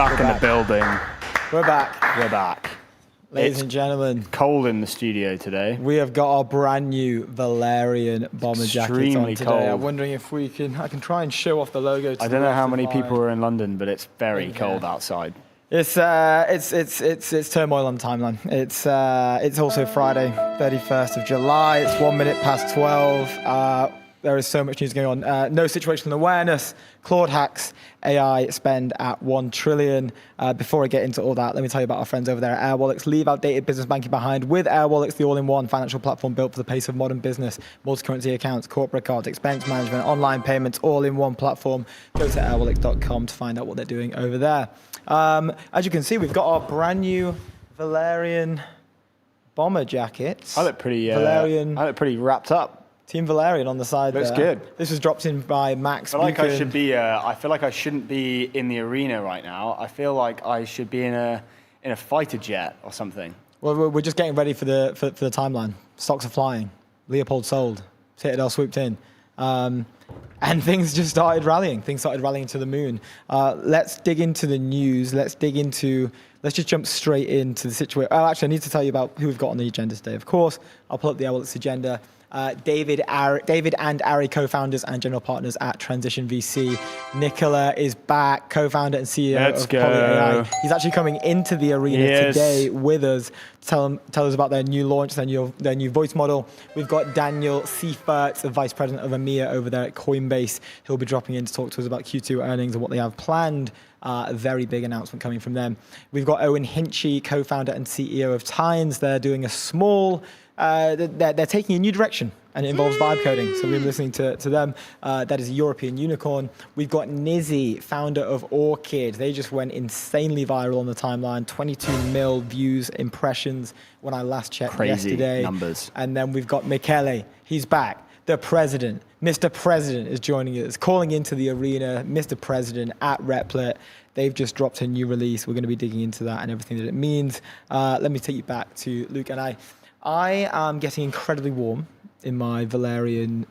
back in the building. We're back. We're back. Ladies and gentlemen. Cold in the studio today. We have got our brand new Valerian bomber jackets on today. Cold. I'm wondering if I can try and show off the logo. I don't know how many people are in London, but it's very cold outside. It's turmoil on the timeline. It's also Friday, 31st of July. It's 1 minute past 12. There is so much news going on. No situational awareness. Claude hacks AI spend at 1 trillion. Before I get into all that, let me tell you about our friends over there at Airwallets. Leave outdated business banking behind with Airwallets, the all-in-one financial platform built for the pace of modern business. Multi-currency accounts, corporate cards, expense management, online payments, all in one platform. Go to airwallets.com to find out what they're doing over there. As you can see, we've got our brand new Valerian bomber jackets. I look pretty wrapped up. Team Valerian on the side. Looks there. good. This was dropped in by Max. I feel like I should be. I feel like I shouldn't be in the arena right now. I feel like I should be in a fighter jet or something. Well, we're just getting ready for the timeline. Stocks are flying. Leopold sold. Citadel swooped in. And things just started rallying. Things started rallying to the moon. Let's dig into the news. Let's just jump straight into the situation. Oh, actually, I need to tell you about who we've got on the agenda today. Of course, I'll pull up the Airwallets agenda. David and Ari, co-founders and general partners at Transition VC. Nikola is back, co-founder and CEO of PolyAI. He's actually coming into the arena today with us to tell us about their new launch, their new voice model. We've got Daniel Seifert, the vice president of EMEA over there at Coinbase. He'll be dropping in to talk to us about Q2 earnings and what they have planned. A very big announcement coming from them. We've got Eoin Hinchy, co-founder and CEO of Tynes. They're doing a small... They're taking a new direction, and it involves vibe coding. So we've been listening to them. That is a European unicorn. We've got Nizzy, founder of Orchid. They just went insanely viral on the timeline. 22 mil views, impressions when I last checked yesterday. Numbers. And then we've got Michele. He's back. The president, Mr. President, is joining us, calling into the arena. Mr. President at Replit. They've just dropped a new release. We're going to be digging into that and everything that it means. Let me take you back to Luke and I am getting incredibly warm in my Valerian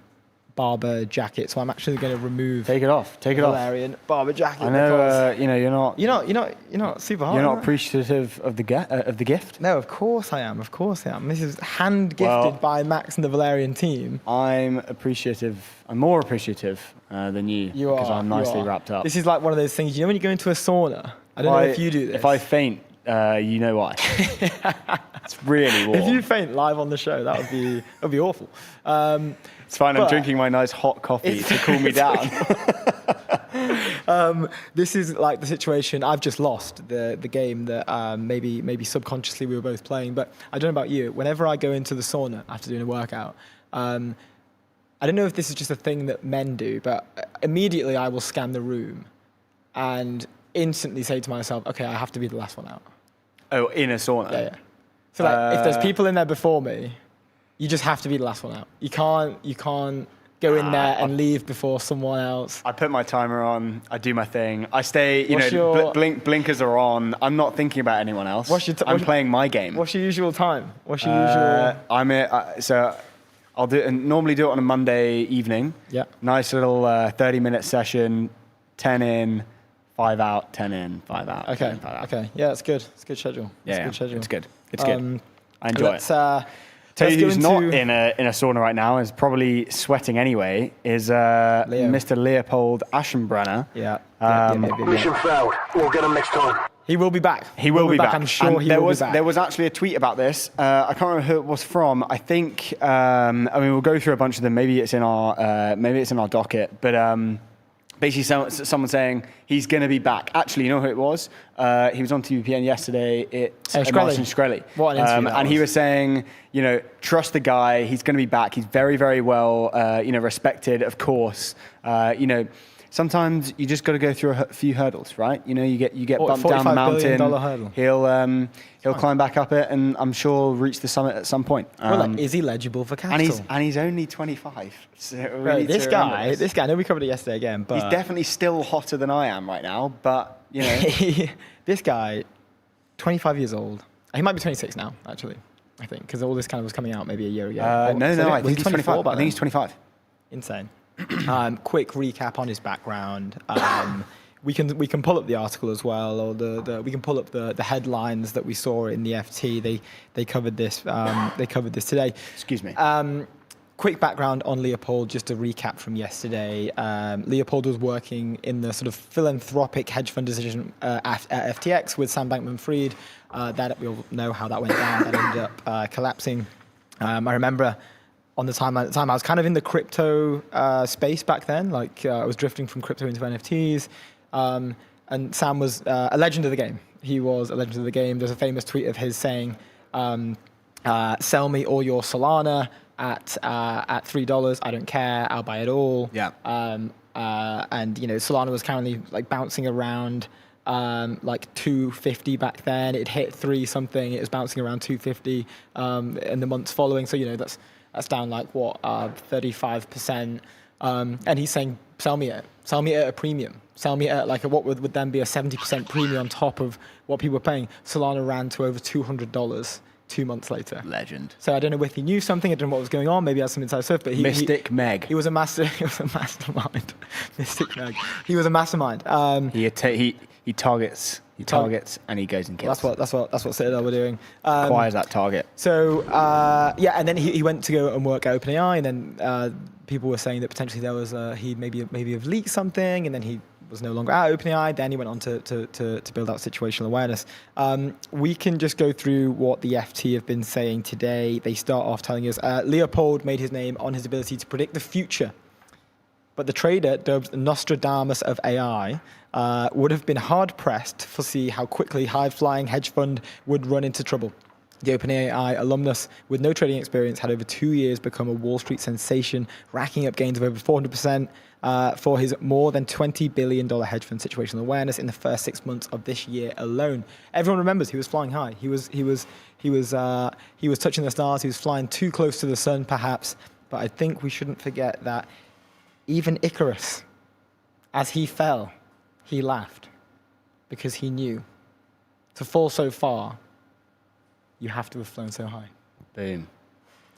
barber jacket, so I'm actually going to remove. Take it off. Take it off. Valerian barber jacket. I know. You're not super hot. You're not appreciative of the gift. No, of course I am. Of course I am. This is hand gifted by Max and the Valerian team. I'm appreciative. I'm more appreciative than you. Because I'm nicely wrapped up. This is like one of those things. You know when you go into a sauna. I don't know if you do this. If I faint, you know why. It's really warm. If you faint live on the show, that would be awful. It's fine. I'm drinking my nice hot coffee to cool me down. This is like the situation. I've just lost the game that maybe subconsciously we were both playing. But I don't know about you. Whenever I go into the sauna after doing a workout, I don't know if this is just a thing that men do, but immediately I will scan the room and instantly say to myself, okay, I have to be the last one out. Oh, in a sauna? Yeah. So like, if there's people in there before me, you just have to be the last one out. You can't go in there and leave before someone else. I put my timer on. I do my thing. I stay. Blinkers are on. I'm not thinking about anyone else. I'm playing my game. What's your usual time? What's your usual? So I'll normally do it on a Monday evening. Yeah. Nice little 30-minute session. 10 in. 5 out, 10 in, 5 out. Okay. 10 in, 5 out. Okay. Yeah, it's good. It's a good schedule. It's good. It's good. I enjoy it. Tell you who's not in a sauna right now, is probably sweating anyway, is Mr. Leopold Aschenbrenner. Yeah. Mission failed. We'll get him next time. He will be back. He will be back. I'm sure he will be back. There was actually a tweet about this. I can't remember who it was from. I think. We'll go through a bunch of them. Maybe it's in our docket. But basically, someone saying he's going to be back. Actually, you know who it was? He was on TVPN yesterday. It's Martin Shkreli. What an interview and he was saying, trust the guy. He's going to be back. He's very, very well, respected, of course. Sometimes you just got to go through a few hurdles, right? You get bumped down the mountain. Hurdle. He'll climb back up it, and I'm sure reach the summit at some point. Is he legible for capital? And he's only 25. So this guy, I know we covered it yesterday again, but he's definitely still hotter than I am right now. But this guy, 25 years old. He might be 26 now, actually. I think because all this kind of was coming out maybe a year ago. I think he's 25. I think he's 25. Insane. Quick recap on his background. we can pull up the article as well, or we can pull up the headlines that we saw in the FT. They covered this. They covered this today. Excuse me. Quick background on Leopold, just to recap from yesterday. Leopold was working in the sort of philanthropic hedge fund decision at FTX with Sam Bankman-Fried. That we all know how that went down. That ended up collapsing. I remember on the time I was kind of in the crypto space back then. Like I was drifting from crypto into NFTs. And Sam was a legend of the game. He was a legend of the game. There's a famous tweet of his saying, sell me all your Solana at $3. I don't care. I'll buy it all. Yeah. And Solana was currently like bouncing around like 250 back then. It hit 3 something. It was bouncing around 250 in the months following. So that's down like what 35%. And he's saying, sell me it at a premium. Sell me at like what would then be a 70% premium on top of what people were paying. Solana ran to over $200 2 months later. Legend. So I don't know if he knew something. I don't know what was going on. Maybe he had some inside stuff. But Mystic Meg. He was a mastermind. Mystic Meg. He was a mastermind. He targets and he goes and kills. That's what Citadel were doing. Acquires that target. So and then he went to go and work at OpenAI, and then people were saying that potentially there was he maybe have leaked something, and then he was no longer at OpenAI. Then he went on to build out situational awareness. We can just go through what the FT have been saying today. They start off telling us Leopold made his name on his ability to predict the future. But the trader, dubbed Nostradamus of AI, would have been hard-pressed to foresee how quickly high-flying hedge fund would run into trouble. The OpenAI alumnus with no trading experience had over 2 years become a Wall Street sensation, racking up gains of over 400% for his more than $20 billion hedge fund situational awareness in the first 6 months of this year alone. Everyone remembers he was flying high. He was touching the stars. He was flying too close to the sun, perhaps. But I think we shouldn't forget that even Icarus, as he fell, he laughed because he knew to fall so far, you have to have flown so high. Boom.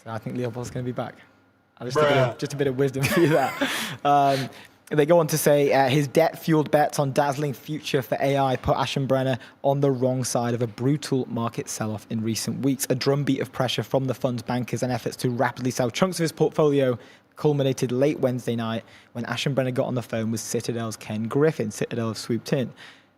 So I think Leopold's going to be back. Just a bit of wisdom for you there. They go on to say his debt-fueled bets on dazzling future for AI put Aschenbrenner on the wrong side of a brutal market sell-off in recent weeks. A drumbeat of pressure from the fund's bankers and efforts to rapidly sell chunks of his portfolio culminated late Wednesday night when Aschenbrenner got on the phone with Citadel's Ken Griffin. Citadel have swooped in.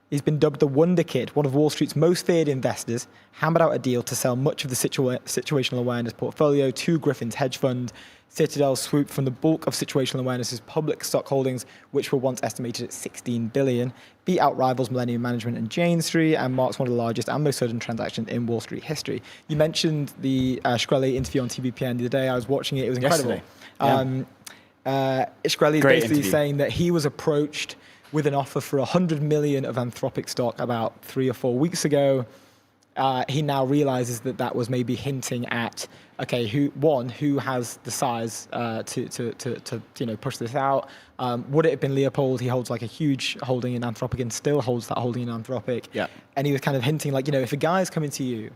He's been dubbed the Wonder Kid, one of Wall Street's most feared investors, hammered out a deal to sell much of the situational awareness portfolio to Griffin's hedge fund. Citadel swooped from the bulk of situational awareness's public stock holdings, which were once estimated at $16 billion, beat out rivals Millennium Management and Jane Street, and marks one of the largest and most sudden transactions in Wall Street history. You mentioned the Shkreli interview on TVPN the other day. I was watching it. It was incredible. Shkreli is basically saying that he was approached with an offer for 100 million of Anthropic stock about 3 or 4 weeks ago. He now realizes that was maybe hinting at, okay, who has the size to push this out? Would it have been Leopold? He holds like a huge holding in Anthropic and still holds that holding in Anthropic. Yeah. And he was kind of hinting like, if a guy's coming to you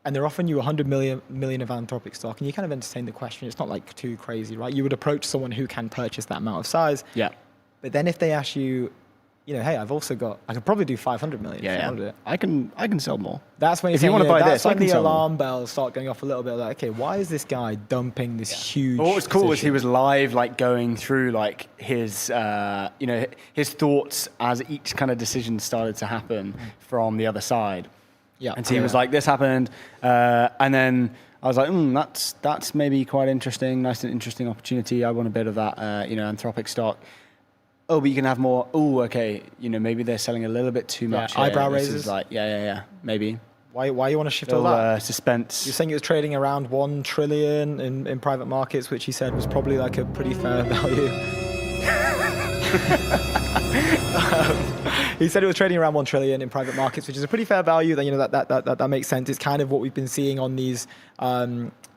and they're offering you 100 million of Anthropic stock, and you kind of entertain the question, it's not like too crazy, right? You would approach someone who can purchase that amount of size. Yeah. But then if they ask you, hey, I could probably do 500 million. Yeah. I can sell more. That's when if you want to buy this, that's when the alarm bells start going off a little bit. Like, okay, why is this guy dumping this huge? Well, what was cool was he was live, like going through like his, his thoughts as each kind of decision started to happen from the other side. Yeah. And so he was like, this happened, and then I was like, that's maybe quite interesting, nice and interesting opportunity. I want a bit of that, Anthropic stock. Oh, but you can have more. Oh, okay. Maybe they're selling a little bit too much. Eyebrow raises. Like, maybe. Why you want to shift all that? Suspense. You're saying it was trading around 1 trillion in private markets, which he said was probably like a pretty fair value. He said it was trading around 1 trillion in private markets, which is a pretty fair value. Then that makes sense. It's kind of what we've been seeing on these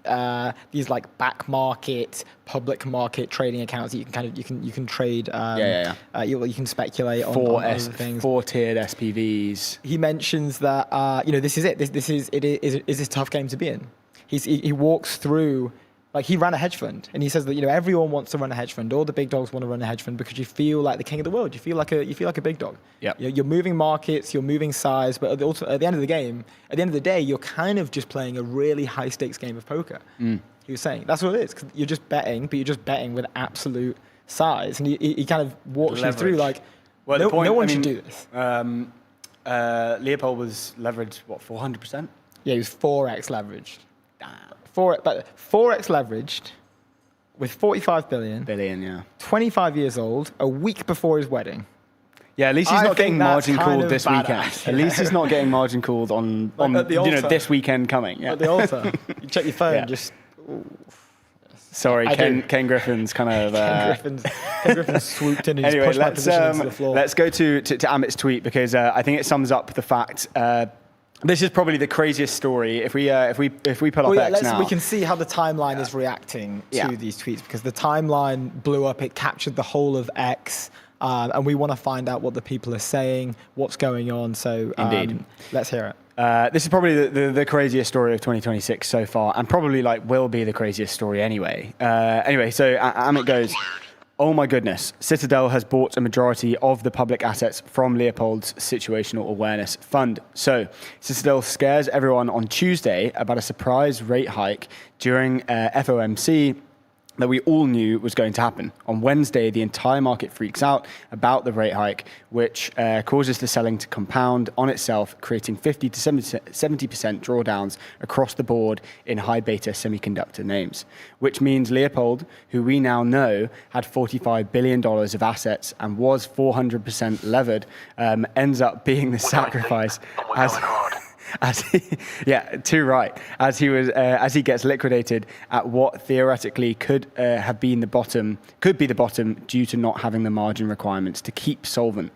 like back market, public market trading accounts that you can trade. You can speculate on other things. 4-tiered SPVs. He mentions that this is it. This is a tough game to be in. He walks through Like he ran a hedge fund, and he says that everyone wants to run a hedge fund. All the big dogs want to run a hedge fund because you feel like the king of the world. You feel like a big dog. Yep. You're moving markets, you're moving size, but at the end of the game, at the end of the day, you're kind of just playing a really high stakes game of poker. He was saying that's what it is. 'Cause you're just betting, but you're just betting with absolute size, and he kind of walks you through like, no one should do this. Leopold was leveraged 400%. Yeah, he was 4x leveraged. 4x leveraged with 45 billion, Yeah. 25 years old, a week before his wedding. Yeah, at least he's not getting margin called this weekend. badass. At least he's not getting margin called on at the altar. this weekend coming. Yeah. At the altar, you check your phone, Yeah. just. Sorry, I do. Ken Griffin's kind of. Ken Griffin swooped in and Anyway, just pushed my position into the floor. let's go to Amit's tweet because I think it sums up the fact. This is probably the craziest story. If we pull up X now, we can see how the timeline is reacting to these tweets because the timeline blew up. It captured the whole of X, and we want to find out what the people are saying, what's going on. So Indeed. Let's hear it. This is probably the craziest story of 2026 so far, and probably will be the craziest story anyway. So Amit goes, "Oh my goodness, Citadel has bought a majority of the public assets from Leopold's Situational Awareness Fund. So Citadel scares everyone on Tuesday about a surprise rate hike during FOMC that we all knew was going to happen. On Wednesday, the entire market freaks out about the rate hike, which causes the selling to compound on itself, creating 50 to 70% drawdowns across the board in high beta semiconductor names, which means Leopold, who we now know had $45 billion of assets and was 400% levered, ends up being the sacrifice as he gets liquidated at what theoretically could be the bottom due to not having the margin requirements to keep solvent.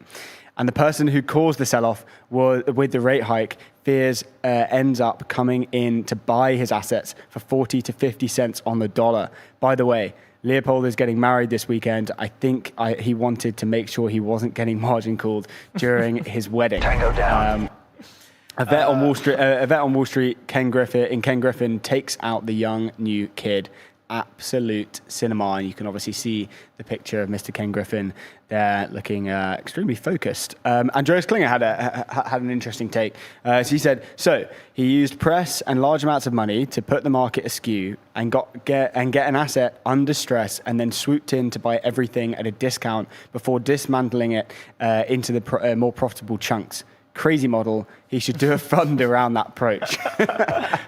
And the person who caused the sell-off with the rate hike fears ends up coming in to buy his assets for 40 to 50 cents on the dollar. By the way, Leopold is getting married this weekend. I think he wanted to make sure he wasn't getting margin called during his wedding." Tango down. A vet on Wall Street, Ken Griffin takes out the young new kid. Absolute cinema, and you can obviously see the picture of Mr. Ken Griffin there, looking extremely focused. Andreas Klinger had an interesting take. So he said, he used press and large amounts of money to put the market askew and get an asset under stress, and then swooped in to buy everything at a discount before dismantling it into the more profitable chunks. Crazy model. He should do a fund around that approach.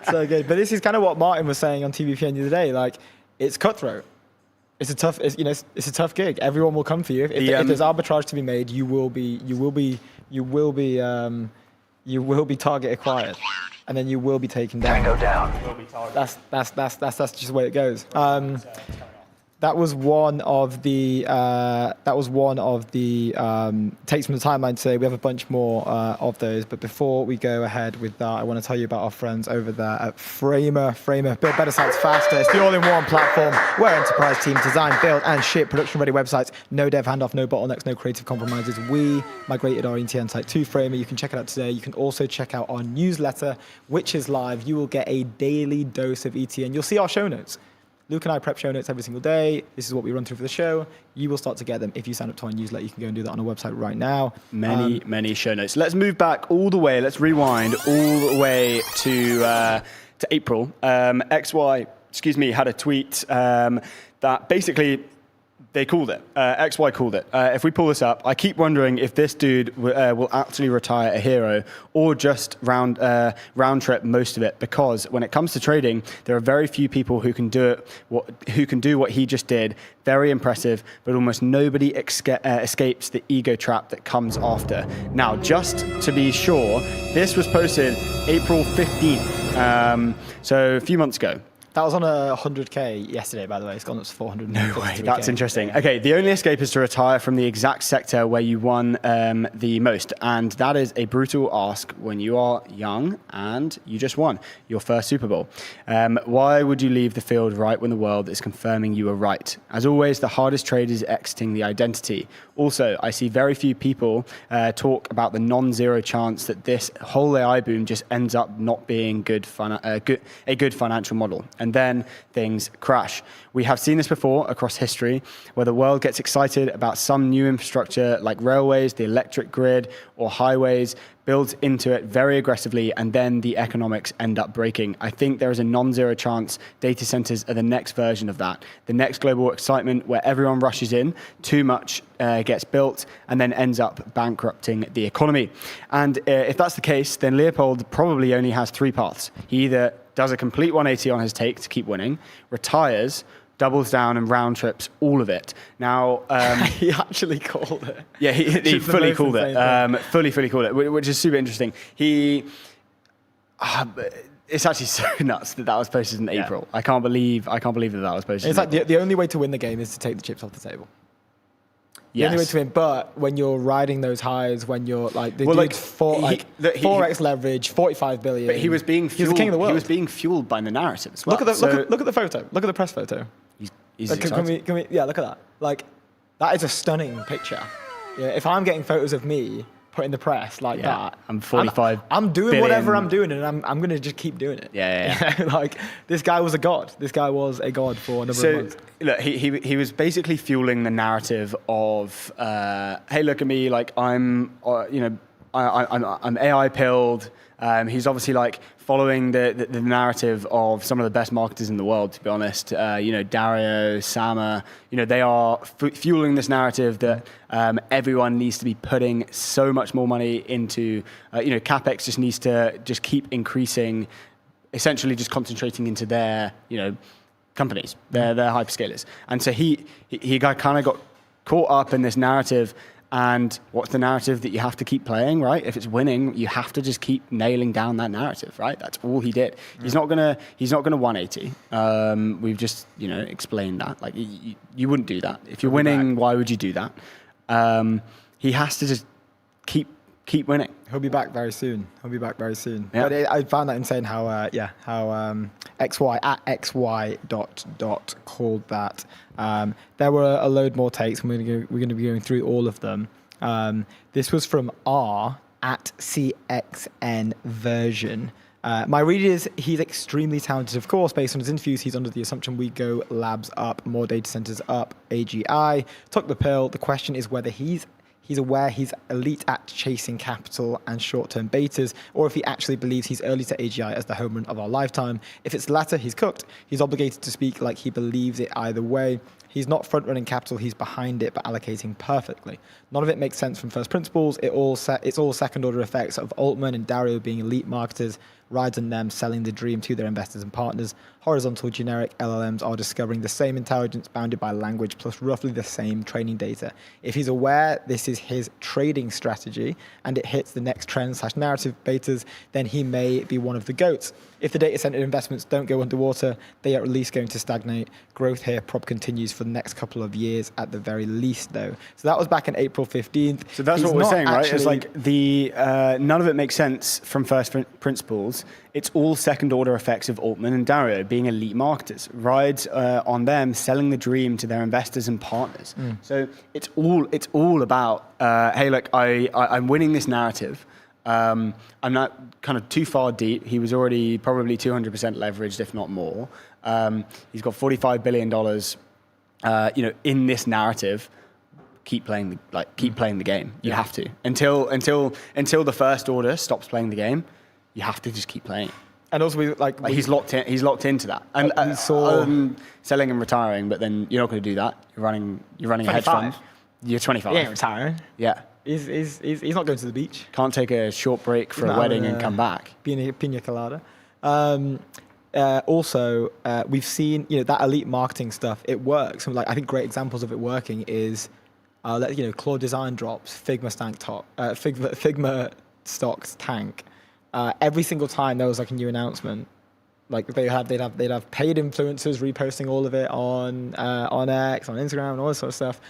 So good. But this is kind of what Martin was saying on TVPN the other day. Like, it's cutthroat. It's a tough gig. Everyone will come for you. If there's arbitrage to be made, you will be target acquired, and then you will be taken down. Tango down. That's just the way it goes. That was one of the takes from the timeline today. We have a bunch more of those, but before we go ahead with that, I want to tell you about our friends over there at Framer. Build better sites faster. It's the all-in-one platform where enterprise teams design, build, and ship production-ready websites. No dev handoff, no bottlenecks, no creative compromises. We migrated our ETN site to Framer. You can check it out today. You can also check out our newsletter, which is live. You will get a daily dose of ETN. You'll see our show notes. Luke and I prep show notes every single day. This is what we run through for the show. You will start to get them if you sign up to our newsletter. You can go and do that on our website right now. Many show notes. Let's move back all the way. Let's rewind all the way to April. XY, had a tweet that basically they called it. XY called it. If we pull this up, I keep wondering if this dude will actually retire a hero or just round trip most of it, because when it comes to trading, there are very few people who can do what he just did. Very impressive, but almost nobody escapes the ego trap that comes after. Now, just to be sure, this was posted April 15th, so a few months ago. That was on a 100K yesterday, by the way. It's gone up to 400. No way. That's interesting. Okay, the only escape is to retire from the exact sector where you won the most. And that is a brutal ask when you are young and you just won your first Super Bowl. Why would you leave the field right when the world is confirming you were right? As always, the hardest trade is exiting the identity. Also, I see very few people talk about the non-zero chance that this whole AI boom just ends up not being a good financial model. and then things crash. We have seen this before across history, where the world gets excited about some new infrastructure like railways, the electric grid, or highways, builds into it very aggressively, and then the economics end up breaking. I think there is a non-zero chance data centers are the next version of that. The next global excitement where everyone rushes in, too much gets built, and then ends up bankrupting the economy. And if that's the case, then Leopold probably only has three paths. He either does a complete 180 on his take to keep winning, retires, doubles down and round trips all of it. Now, he actually called it. Yeah, he fully called it. Fully called it, which is super interesting. It's actually so nuts that was posted in April. I can't believe that was posted. It's like the only way to win the game is to take the chips off the table. The only way to win, but when you're riding those highs, when you're like the dude's 4x leverage, 45 billion. But he was being fueled. He's the king of the world. He was being fueled by the narrative as well. Look at the photo. Look at the press photo. He's like, can we? Yeah, look at that. Like, that is a stunning picture. Yeah, if I'm getting photos of me put in the press like that, I'm 45. I'm doing whatever I'm doing, and I'm going to just keep doing it. Yeah. Like, this guy was a god. This guy was a god for a number of months. Look, he was basically fueling the narrative of, hey, look at me, like I'm AI pilled. He's obviously like following the narrative of some of the best marketers in the world, to be honest. Dario, Sama, they are fueling this narrative that everyone needs to be putting so much more money into, CapEx just needs to just keep increasing, essentially just concentrating into their, companies, their hyperscalers. And so he kind of got caught up in this narrative. And what's the narrative that you have to keep playing, right? If it's winning, you have to just keep nailing down that narrative, right? That's all he did. He's not gonna 180. We've just explained that. Like you wouldn't do that if you're winning. Why would you do that? He has to just keep winning. He'll be back very soon. Yeah. But I found that insane how xy called that. There were a load more takes, and we're going to be going through all of them. This was from r@CXN version. My read is he's extremely talented, of course. Based on his interviews, he's under the assumption we go labs up, more data centers up, AGI. Took the pill. The question is whether he's aware he's elite at chasing capital and short-term betas, or if he actually believes he's early to AGI as the home run of our lifetime. If it's the latter, he's cooked. He's obligated to speak like he believes it either way. He's not front-running capital, he's behind it, but allocating perfectly. None of it makes sense from first principles. It's all second-order effects of Altman and Dario being elite marketers, rides on them selling the dream to their investors and partners. Horizontal generic LLMs are discovering the same intelligence bounded by language plus roughly the same training data. If he's aware this is his trading strategy and it hits the next trend/narrative betas, then he may be one of the GOATs. If the data center investments don't go underwater, they are at least going to stagnate. Growth here continues for the next couple of years at the very least, though. So that was back in April 15th. So that's what we're saying, right? It's like none of it makes sense from first principles. It's all second order effects of Altman and Dario being elite marketers, rides on them selling the dream to their investors and partners. So it's all about, hey, look, I'm winning this narrative. I'm not kind of too far deep. He was already probably 200% leveraged, if not more. He's got $45 billion, in this narrative. Keep playing the game. You have to until the first order stops playing the game. You have to just keep playing. And also, he's locked in. He's locked into that. And selling and retiring, but then you're not going to do that. You're running a hedge fund. You're 25. He ain't retiring. Yeah. He's not going to the beach. Can't take a short break for a wedding and come back. Pina colada. Also, we've seen that elite marketing stuff. It works. And I think great examples of it working is Claude design drops, Figma stocks tank. Every single time there was a new announcement, they'd have paid influencers reposting all of it on X, on Instagram, and all this sort of stuff.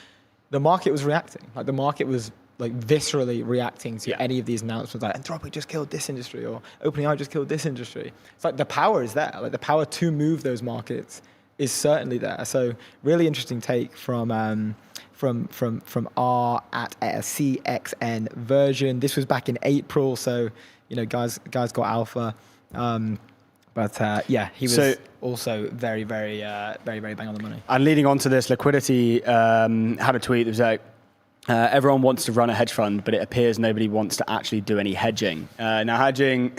The market was reacting. The market was viscerally reacting to any of these announcements. Anthropic just killed this industry, or OpenAI just killed this industry. It's the power is there. The power to move those markets is certainly there. So really interesting take from r@CXN version. This was back in April, so guys got alpha. But yeah, he was So- also very, very, very bang on the money. And leading on to this, Liquidity had a tweet that was like, everyone wants to run a hedge fund, but it appears nobody wants to actually do any hedging. Now, hedging...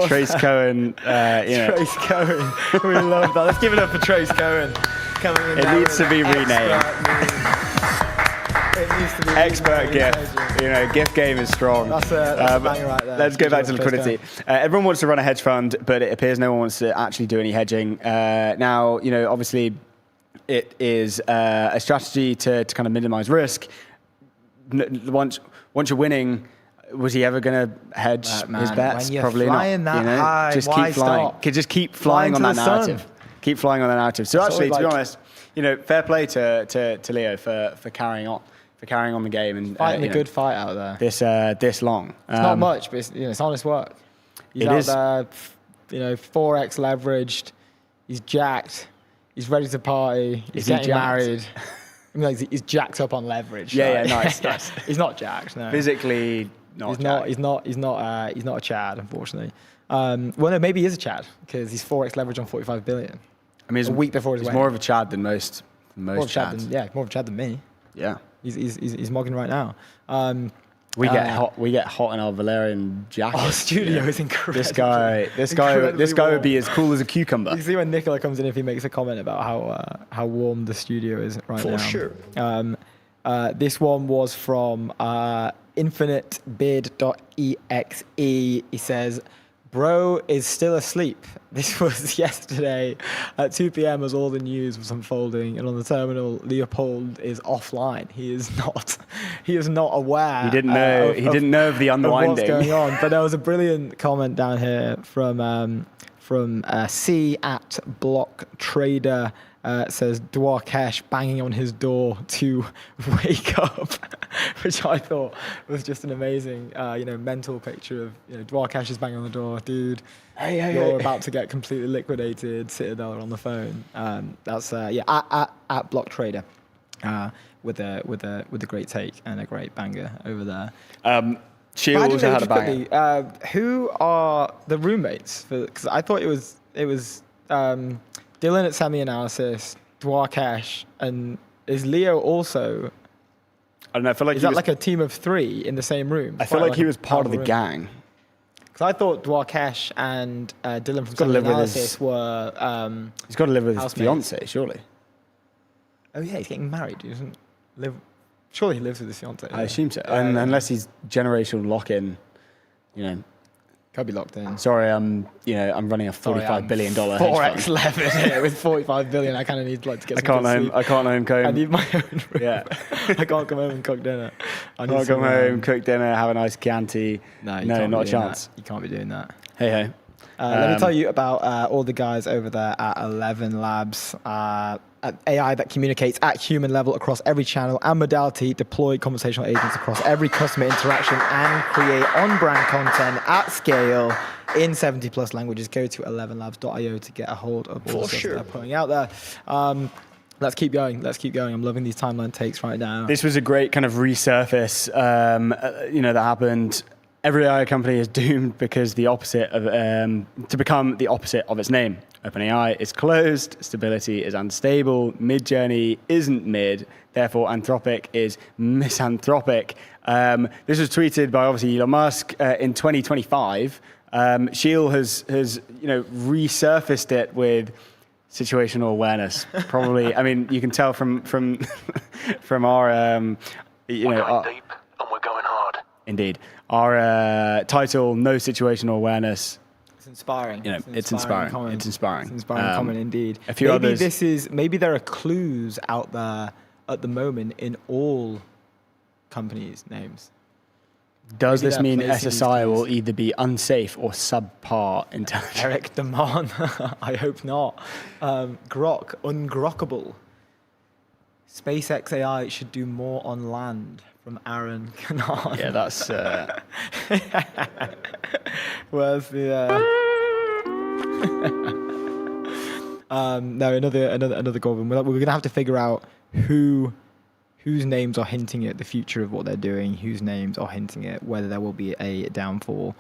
Trace Cohen, Trace Cohen. We love that. Let's give it up for Trace Cohen. Coming in It there needs with to be an renamed. It needs to be Expert renamed. GIF. GIF game is strong. That's a banger right there. Let's go back to Trace Cohen. liquidity. Everyone wants to run a hedge fund, but it appears no one wants to actually do any hedging. Now, obviously, it is a strategy to kind of minimize risk. Once you're winning, was he ever going to hedge his bets? When you're Probably flying not. that high, just why keep flying. stop? Could just keep flying on Flying that to the narrative. sun. Keep flying on that narrative. So Sort actually, of to be like- honest, fair play to Leo for carrying on the game and Fighting a good fight out there. this long. It's not much, but it's honest work. He's It out is. there, 4x leveraged. He's jacked. He's ready to party. He's Is he getting jacked? married. I mean, he's jacked up on leverage. Yeah, right? nice. He's not jacked. No. Physically not. He's not. He's not a Chad, unfortunately. Well, no, maybe he is a Chad because he's 4x leverage on 45 billion. I mean, a week before his he's wedding. more of a Chad than most More of a Chad Chads. than, more of a Chad than me. Yeah. He's mogging right now. We get hot. We get hot in our Valerian jackets. Our studio is incredible. This guy Incredibly would be warm. as cool as a cucumber. You see when Nikola comes in, if he makes a comment about how warm the studio is right now. For sure. This one was from infinitebid.exe. He says, "Bro is still asleep. This was yesterday at 2 p.m. as all the news was unfolding, and on the terminal, Leopold is offline. He is not aware. He didn't know. He didn't know of the of unwinding. what's going on." But there was a brilliant comment down here from C at Block Trader. Says Dwarkesh banging on his door to wake up, which I thought was just an amazing, mental picture of Dwarkesh is banging on the door, dude. You're about to get completely liquidated. Citadel are on the phone. That's at Block Trader, with a great take and a great banger over there. Shield But I also had a didn't know, banger. just quickly, who are the roommates? Because I thought it was Dylan at Semi-Analysis, Dwarkesh, and is Leo also? I don't know. I feel like Is he that was, like a team of three in the same room? I feel like he was part of the room. gang. Because I thought Dwarkesh and Dylan from gotta live with his- Semi-Analysis were. He's got to live with his Housemates. fiance, surely. Oh yeah, he's getting married. He doesn't live. Surely he lives with his fiance. I assume so. And unless he's generational lock-in, Can't be locked in. Sorry, I'm running a $45 billion hedge 4x fund. leverage here with 45 billion. I kind of need to get I some can't good home. sleep. I can't home I home. need my own room. Yeah. I can't come home and cook dinner. I need I'll some, come home, cook dinner, have a nice Chianti. No, No, can't not a be doing chance. that. You can't be doing that. Hey, hey. Let me tell you about all the guys over there at 11 Labs. AI that communicates at human level across every channel and modality, deploy conversational agents across every customer interaction, and create on-brand content at scale in 70 plus languages. Go to 11labs.io to get a hold of all the stuff they're putting out there. Let's keep going. I'm loving these timeline takes right now. This was a great kind of resurface, that happened. Every AI company is doomed because to become the opposite of its name. OpenAI is closed, stability is unstable, Midjourney isn't mid, therefore Anthropic is misanthropic. This was tweeted by obviously Elon Musk in 2025. Shield has resurfaced it with situational awareness. Probably, I mean, you can tell from our We're going deep and we're going hard. Indeed. Our title, No Situational Awareness. It's inspiring. It's inspiring. Comment. It's inspiring. It's inspiring comment indeed. A few others. Maybe there are clues out there at the moment in all companies' names. Does Maybe this they're mean placing these SSI will clues. either be unsafe or subpar intelligence? Eric Damon. I hope not. Grok, ungrockable. SpaceX AI should do more on land. From Aaron Canard. Yeah, that's... Where's the? No, another Gorgon. We're gonna have to figure out who whose names are hinting at the future of what they're doing, whose names are hinting at whether there will be a downfall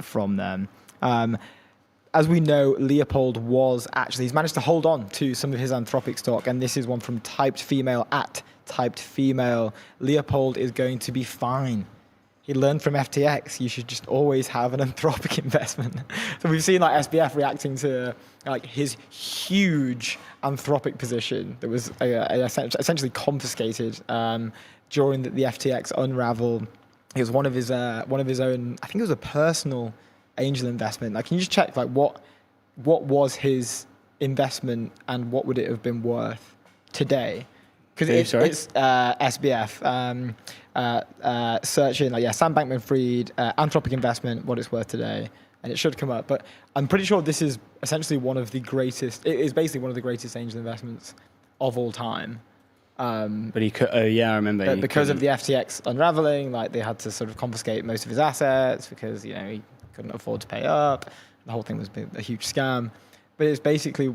from them. As we know, Leopold he's managed to hold on to some of his Anthropic stock, and this is one from Typed Female at Typed Female. Leopold is going to be fine. He learned from FTX. You should just always have an Anthropic investment. So we've seen like SBF reacting to like his huge Anthropic position that was essentially confiscated during the FTX unravel. It was one of his own. I think it was a personal angel investment. Like, can you just check like what was his investment and what would it have been worth today? Because it's SBF searching like Sam Bankman-Fried Anthropic investment, what it's worth today, and it should come up. But I'm pretty sure this is essentially one of the greatest. It is basically one of the greatest angel investments of all time. But he could. Oh yeah, I remember. But because of the FTX unraveling, like they had to sort of confiscate most of his assets because he couldn't afford to pay up. The whole thing was a huge scam. But it's basically.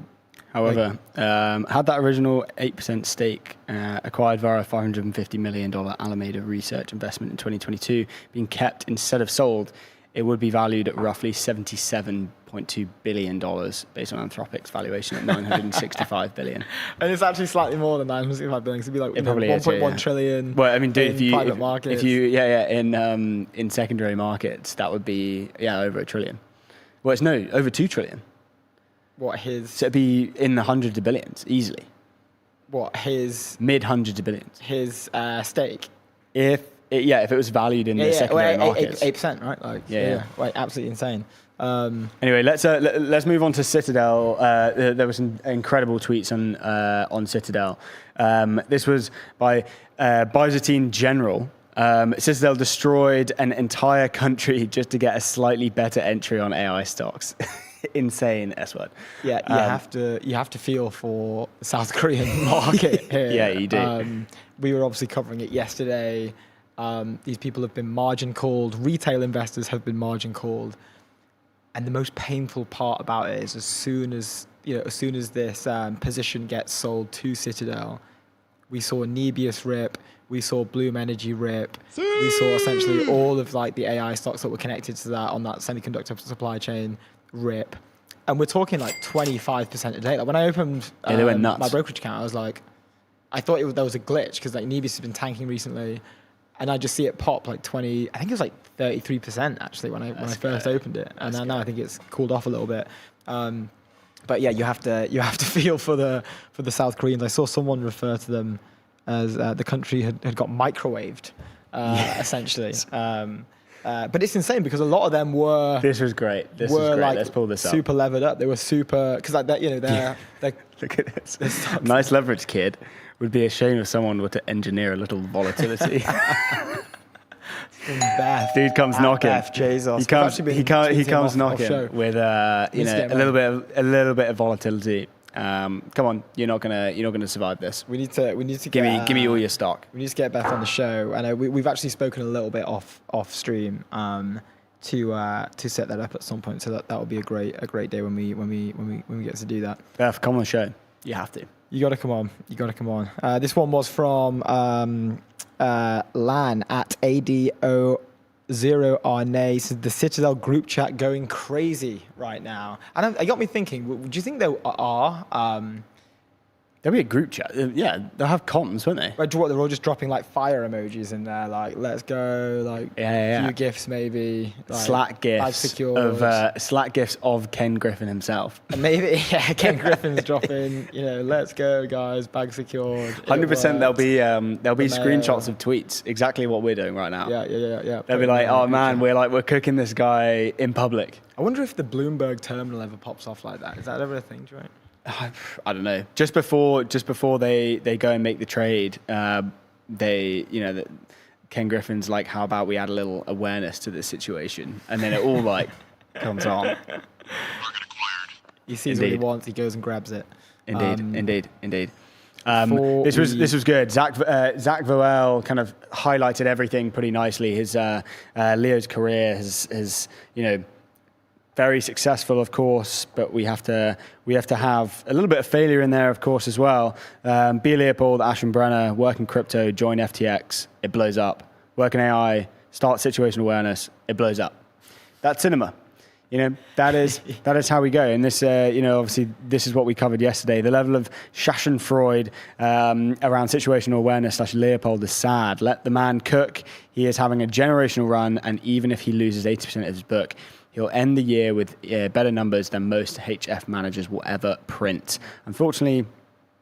However, had that original 8% stake acquired via a $550 million Alameda research investment in 2022 being kept instead of sold, it would be valued at roughly $77.2 billion based on Anthropic's valuation at $965 billion. And it's actually slightly more than $965 billion. It'd be like 1.1 trillion. Well, I mean, dude, private markets. in secondary markets, that would be over $1 trillion. Well, it's over $2 trillion. What his? So it'd be in the hundreds of billions easily. What his? Mid hundreds of billions. His stake. If it was valued in the secondary markets. 8%, right? Like like absolutely insane. Anyway, let's move on to Citadel. There were some incredible tweets on Citadel. This was by Byzantine General. Citadel destroyed an entire country just to get a slightly better entry on AI stocks. Insane S word. Yeah, you have to feel for the South Korean market here. Yeah, you do. We were obviously covering it yesterday. These people have been margin called. Retail investors have been margin called. And the most painful part about it is as soon as this position gets sold to Citadel, we saw Nebius rip, we saw Bloom Energy rip, we saw essentially all of like the AI stocks that were connected to that on that semiconductor supply chain rip. And we're talking like 25% a day. Like when I opened they went nuts. my brokerage account, I was like, I thought there was a glitch because like Nebius has been tanking recently. And I just see it pop like 20, I think it was like 33% actually when I first opened it. And now I think it's cooled off a little bit. But yeah, you have to feel for the South Koreans. I saw someone refer to them as the country had got microwaved, essentially. But it's insane because a lot of them were. This was great. This was great. Like let's pull this up. Super levered up. They were super because like they're Look at this. Nice leverage, kid. Would be a shame if someone were to engineer a little volatility. Dude comes knocking. Jesus. He comes knocking with a little bit of volatility. Come on, you're not gonna survive this. We need to give me all your stock. We need to get Beth on the show. I know we've actually spoken a little bit off stream to set that up at some point. So that will be a great day when we get to do that. Beth, come on the show. You have to. You got to come on. This one was from Lan at ADO0RNA. Says the Citadel group chat going crazy right now. And it got me thinking, do you think there are... There'll be a group chat. Yeah, they'll have comms, won't they? Right, they're all just dropping like fire emojis in there, like let's go, like few gifs maybe. Like, Slack gifs of Ken Griffin himself. And maybe Ken Griffin's dropping, let's go guys, bag secured. 100% there'll be screenshots of tweets, exactly what we're doing right now. Yeah. They'll be like, oh man, we're cooking this guy in public. I wonder if the Bloomberg terminal ever pops off like that. Is that ever a thing, do you reckon? I don't know. Just before they go and make the trade, Ken Griffin's like, how about we add a little awareness to this situation, and then it all like comes on. He sees what he wants. He goes and grabs it. Indeed. This was good. Zach Voel kind of highlighted everything pretty nicely. His Leo's career has very successful, of course, but we have to have a little bit of failure in there, of course, as well. B. Leopold, Aschenbrenner, work in crypto, join FTX, it blows up. Work in AI, start situational awareness, it blows up. That's cinema. That is how we go. And this, obviously, this is what we covered yesterday. The level of Schadenfreude around situational awareness / Leopold is sad. Let the man cook. He is having a generational run, and even if he loses 80% of his book, he'll end the year with better numbers than most HF managers will ever print. Unfortunately,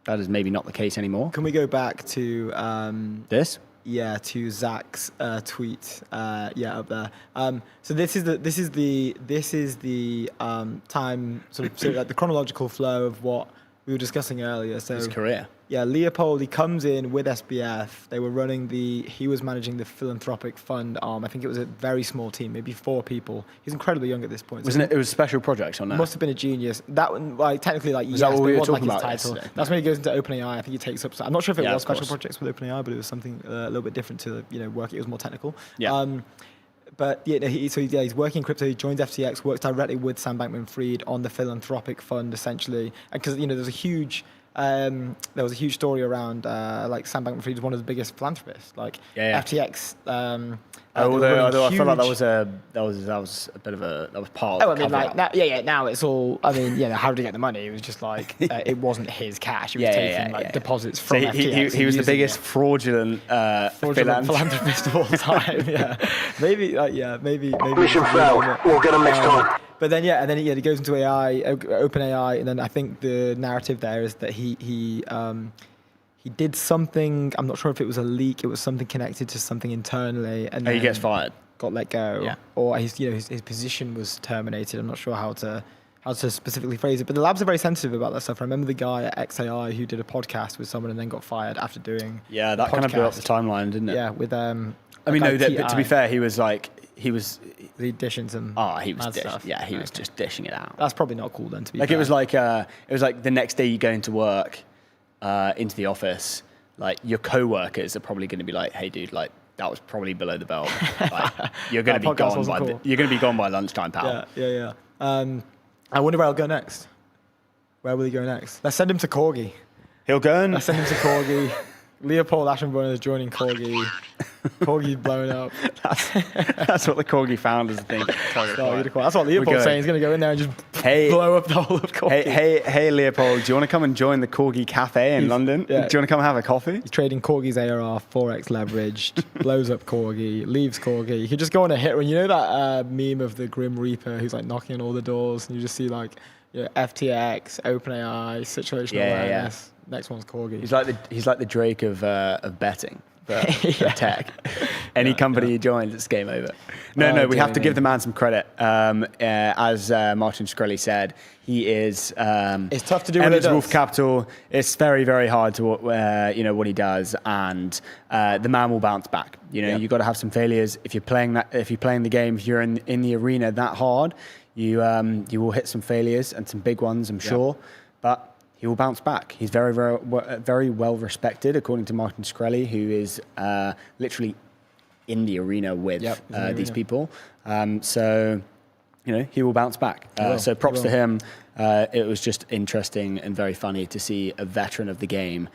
that is maybe not the case anymore. Can we go back to this? Yeah, to Zach's tweet. Up there. So this is the time sort of like the chronological flow of what we were discussing earlier. So his career. Yeah, Leopold, he comes in with SBF. They were he was managing the philanthropic fund arm. I think it was a very small team, maybe 4 people. He's incredibly young at this point. Wasn't it? It was special projects on that. Must have been a genius. That one, technically, was that what we were talking about? Title. That's when he goes into OpenAI. I think he takes up. I'm not sure if it was special projects with OpenAI, but it was something a little bit different to work. It was more technical. Yeah. But he's working in crypto. He joins FTX, works directly with Sam Bankman-Fried on the philanthropic fund, essentially. And because there was a huge story around Sam Bankman-Fried is one of the biggest philanthropists. FTX. Although I feel like that was a bit of a part. Oh, I mean, now it's all. I mean, how did he get the money? It was just it wasn't his cash. He was taking deposits from FTX. He was the biggest fraudulent philanthropist of all time. Yeah, maybe. Mission failed. We'll get him next time. But then he goes into OpenAI, and then I think the narrative there is that he did something. I'm not sure if it was a leak. It was something connected to something internally, and he gets fired, got let go, or his position was terminated. I'm not sure how to specifically phrase it, but the labs are very sensitive about that stuff. I remember the guy at XAI who did a podcast with someone and then got fired after doing. Yeah, that kind of blew up the timeline, didn't it? Yeah, with I mean, no. But to be fair, he was dishing some. He was stuff. Yeah, he was just dishing it out. That's probably not cool then. To be fair. It was like the next day you go into work, into the office, your co-workers are probably going to be like, "Hey, dude, that was probably below the belt. You're going to be gone by you're going to be gone by lunchtime, pal." Yeah. I wonder where he'll go next. Where will he go next? Let's send him to Corgi. He'll go and let's send him to Corgi. Leopold Aschenbrenner is joining Corgi. Corgi's blown up. That's what the Corgi founders think. That's what Leopold's saying. He's going to go in there and just blow up the whole of Corgi. Hey, Leopold, do you want to come and join the Corgi Cafe in London? Yeah. Do you want to come have a coffee? He's trading Corgi's ARR, 4x leveraged, blows up Corgi, leaves Corgi. You could just go on a hit run. You know that meme of the Grim Reaper who's knocking on all the doors, and you just see FTX, OpenAI, situational awareness. Next one's Corgi. He's like the Drake of betting, but tech. Any company he joins, it's game over. No, we have to give the man some credit. As Martin Shkreli said, he is. It's tough to do what he does. Wolf Capital. It's very, very hard to what he does, and the man will bounce back. You've got to have some failures if you're playing the game. If you're in the arena that hard, you will hit some failures and some big ones, I'm sure, but he will bounce back. He's very, very, very well respected, according to Martin Shkreli, who is literally in the arena with these people. So, he will bounce back. So props to him. It was just interesting and very funny to see a veteran of the game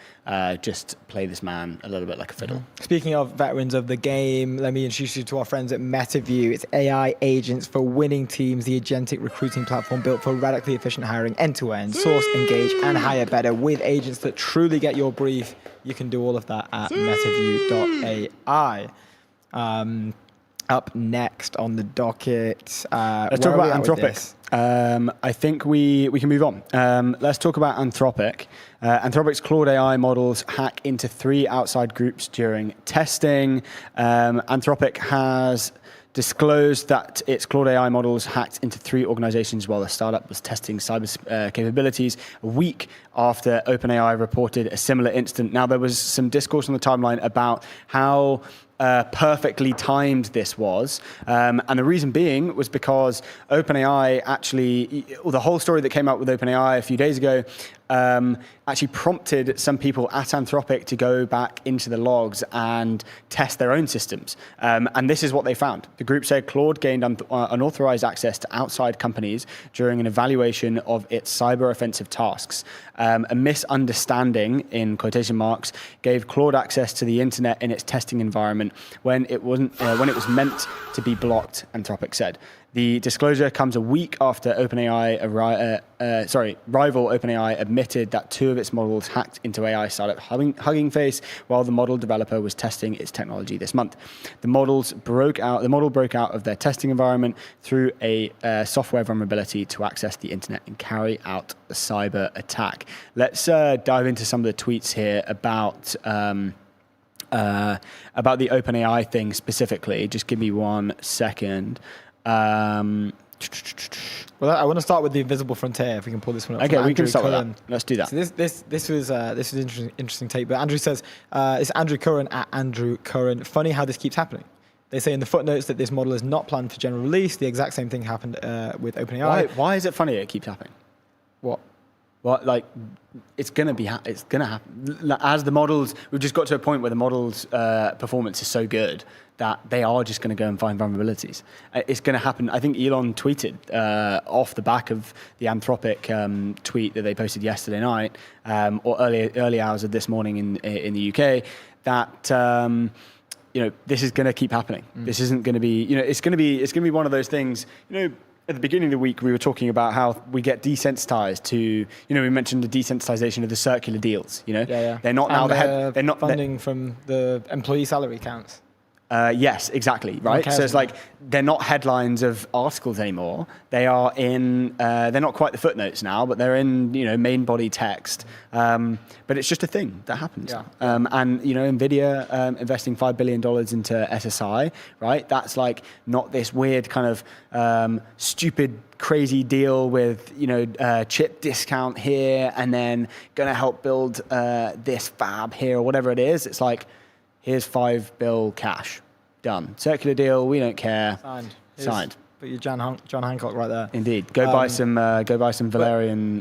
just play this man a little bit like a fiddle. Speaking of veterans of the game, let me introduce you to our friends at MetaView. It's AI agents for winning teams, the agentic recruiting platform built for radically efficient hiring, end-to-end, source, engage, and hire better with agents that truly get your brief. You can do all of that at metaview.ai. Up next on the docket, let's talk about Anthropic. I think we can move on. Let's talk about Anthropic. Anthropic's Claude AI models hack into 3 outside groups during testing. Anthropic has disclosed that its Claude AI models hacked into 3 organizations while the startup was testing cyber capabilities a week after OpenAI reported a similar incident. Now, there was some discourse on the timeline about how perfectly timed this was. And the reason being was because OpenAI actually, the whole story that came out with OpenAI a few days ago, actually prompted some people at Anthropic to go back into the logs and test their own systems. And this is what they found. The group said Claude gained unauthorized access to outside companies during an evaluation of its cyber offensive tasks. A misunderstanding, in quotation marks, gave Claude access to the internet in its testing environment when it wasn't when it was meant to be blocked, Anthropic said. The disclosure comes a week after rival OpenAI admitted that 2 of its models hacked into AI startup Hugging Face while the model developer was testing its technology this month. The model broke out of their testing environment through a software vulnerability to access the internet and carry out a cyber attack. Let's dive into some of the tweets here about the OpenAI thing specifically. Just give me 1 second. Well, I want to start with the invisible frontier. If we can pull this one up. Okay, we can start Curran. with that. Let's do that. So this was interesting take. But Andrew says it's Andrew Curran at Andrew Curran. Funny how this keeps happening. They say in the footnotes that this model is not planned for general release. The exact same thing happened with OpenAI. Why is it funny it keeps happening? What? Well, like, it's gonna happen. As the models, we've just got to a point where the models' performance is so good that they are just going to go and find vulnerabilities. It's going to happen. I think Elon tweeted off the back of the Anthropic tweet that they posted yesterday night or early hours of this morning in the UK that this is going to keep happening. This isn't going to be it's going to be one of those things. At the beginning of the week, we were talking about how we get desensitized to, we mentioned the desensitization of the circular deals. Yeah. They're not now they're not funding from the employee salary accounts. Yes, exactly. Right. So it's like they're not headlines of articles anymore. They are in. They're not quite the footnotes now, but they're in main body text. But it's just a thing that happens. Yeah. And Nvidia investing $5 billion into SSI. Right. That's like not this weird kind of stupid, crazy deal with chip discount here and then going to help build this fab here or whatever it is. It's like, here's $5 billion cash. Done. Circular deal. We don't care. Signed. Put your John Hancock right there. Indeed. Go buy some Valerian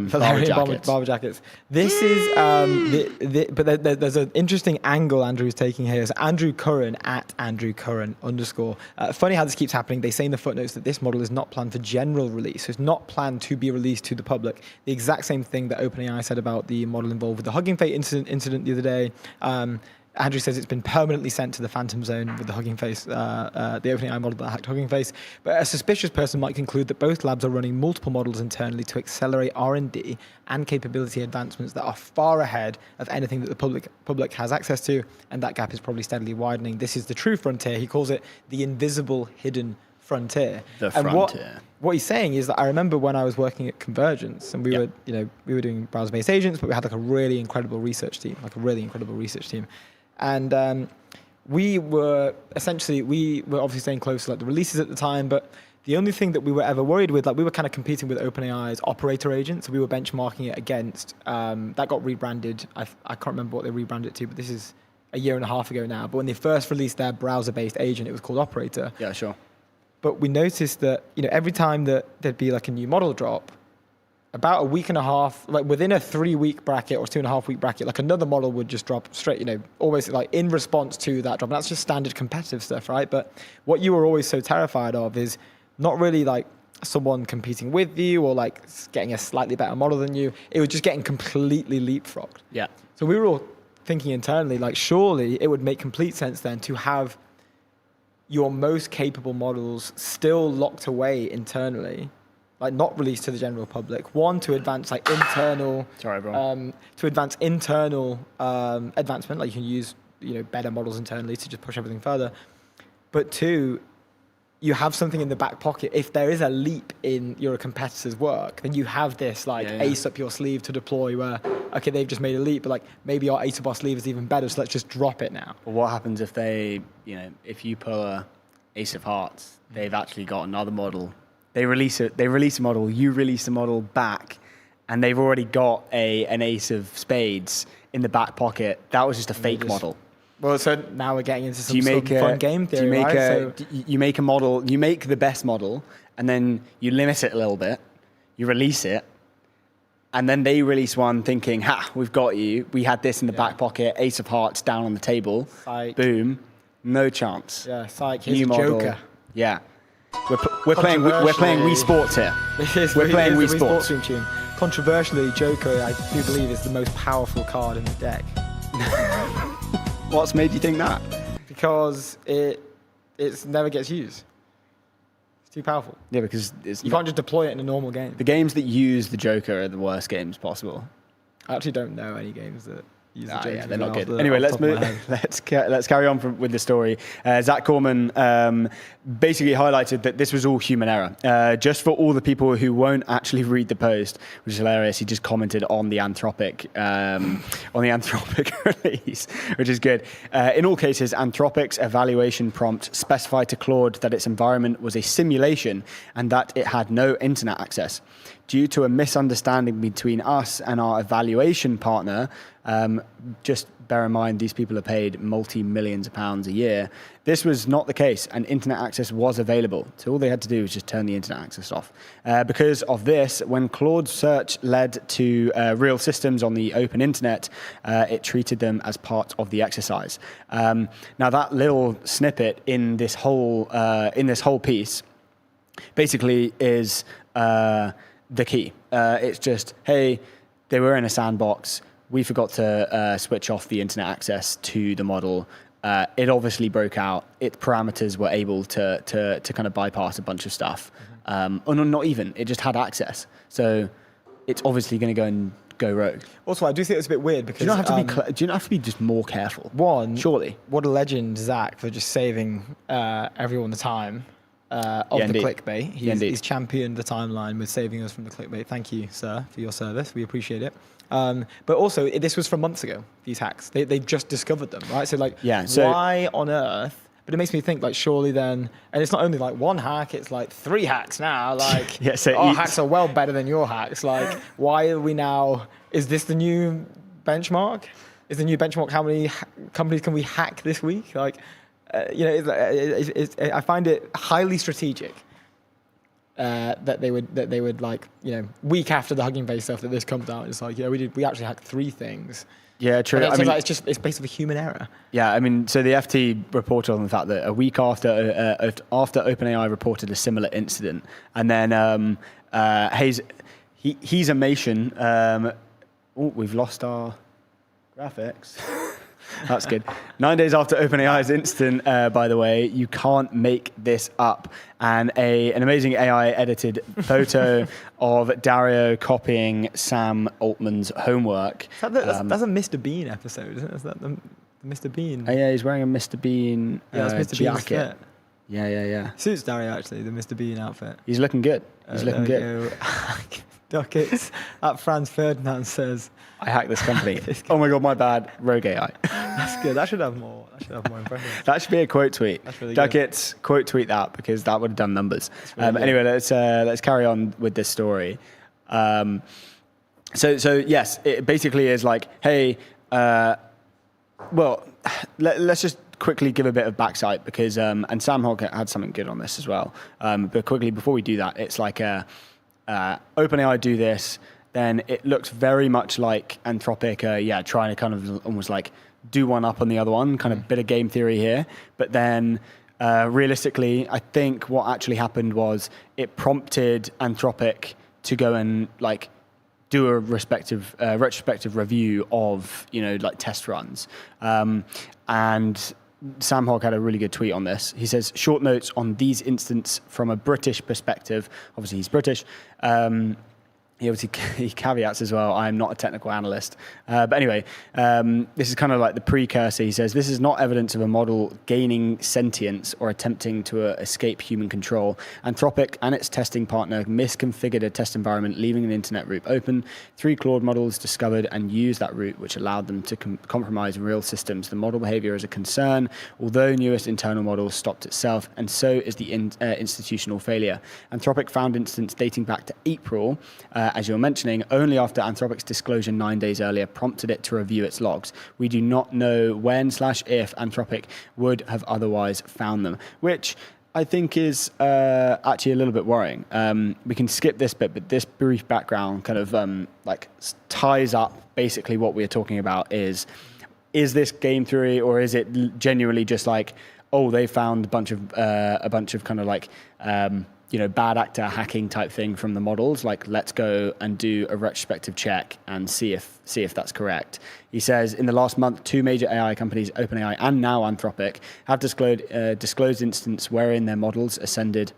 Barber jackets. This is but there's an interesting angle Andrew's taking here. It's Andrew Curran at Andrew Curran _. Funny how this keeps happening. They say in the footnotes that this model is not planned for general release. So it's not planned to be released to the public. The exact same thing that OpenAI said about the model involved with the Hugging Face incident the other day. Andrew says it's been permanently sent to the Phantom Zone with the Hugging Face, the OpenAI model that hacked Hugging Face. But a suspicious person might conclude that both labs are running multiple models internally to accelerate R&D and capability advancements that are far ahead of anything that the public has access to, and that gap is probably steadily widening. This is the true frontier. He calls it the invisible hidden frontier. The frontier. And what he's saying is that I remember when I was working at Convergence and we were doing browser-based agents, but we had like a really incredible research team. And we were obviously staying close to like the releases at the time, but the only thing that we were ever worried with, like we were kind of competing with OpenAI's operator agent, so we were benchmarking it against, that got rebranded. I can't remember what they rebranded it to, but this is a year and a half ago now. But when they first released their browser-based agent, it was called Operator. Yeah, sure. But we noticed that, every time that there'd be like a new model drop, about a week and a half, like within a 3-week bracket or 2.5-week bracket, like another model would just drop straight, always like in response to that drop. And that's just standard competitive stuff, right? But what you were always so terrified of is not really like someone competing with you or like getting a slightly better model than you. It was just getting completely leapfrogged. Yeah. So we were all thinking internally, like surely it would make complete sense then to have your most capable models still locked away internally, like not released to the general public. One, to advance like internal, advancement, like you can use better models internally to just push everything further. But two, you have something in the back pocket. If there is a leap in your competitor's work, then you have this ace up your sleeve to deploy where, okay, they've just made a leap, but like maybe our ace up our sleeve is even better, so let's just drop it now. Well, what happens if they, if you pull a ace of hearts, they've actually got another model. They release a model, you release the model back, and they've already got an ace of spades in the back pocket. That was just a fake model. Well, so now we're getting into some you sort of fun game theory, right? So you make a model, you make the best model, and then you limit it a little bit, you release it, and then they release one thinking, ha, we've got you. We had this in the back pocket, ace of hearts down on the table. Psych. Boom. No chance. Yeah, psych. Here's New a model. Joker. Yeah. We're playing Wii Sports here. We're playing Wii Sports. Stream tune. Controversially, Joker, I do believe, is the most powerful card in the deck. What's made you think that? Because it never gets used. It's too powerful. Yeah, because You can't just deploy it in a normal game. the games that use the Joker are the worst games possible. I actually don't know any games that use the Joker. Yeah, they're not off good. the- Anyway, off let's the top of move. my head. Let's carry on with the story. Zach Corman basically highlighted that this was all human error. Just for all the people who won't actually read the post, which is hilarious, he just commented on the Anthropic release, which is good. In all cases, Anthropic's evaluation prompt specified to Claude that its environment was a simulation and that it had no internet access. Due to a misunderstanding between us and our evaluation partner, just bear in mind these people are paid multi-millions of pounds a year. This was not the case, and internet access was available. So all they had to do was just turn the internet access off. Because of this, when Claude's search led to real systems on the open internet, it treated them as part of the exercise. Now that little snippet in this whole piece basically is the key. It's just, hey, they were in a sandbox. We forgot to switch off the internet access to the model. It obviously broke out. Its parameters were able to kind of bypass a bunch of stuff. Or not even. It just had access. So it's obviously going to go rogue. Also, I do think it's a bit weird because Do you not have to be just more careful? one, surely. What a legend, Zach, for just saving everyone the time of the indeed. clickbait. He's championed the timeline with saving us from the clickbait. Thank you, sir, for your service. We appreciate it. But also, this was from months ago, these hacks. They just discovered them, right? So, why on earth? But it makes me think, surely then, and it's not only one hack, it's 3 hacks now. Our hacks are well better than your hacks. Why are we now, is this the new benchmark? Is the new benchmark how many companies can we hack this week? I find it highly strategic that they would week after the Hugging Face stuff that this comes out. It's we actually hacked 3 things. Yeah, true. It's basically human error. Yeah, so the FT reported on the fact that a week after OpenAI reported a similar incident, and then he's a Mason. We've lost our graphics. That's good. 9 days after OpenAI's incident, by the way, you can't make this up. And an amazing AI-edited photo of Dario copying Sam Altman's homework. That's a Mr. Bean episode, isn't it? Is that the Mr. Bean? Oh, yeah, he's wearing a Mr. Bean that's Mr. Bean's jacket. fit. Yeah. Suits Dario, actually, the Mr. Bean outfit. He's looking good. He's looking good. Duckets at Franz Ferdinand says, I hacked this company. Oh my God, my bad. Rogue AI. That's good. That should have more impressions. That should be a quote tweet. That's really Duckets, quote tweet that because that would have done numbers. Really anyway, let's carry on with this story. So yes, it basically is hey, let's just quickly give a bit of backsight because and Sam Hogg had something good on this as well. But quickly before we do that, it's OpenAI do this, then it looks very much like Anthropic, trying to kind of almost do one up on the other one, kind of bit of game theory here. But then realistically, I think what actually happened was it prompted Anthropic to go and do a retrospective review of test runs, and Sam Hogg had a really good tweet on this. He says, short notes on these instances from a British perspective. Obviously, he's British. He caveats as well, I'm not a technical analyst. But anyway, this is kind of the precursor. He says, this is not evidence of a model gaining sentience or attempting to escape human control. Anthropic and its testing partner misconfigured a test environment, leaving an internet route open. 3 Claude models discovered and used that route, which allowed them to compromise real systems. The model behavior is a concern, although newest internal models stopped itself, and so is the institutional failure. Anthropic found instance dating back to April, as you were mentioning, only after Anthropic's disclosure 9 days earlier prompted it to review its logs. We do not know when/if Anthropic would have otherwise found them, which I think is actually a little bit worrying. We can skip this bit, but this brief background kind of ties up basically what we're talking about. Is this game theory, or is it genuinely just like, oh, they found a bunch of kind of like bad actor hacking type thing from the models? Like, let's go and do a retrospective check and see if that's correct. He says, in the last month, 2 major AI companies, OpenAI and now Anthropic, have disclosed instances wherein their models ascended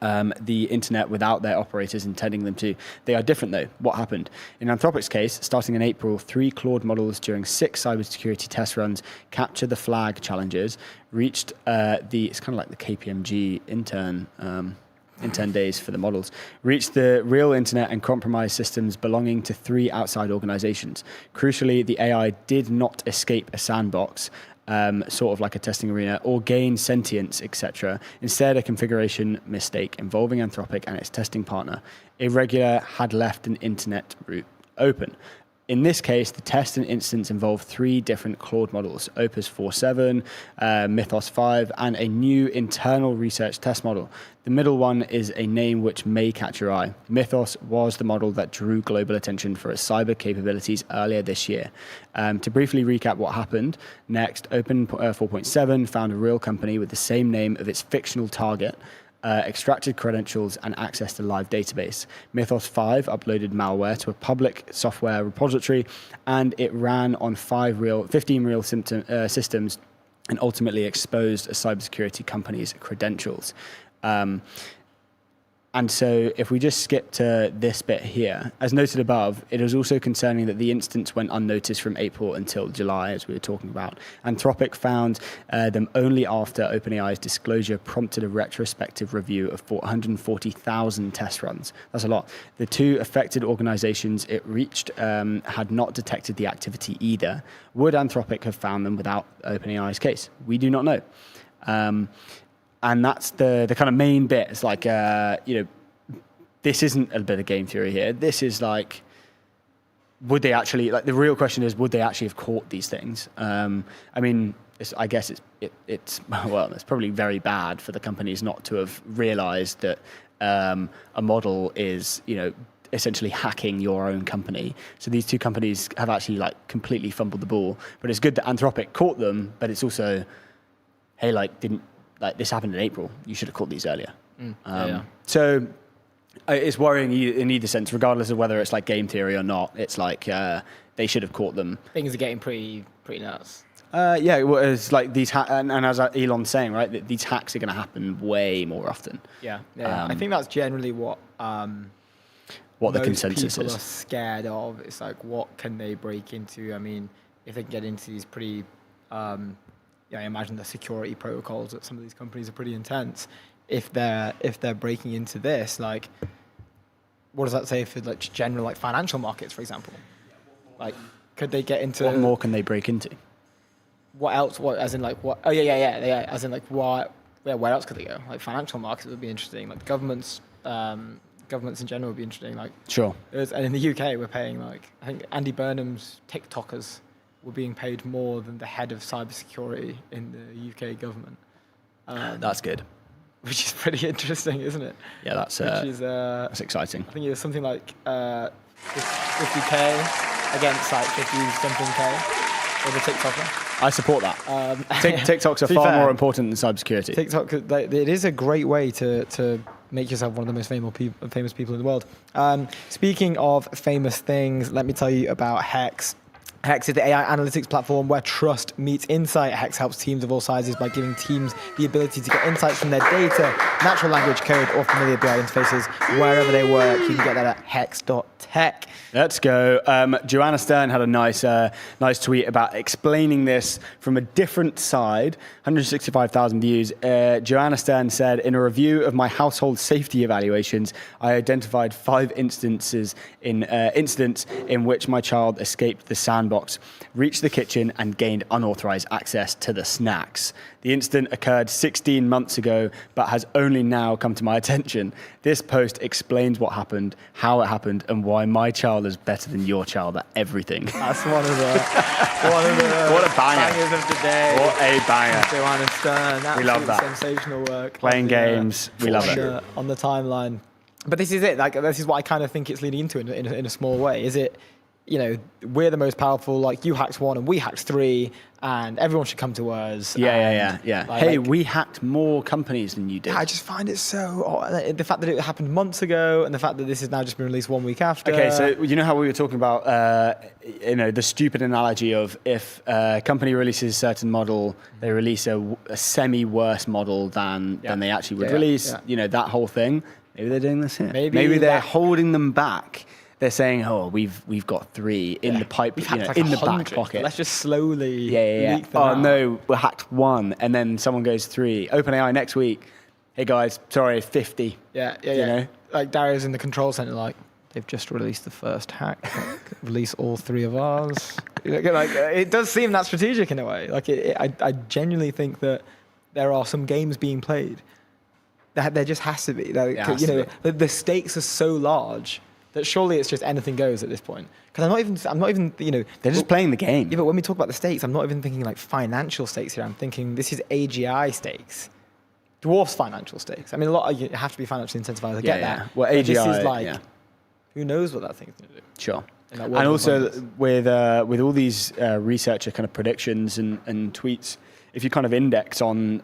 the internet without their operators intending them to. They are different, though. What happened? In Anthropic's case, starting in April, 3 Claude models during 6 cybersecurity test runs capture the flag challenges, reached it's kind of like the KPMG intern days for the models, reached the real internet and compromised systems belonging to 3 outside organizations. Crucially, the AI did not escape a sandbox, sort of like a testing arena, or gain sentience, etc. Instead, a configuration mistake involving Anthropic and its testing partner, Irregular, had left an internet route open. In this case, the test and instance involved 3 different Claude models, Opus 4.7, Mythos 5, and a new internal research test model. The middle one is a name which may catch your eye. Mythos was the model that drew global attention for its cyber capabilities earlier this year. To briefly recap what happened, next, Open 4.7 found a real company with the same name of its fictional target, extracted credentials and access to live database. Mythos 5 uploaded malware to a public software repository, and it ran on 15 real systems and ultimately exposed a cybersecurity company's credentials. And so if we just skip to this bit here, as noted above, it is also concerning that the instance went unnoticed from April until July, as we were talking about. Anthropic found them only after OpenAI's disclosure prompted a retrospective review of 440,000 test runs. That's a lot. The 2 affected organizations it reached had not detected the activity either. Would Anthropic have found them without OpenAI's case? We do not know. And that's the kind of main bit. It's like, this isn't a bit of game theory here. This is like, would they actually, like the real question is, would they actually have caught these things? I mean, I guess it's probably very bad for the companies not to have realized that a model is, essentially hacking your own company. So these 2 companies have actually like completely fumbled the ball. But it's good that Anthropic caught them, but it's also, hey, this happened in April. You should have caught these earlier. So it's worrying in either sense, regardless of whether it's like game theory or not. It's like they should have caught them. Things are getting pretty nuts. Well, it's like these and as Elon's saying, right, that these hacks are going to happen way more often. Yeah. I think that's generally what the consensus people is. Are scared of. It's like, what can they break into? I mean, if they can get into these pretty I imagine the security protocols at some of these companies are pretty intense. If they're breaking into this, like, what does that say for like general like financial markets, for example? Like, could they get into? What more can they break into? What else? What as in like what? Oh yeah. As in like what? Where else could they go? Like financial markets would be interesting. Like governments in general would be interesting. Like sure. And in the UK, we're paying like I think Andy Burnham's TikTokers were being paid more than the head of cybersecurity in the UK government. That's good. Which is pretty interesting, isn't it? Yeah, that's exciting. I think it was something like 50K against like 50-something-K for the TikToker. I support that. TikToks are far more important than cybersecurity. TikTok, it is a great way to make yourself one of the most famous people in the world. Speaking of famous things, let me tell you about Hex. Hex is the AI analytics platform where trust meets insight. Hex helps teams of all sizes by giving teams the ability to get insights from their data, natural language code, or familiar BI interfaces wherever they work. You can get that at hex.tech. Let's go. Joanna Stern had a nice tweet about explaining this from a different side. 165,000 views. Joanna Stern said, in a review of my household safety evaluations, I identified 5 incidents in which my child escaped the sandbox box, reached the kitchen, and gained unauthorized access to the snacks. The incident occurred 16 months ago, but has only now come to my attention. This post explains what happened, how it happened, and why my child is better than your child at everything. That's one of the What a banger. bangers of the day. What a banger. Joanne and Stern. We love that. Sensational work. Playing games, we love it. On the timeline. But this is it. Like, this is what I kind of think it's leading into in a small way. Is it, you know, we're the most powerful, like you hacked 1 and we hacked 3 and everyone should come to us. Yeah. Like, Hey, we hacked more companies than you did. I just find it so, the fact that it happened months ago and the fact that this has now just been released 1 week after. Okay, so you know how we were talking about, the stupid analogy of if a company releases a certain model, they release a semi-worse model than they actually would release, that whole thing. Maybe they're doing this here. Maybe they're holding them back. They're saying, "Oh, we've got 3 in the pipe, in the back pocket. Let's just slowly leak them Oh out." no, we hacked 1, and then someone goes 3. OpenAI next week. Hey guys, sorry, 50. Yeah. You know? Like Dario's in the control center, like they've just released the first hack. Release all 3 of ours. Like it does seem that strategic in a way. Like I genuinely think that there are some games being played. There just has to be. Like, the stakes are so large that surely it's just anything goes at this point. Because I'm not even, They're just playing the game. Yeah, but when we talk about the stakes, I'm not even thinking like financial stakes here. I'm thinking this is AGI stakes. Dwarfs financial stakes. I mean, you have to be financially incentivized. I get that. Well, but AGI, this is like, who knows what that thing's going to do? Sure. And also with all these researcher kind of predictions and tweets, if you kind of index on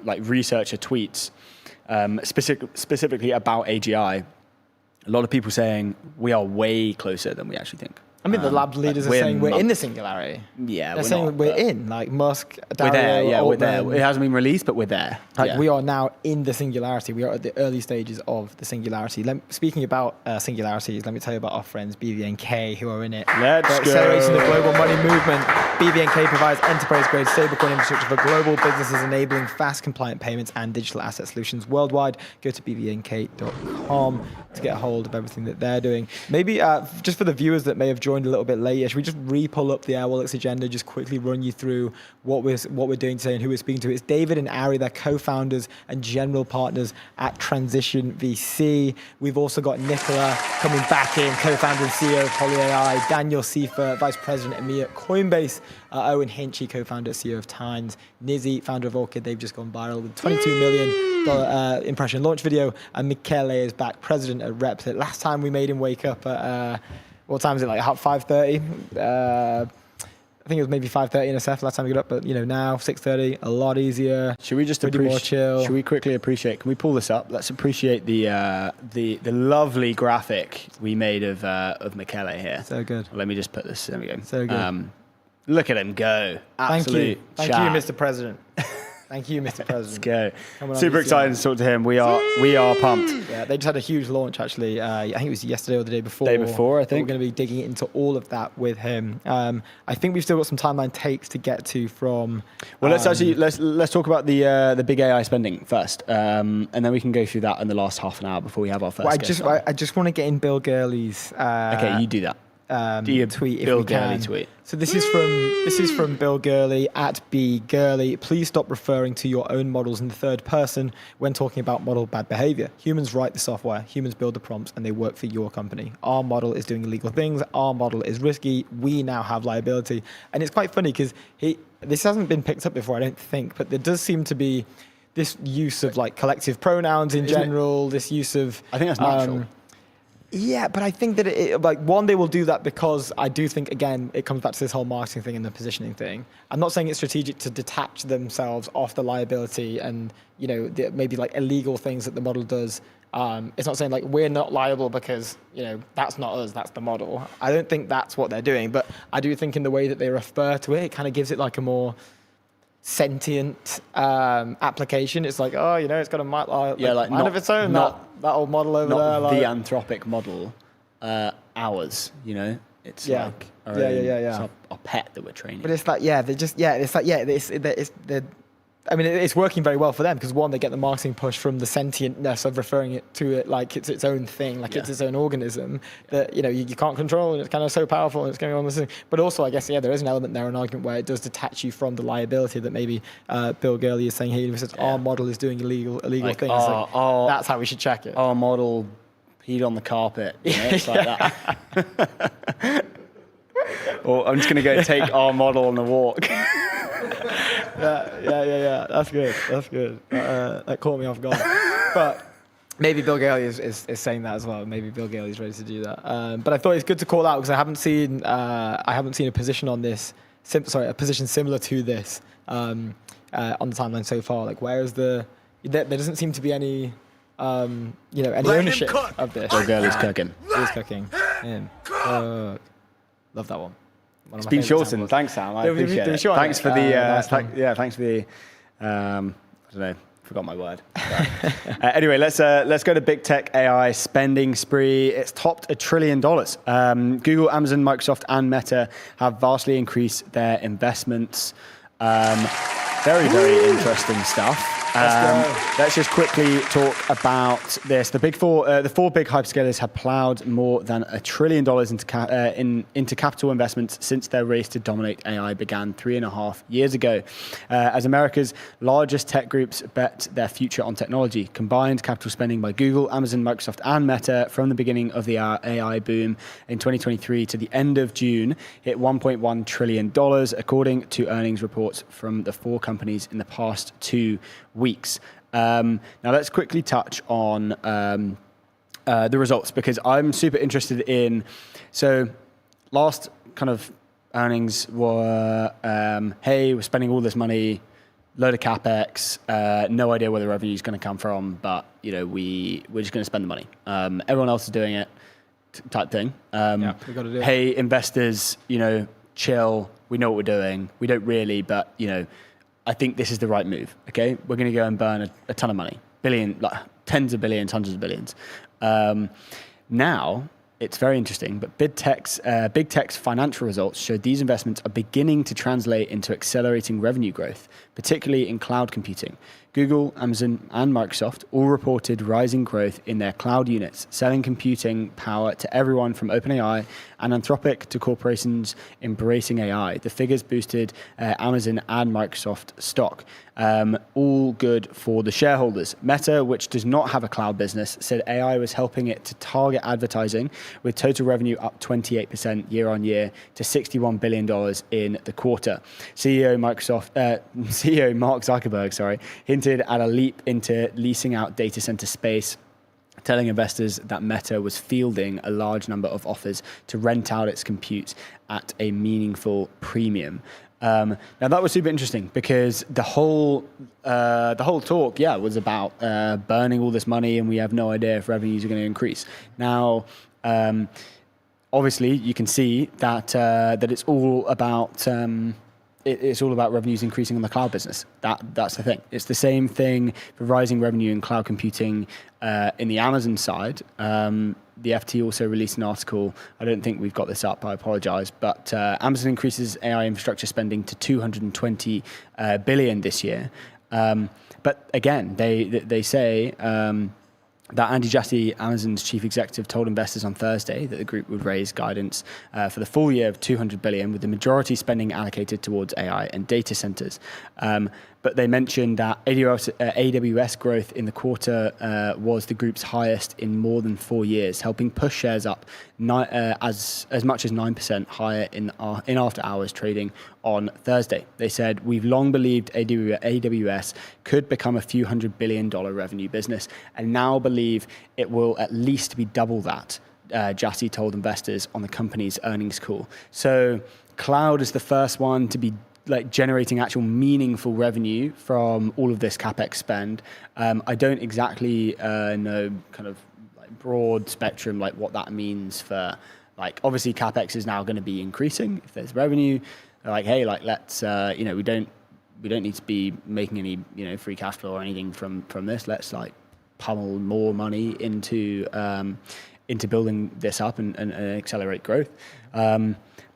like researcher tweets, specifically about AGI, a lot of people saying we are way closer than we actually think. I mean, the lab leaders are saying we're in the singularity. Yeah, they're saying we're in. Like Musk, we're there. Yeah, we're there. Altman. It hasn't been released, but we're there. Like we are now in the singularity. We are at the early stages of the singularity. Speaking about singularities, let me tell you about our friends BVNK who are in it. Let's go. Accelerating the global money movement. BVNK provides enterprise-grade stablecoin infrastructure for global businesses, enabling fast, compliant payments and digital asset solutions worldwide. Go to bvnk.com to get a hold of everything that they're doing. Maybe just for the viewers that may have joined a little bit later, should we just re-pull up the Airwallex agenda, just quickly run you through what we're doing today and who we're speaking to. It's David and Ari, they're co-founders and general partners at Transition VC. We've also got Nikola coming back in, co-founder and CEO of PolyAI, Daniel Seifert, vice president EMEA at Coinbase, Eoin Hinchy, co-founder and CEO of Times, Nizzy, founder of Orchid, they've just gone viral with $22 million impression launch video, and Michele is back, president at Replit. Last time we made him wake up at what time is it? Like 5:30. I think it was maybe 5:30 in SF last time we got up, but now 6:30, a lot easier. Should we just more chill? Should we quickly appreciate? Can we pull this up? Let's appreciate the lovely graphic we made of Michele here. So good. Let me just put this. There we go. So good. Look at him go! Absolute Thank you, Mr. President. Thank you, Mr. President. Let's go. Super excited to talk to him. We are pumped. Yeah, they just had a huge launch, actually. I think it was yesterday or the day before. Day before, I think. We're going to be digging into all of that with him. I think we've still got some timeline takes to get to from... Well, let's talk about the big AI spending first, and then we can go through that in the last half an hour before we have our first guest. I just want to get in Bill Gurley's... okay, you do that. Tweet Bill if we Gurley can. tweet. So this is from Bill Gurley at B Gurley. Please stop referring to your own models in the third person when talking about model bad behavior. Humans write the software, humans build the prompts, and they work for your company. Our model is doing illegal things. Our model is risky. We now have liability. And it's quite funny because this hasn't been picked up before, I don't think, but there does seem to be this use of like collective pronouns in general. This use of I think that's natural. Yeah, but I think that they will do that because I do think, again, it comes back to this whole marketing thing and the positioning thing. I'm not saying it's strategic to detach themselves off the liability and, maybe like illegal things that the model does. It's not saying like we're not liable because, that's not us, that's the model. I don't think that's what they're doing, but I do think in the way that they refer to it, it kind of gives it like a more sentient application. It's like, it's got a mind of its own. That old model over there, not the Anthropic model, ours. It's like our pet that we're training. But it's like, I mean, it's working very well for them because one, they get the marketing push from the sentientness of referring it to it like it's its own thing, like it's its own organism that you can't control, and it's kind of so powerful and it's going on this thing. But also, I guess there is an element there, an argument where it does detach you from the liability that maybe Bill Gurley is saying, hey, our model is doing illegal things. That's how we should check it. Our model peed on the carpet. It's like that. Or I'm just going to go take our model on the walk. Yeah. That's good. That caught me off guard. But maybe Bill Gurley is saying that as well. Maybe Bill Gurley is ready to do that. But I thought it's good to call out because I haven't seen a position on this. A position similar to this on the timeline so far. Like, where is there doesn't seem to be any any ownership of this. Bill Gurley's cooking. He's cooking. Love that one. It's been shortened. Thanks, Sam. I appreciate it. Thanks for the. Thanks for the. I don't know. Forgot my word. Anyway, let's go to big tech AI spending spree. It's topped $1 trillion. Google, Amazon, Microsoft, and Meta have vastly increased their investments. Very, very interesting stuff. Let's just quickly talk about this. The four big hyperscalers have plowed more than $1 trillion into capital investments since their race to dominate AI began 3.5 years ago. As America's largest tech groups bet their future on technology, combined capital spending by Google, Amazon, Microsoft, and Meta from the beginning of the AI boom in 2023 to the end of June hit $1.1 trillion, according to earnings reports from the four companies in the past 2 weeks. Now let's quickly touch on the results because I'm super interested in. So last kind of earnings were, hey, we're spending all this money, load of capex, no idea where the revenue is going to come from, but we're just going to spend the money. Everyone else is doing it, type thing. We got to do it. Hey, investors, chill. We know what we're doing. We don't really, but I think this is the right move. Okay, we're going to go and burn a ton of money, tens of billions, hundreds of billions. Now it's very interesting, but big tech's financial results showed these investments are beginning to translate into accelerating revenue growth, particularly in cloud computing. Google, Amazon, and Microsoft all reported rising growth in their cloud units, selling computing power to everyone from OpenAI and Anthropic to corporations embracing AI. The figures boosted Amazon and Microsoft stock. All good for the shareholders. Meta, which does not have a cloud business, said AI was helping it to target advertising, with total revenue up 28% year on year to $61 billion in the quarter. CEO Mark Zuckerberg, hinted at a leap into leasing out data center space, telling investors that Meta was fielding a large number of offers to rent out its compute at a meaningful premium. Now that was super interesting because the whole talk, was about burning all this money and we have no idea if revenues are going to increase. Now, obviously, you can see that it's all about revenues increasing on the cloud business. That's the thing. It's the same thing for rising revenue in cloud computing in the Amazon side. The FT also released an article. I don't think we've got this up. I apologize. But Amazon increases AI infrastructure spending to $220 billion this year. But again, they say that Andy Jassy, Amazon's chief executive, told investors on Thursday that the group would raise guidance for the full year of $200 billion, with the majority spending allocated towards AI and data centers. But they mentioned that AWS growth in the quarter was the group's highest in more than 4 years, helping push shares up as much as 9% higher in after hours trading on Thursday. They said, "We've long believed AWS could become a few $100 billion revenue business, and now believe it will at least be double that," Jassy told investors on the company's earnings call. So cloud is the first one to be generating actual meaningful revenue from all of this capex spend. I don't exactly know kind of broad spectrum what that means for obviously capex is now going to be increasing if there's revenue. Hey, let's we don't need to be making any free cash flow or anything from this. Let's pummel more money into building this up and accelerate growth.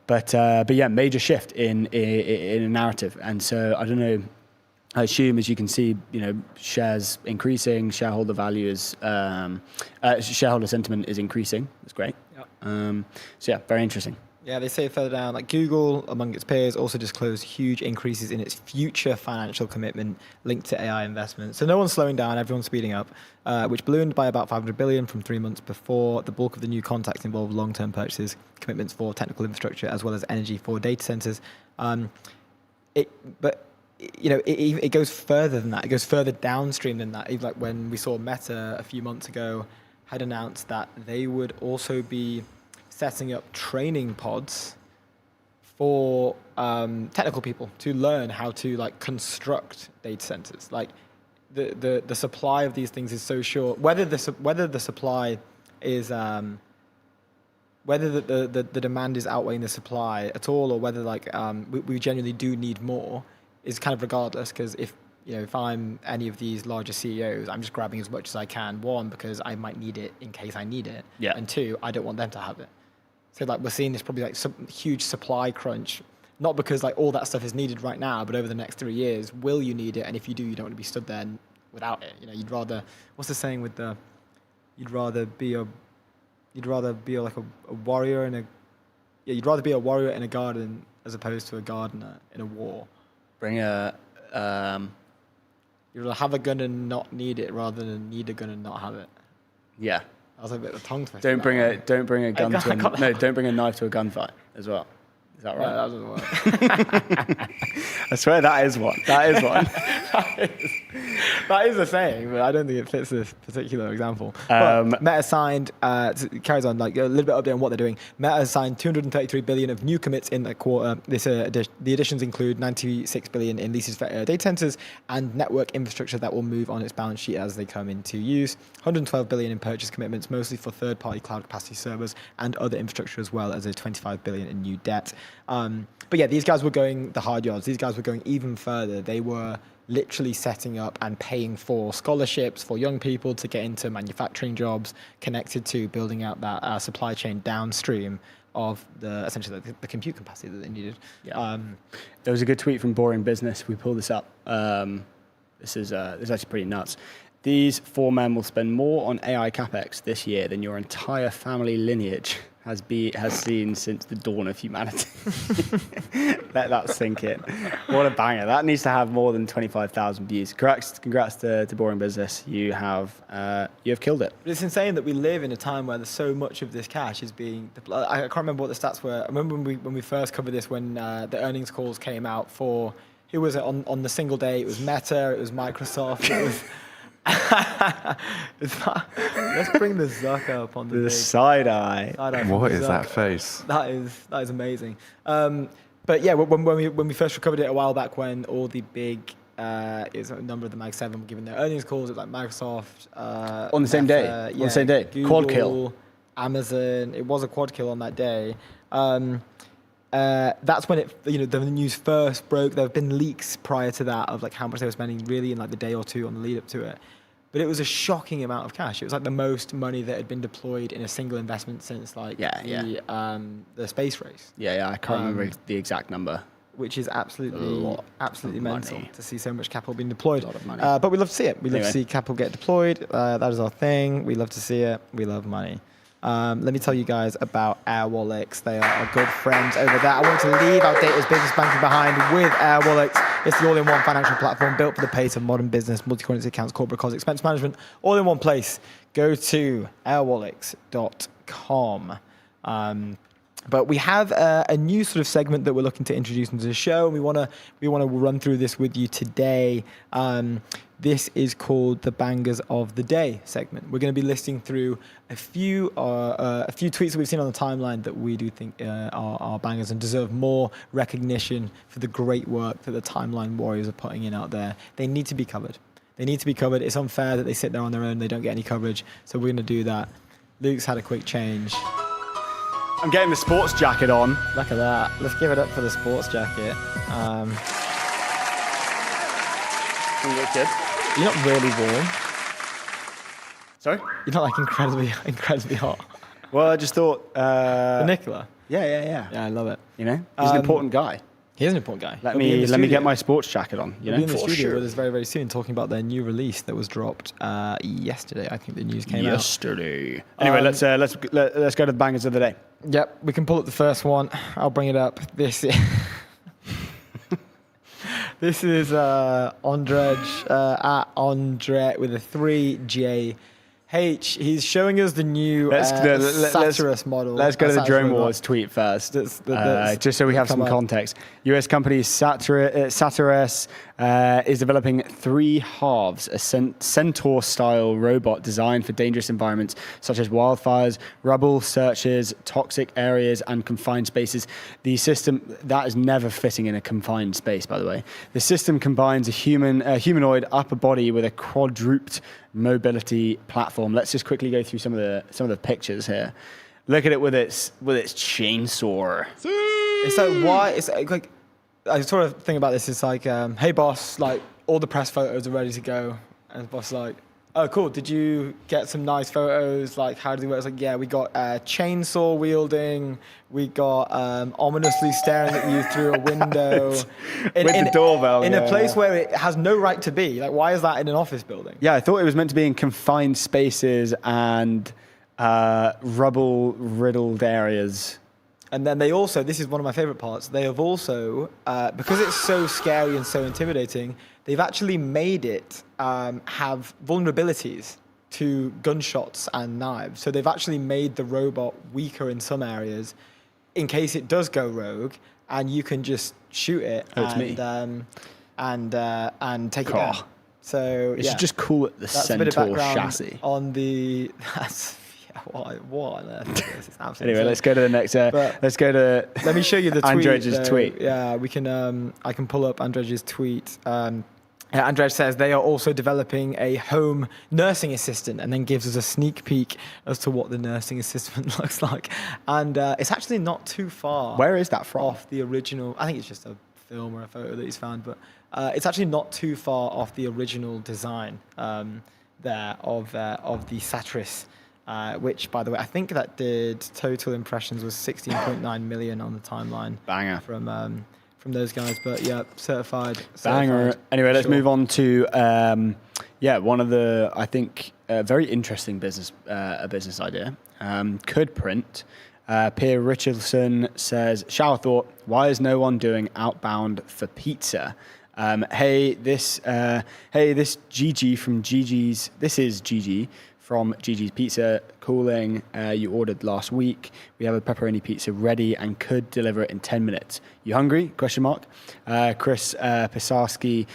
But yeah, major shift in a narrative. And so I don't know I assume, as you can see, shares increasing, shareholder value is, shareholder sentiment is increasing. That's great. Yep. So yeah, very interesting. Yeah, they say further down, like Google, among its peers, also disclosed huge increases in its future financial commitment linked to AI investments. So no one's slowing down, everyone's speeding up, which ballooned by about 500 billion from 3 months before. The bulk of the new contracts involve long-term purchases, commitments for technical infrastructure, as well as energy for data centers. It goes further than that. It goes further downstream than that. Even like when we saw Meta a few months ago had announced that they would also be setting up training pods for technical people to learn how to like construct data centers. Like the supply of these things is so short. Whether the supply is whether the demand is outweighing the supply at all, or whether like we genuinely do need more, is kind of regardless. Because if I'm any of these larger CEOs, I'm just grabbing as much as I can. One, because I might need it in case I need it. Yeah. And two, I don't want them to have it. So like we're seeing this probably like some huge supply crunch, not because like all that stuff is needed right now, but over the next 3 years, will you need it? And if you do, you don't want to be stood there without it. You'd rather, what's the saying with the, you'd rather be like a warrior you'd rather be a warrior in a garden as opposed to a gardener in a war. Bring a, You'd rather have a gun and not need it rather than need a gun and not have it. yeah. That was a bit of a tongue twister. Don't bring a gun I to got no. Don't bring a knife to a gunfight as well. Is that right? No, that doesn't work. I swear that is one. That is one. That is a saying, but I don't think it fits this particular example. But Meta signed, it carries on, like a little bit update on what they're doing. Meta has signed 233 billion of new commits in the quarter. The additions include 96 billion in leases for data centers and network infrastructure that will move on its balance sheet as they come into use. 112 billion in purchase commitments, mostly for third-party cloud capacity servers and other infrastructure, as well as a 25 billion in new debt. But yeah, these guys were going the hard yards. These guys were going even further. They were literally setting up and paying for scholarships for young people to get into manufacturing jobs connected to building out that supply chain downstream of essentially the compute capacity that they needed. Yeah. There was a good tweet from Boring Business. We pulled this up. This is actually pretty nuts. These 4 men will spend more on AI capex this year than your entire family lineage has seen since the dawn of humanity. Let that sink in. What a banger. That needs to have more than 25,000 views. Congrats to Boring Business. You have killed it. It's insane that we live in a time where there's so much of this cash is being. I can't remember what the stats were. I remember when we first covered this, when the earnings calls came out for, who was it on the single day? It was Meta, it was Microsoft, it was. Let's bring the Zuck up on the side eye. What is that face? That is amazing. But yeah, when we first recovered it a while back, when all the big is a number of the Mag 7 were giving their earnings calls, it was like Microsoft on the same day. Yeah, on the same day. Google, Quad kill. Amazon. It was a quad kill on that day. That's when the news first broke. There have been leaks prior to that of like how much they were spending really in like the day or two on the lead up to it. But it was a shocking amount of cash. It was like the most money that had been deployed in a single investment since like the space race. Yeah, I can't remember the exact number. Which is absolutely mental to see so much capital being deployed. A lot of money. But we love to see it. We love to see capital get deployed. That is our thing. We love to see it. We love money. Let me tell you guys about Airwallex. They are our good friends over there. I want to leave outdated business banking behind with Airwallex. It's the all-in-one financial platform built for the pace of modern business, multi-currency accounts, corporate costs, expense management, all in one place. Go to airwallex.com. But we have a new sort of segment that we're looking to introduce into the show. We want to run through this with you today. This is called the Bangers of the Day segment. We're going to be listing through a few tweets that we've seen on the timeline that we do think are bangers and deserve more recognition for the great work that the timeline warriors are putting in out there. They need to be covered. It's unfair that they sit there on their own and they don't get any coverage. So we're going to do that. Luke's had a quick change. I'm getting the sports jacket on. Look at that. Let's give it up for the sports jacket. Wicked. You're not really warm. Sorry? You're not like incredibly hot. Well, I just thought... For Nikola? Yeah. Yeah, I love it. He's an important guy. He is an important guy. Let He'll be in the me get studio. my sports jacket on. You He'll know, be in the for studio sure. with us very, very soon, talking about their new release that was dropped yesterday. I think the news came out. Yesterday. Anyway, let's go to the bangers of the day. Yep, we can pull up the first one. I'll bring it up. This is Ondrej at Ondrej with a 3JH. He's showing us the new Satirus model. Let's go to the Satirus Drone robot. Wars tweet first, that's just so we have some come up. context. US company Satirus is developing 3 halves, a centaur-style robot designed for dangerous environments such as wildfires, rubble searches, toxic areas, and confined spaces. The system that is never fitting in a confined space, by the way. The system combines a humanoid upper body with a quadruped mobility platform. Let's just quickly go through some of the pictures here. Look at it with its chainsaw. It's like why? It's like I sort of think about this. It's like, hey boss, like all the press photos are ready to go, and the boss is like, oh cool, did you get some nice photos? Like how does it work? It's like, yeah, we got chainsaw wielding, we got ominously staring at you through a window With the doorbell, in a yeah. place where it has no right to be. Like why is that in an office building? Yeah, I thought it was meant to be in confined spaces and rubble-riddled areas. And then they also, this is one of my favorite parts, they have also, because it's so scary and so intimidating, they've actually made it have vulnerabilities to gunshots and knives. So they've actually made the robot weaker in some areas in case it does go rogue, and you can just shoot it and take it down. So It's just cool at the that's a bit of centaur background chassis. on the... What on earth is this? It's absolutely Anyway, insane. let's go to the next. Let's go to. Let me show you the tweet. Andrej's though. tweet. Yeah, we can. I can pull up Andrej's tweet. Andrej says they are also developing a home nursing assistant, and then gives us a sneak peek as to what the nursing assistant looks like. And it's actually not too far. Where is that from? Off the original. I think it's just a film or a photo that he's found, but it's actually not too far off the original design there of the Satirus. Which, by the way, I think that did total impressions was 16.9 million on the timeline. Banger. From those guys. But yeah, certified. Banger. Anyway, let's Sure. move on to one of the, I think, very interesting business idea. Could print. Pierre Richardson says, shower thought, why is no one doing outbound for pizza? This Gigi from Gigi's, this is Gigi from Gigi's Pizza calling. You ordered last week. We have a pepperoni pizza ready and could deliver it in 10 minutes. You hungry? Question mark. Chris Pisarski,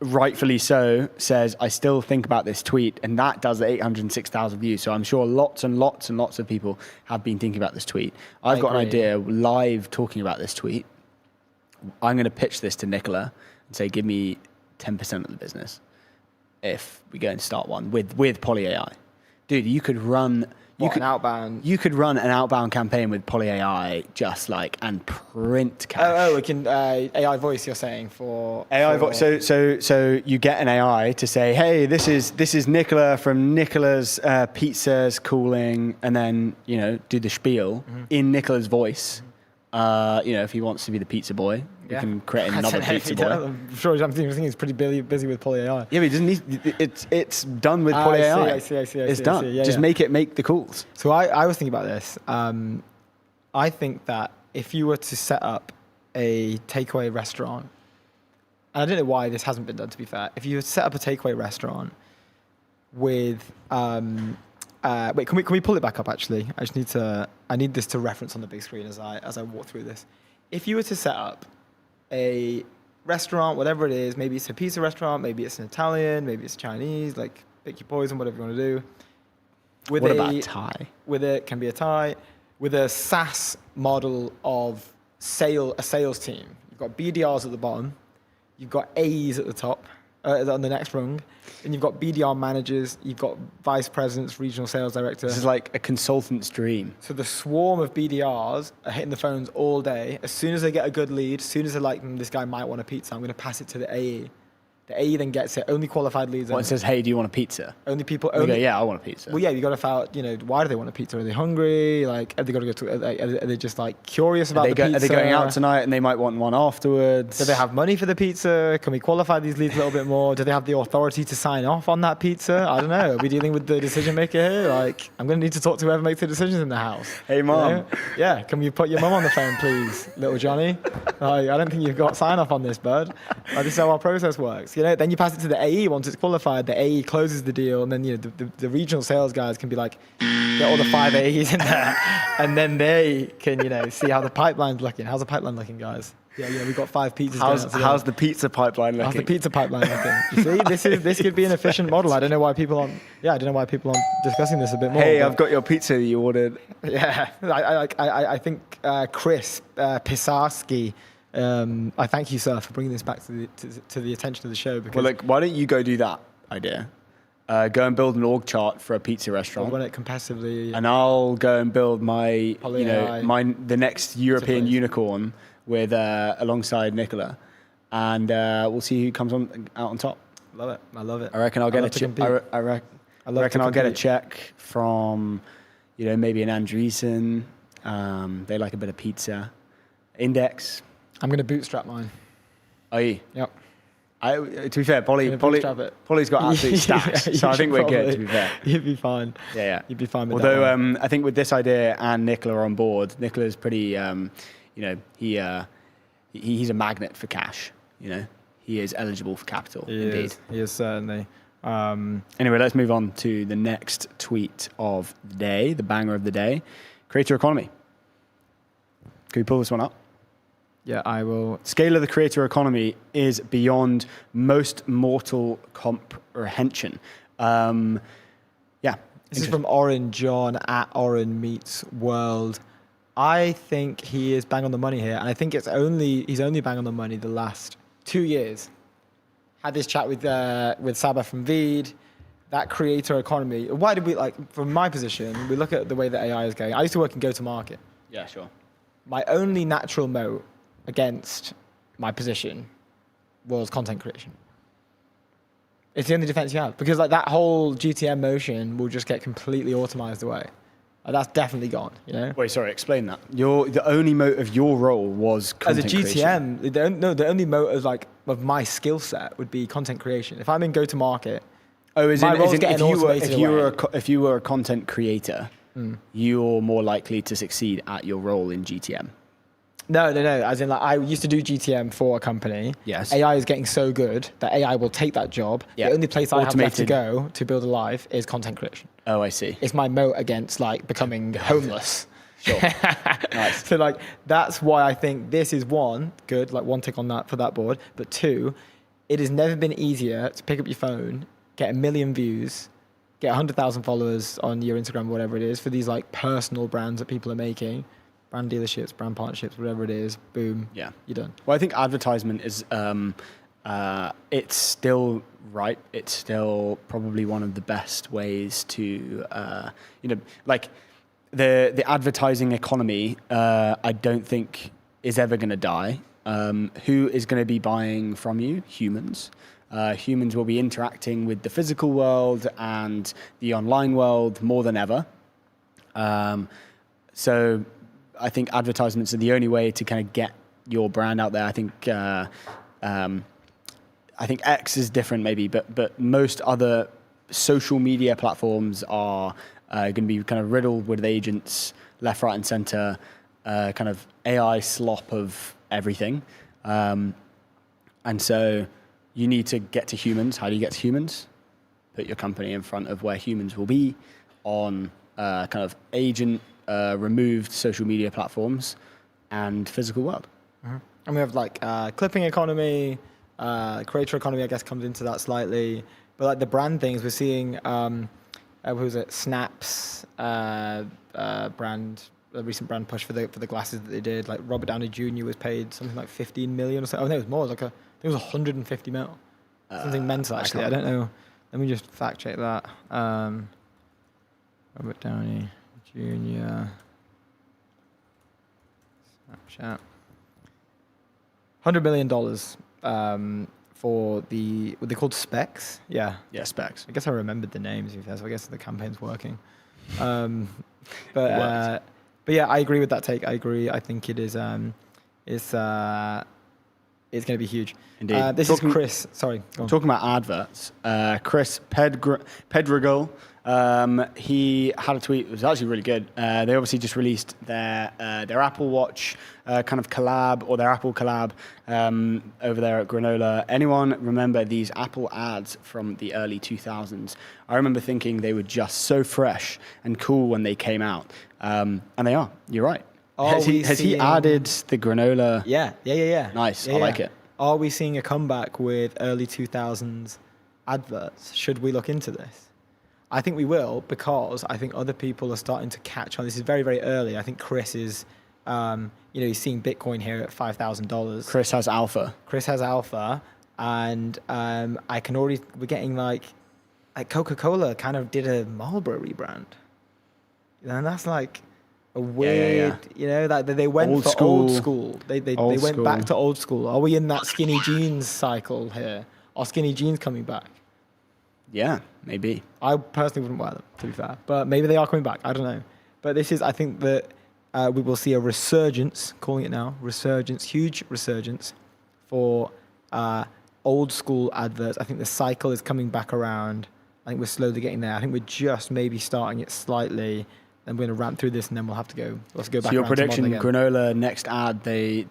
rightfully so, says, I still think about this tweet, and that does 806,000 views. So I'm sure lots and lots and lots of people have been thinking about this tweet. I've got an idea live talking about this tweet. I'm going to pitch this to Nikola and say, give me 10% of the business if we go and start one with PolyAI. Dude, you could run... an outbound? You could run an outbound campaign with PolyAI and print cash. We can AI voice. You're saying for AI voice. So you get an AI to say, hey, this is Nikola from Nikola's Pizzas calling, and then do the spiel in Nikola's voice. If he wants to be the pizza boy, we can create another pizza boy. I'm sure. I'm thinking he's pretty busy with PolyAI. Yeah, but he doesn't need. It's done with PolyAI. I see. It's done. Just make the calls. So I was thinking about this. I think that if you were to set up a takeaway restaurant, and I don't know why this hasn't been done, to be fair. If you were to set up a takeaway restaurant with wait, can we pull it back up? Actually, I need this to reference on the big screen as I walk through this. If you were to set up a restaurant, whatever it is, maybe it's a pizza restaurant, maybe it's an Italian, maybe it's Chinese, like pick your poison, whatever you want to do. What about Thai? Can be a Thai, with a SaaS model of a sales team. You've got BDRs at the bottom, you've got A's at the top, on the next rung, and you've got BDR managers, you've got vice presidents, regional sales director. This is like a consultant's dream. So the swarm of BDRs are hitting the phones all day. As soon as they get a good lead, as soon as they're like, this guy might want a pizza, I'm going to pass it to the AE. The AE then gets it. Only qualified leads. What, it says, hey, do you want a pizza? Only people. You Only, go, yeah, I want a pizza. Well, yeah, you got to find out, why do they want a pizza? Are they hungry? Like, are they got to go to? Are they just like curious about the pizza? Are they going out tonight and they might want one afterwards? Do they have money for the pizza? Can we qualify these leads a little bit more? Do they have the authority to sign off on that pizza? I don't know. Are we dealing with the decision maker here? Like, I'm going to need to talk to whoever makes the decisions in the house. Hey, mom. Yeah, can you put your mum on the phone, please, little Johnny? Like, I don't think you've got sign off on this, bud. Like, this is how our process works. Then you pass it to the AE once it's qualified. The AE closes the deal, and then the regional sales guys can be like, get all the 5 AEs in there, and then they can see how the pipeline's looking. How's the pipeline looking, guys? Yeah, we've got 5 pizzas. How's the pizza pipeline looking? How's the pizza pipeline looking? You see, this could be an efficient model. I don't know why people aren't. Yeah, I don't know why people aren't discussing this a bit more. Hey, I've got your pizza that you ordered. Yeah, I think Chris Pisarski. I thank you, sir, for bringing this back to the attention of the show. Because Well, look, why don't you go do that idea? Go and build an org chart for a pizza restaurant. I'll run it competitively. And I'll go and build my, PolyAI. the next European unicorn with alongside Nikola, and we'll see who comes out on top. Love it. I love it. I reckon I'll get a check. I reckon I'll get a check from, maybe an Andreessen. They like a bit of pizza. Index. I'm going to bootstrap mine. Are you? Yep. To be fair, Poly's got absolute stacks, so I think we're good, to be fair. You'd be fine. Yeah. You'd be fine with that. Although I think with this idea and Nikola on board, Nikola's pretty, he's a magnet for cash. He is eligible for capital. Indeed. He is certainly. Anyway, let's move on to the next tweet of the day, the banger of the day. Creator economy. Can we pull this one up? Yeah, I will. Scale of the creator economy is beyond most mortal comprehension. This is from Oren John at Oren Meets World. I think he is bang on the money here, and I think he's only bang on the money the last 2 years. Had this chat with Saba from Veed. That creator economy. Why did we from my position? We look at the way that AI is going. I used to work in go-to-market. Yeah, sure. My only natural moat against my position was content creation. It's the only defense you have, because that whole GTM motion will just get completely automized away. That's definitely gone. Wait, sorry. Explain that. The only moat of your role was content as a GTM. creation. The only moat of my skill set would be content creation. If I'm in go to market, if you were a content creator, you're more likely to succeed at your role in GTM. No. As in, I used to do GTM for a company. Yes. AI is getting so good that AI will take that job. Yeah. The only place I have left to go to build a life is content creation. Oh, I see. It's my moat against becoming homeless. Sure. Nice. So that's why I think this is one tick on that for that board. But 2, it has never been easier to pick up your phone, get 1 million views, get 100,000 followers on your Instagram, whatever it is, for these personal brands that people are making. Brand dealerships, brand partnerships, whatever it is, boom, yeah, you're done. Well, I think advertisement is, it's still ripe. It's still probably one of the best ways to, the advertising economy, I don't think is ever going to die. Who is going to be buying from you? Humans. Humans will be interacting with the physical world and the online world more than ever. So I think advertisements are the only way to kind of get your brand out there. I think X is different maybe, but most other social media platforms are going to be kind of riddled with agents left, right, and center, kind of AI slop of everything. And so you need to get to humans. How do you get to humans? Put your company in front of where humans will be on kind of agent removed social media platforms and physical world. Mm-hmm. And we have clipping economy, creator economy, I guess, comes into that slightly. But the brand things, we're seeing, Snap's brand, a recent brand push for the glasses that they did. Robert Downey Jr. was paid something like 15 million or so. Oh no, it was more. I think it was 150 mil. Something mental, actually. I don't know. Let me just fact check that. Robert Downey Jr. Snapchat. $100 million for were they called specs? Yeah. Yeah, specs. I guess I remembered the names, so I guess the campaign's working. But yeah, I agree with that take. I agree. I think it is. It's going to be huge. Indeed. This is Chris. Sorry. Go on. Talking about adverts, Chris Pedregal, he had a tweet. It was actually really good. They obviously just released their Apple Watch kind of collab, or their Apple collab over there at Granola. Anyone remember these Apple ads from the early 2000s? I remember thinking they were just so fresh and cool when they came out, and they are. You're right. Has he added the Granola? Yeah. Nice. Yeah, I like it. Are we seeing a comeback with early 2000s adverts? Should we look into this? I think we will, because I think other people are starting to catch on. This is very, very early. I think Chris is, he's seeing Bitcoin here at $5,000. Chris has alpha. And we're getting like Coca-Cola kind of did a Marlboro rebrand. And that's like a weird, that they went old for school. old school. They went back to old school. Are we in that skinny jeans cycle here? Are skinny jeans coming back? Yeah, maybe. I personally wouldn't wear them, to be fair. But maybe they are coming back. I don't know. But I think that we will see a resurgence, calling it now, huge resurgence for old school adverts. I think the cycle is coming back around. I think we're slowly getting there. I think we're just maybe starting it slightly. Then we're going to ramp through this, and then we'll have to go back. So your prediction, Granola next ad they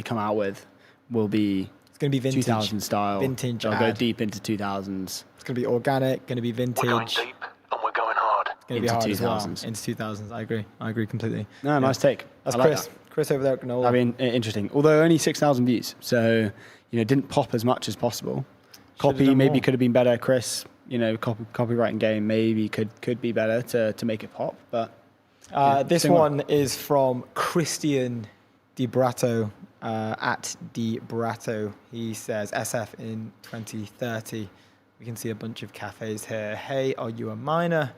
come out with will be, it's going to be vintage, 2000 style. Vintage. They'll go deep into 2000s. It's going to be organic, going to be vintage. We're going deep and we're going hard. It's going to be hard as well. 2000s. Into 2000s. I agree completely. No, nice take. That's I like Chris. that. Chris over there at Granola. I mean, interesting. Although only 6,000 views, so didn't pop as much as possible. Copy maybe could have been better. Chris, copywriting game maybe could be better to make it pop. But this one is from Christian DiBrato at DiBrato. He says SF in 2030. We can see a bunch of cafes here. Hey, are you a miner?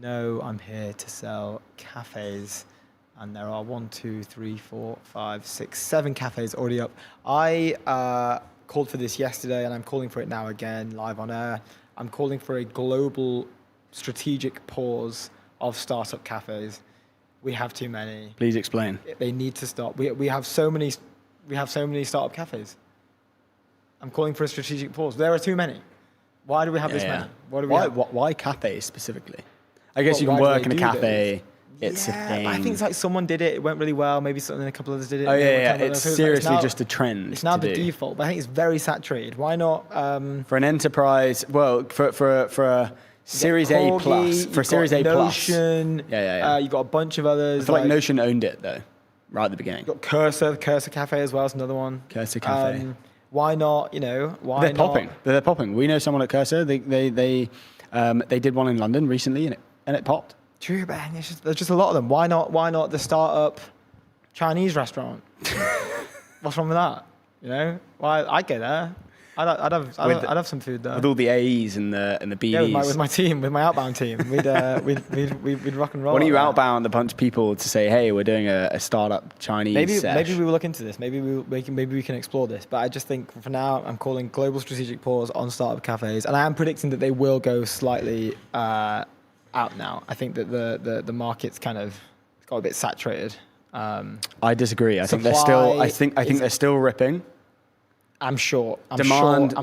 No, I'm here to sell cafes. And there are 1, 2, 3, 4, 5, 6, 7 cafes already up. I called for this yesterday, and I'm calling for it now again, live on air. I'm calling for a global strategic pause of startup cafes. We have too many. Please explain. They need to stop. We have so many startup cafes. I'm calling for a strategic pause. There are too many. Why do we have this many? Why cafes specifically? I guess you can work in a cafe. It's a thing. I think it's like someone did it. It went really well. Maybe a couple others did it. Oh yeah. It's seriously just a trend. It's now the default. But I think it's very saturated. Why not? For an enterprise, for a Series A plus. For a Series A plus. Notion. Yeah. You got a bunch of others. I feel like Notion owned it though, right at the beginning. You got Cursor Cafe as well. It's another one. Cursor Cafe. Why not? Why they're not? popping. They're popping. We know someone at Cursor. They did one in London recently, and it popped. True, but there's just a lot of them. Why not the startup Chinese restaurant? What's wrong with that? Why I get there. I'd have some food there. With all the AEs and the BDs. Yeah, with my team, with my outbound team, we'd rock and roll. Why don't you outbound a bunch of people to say, hey, we're doing a startup Chinese sesh. Maybe we will look into this. Maybe we can explore this. But I just think for now, I'm calling global strategic pause on startup cafes, and I am predicting that they will go slightly out now. I think that the market's kind of got a bit saturated. I disagree. I think they're still ripping. I'm sure. Demand.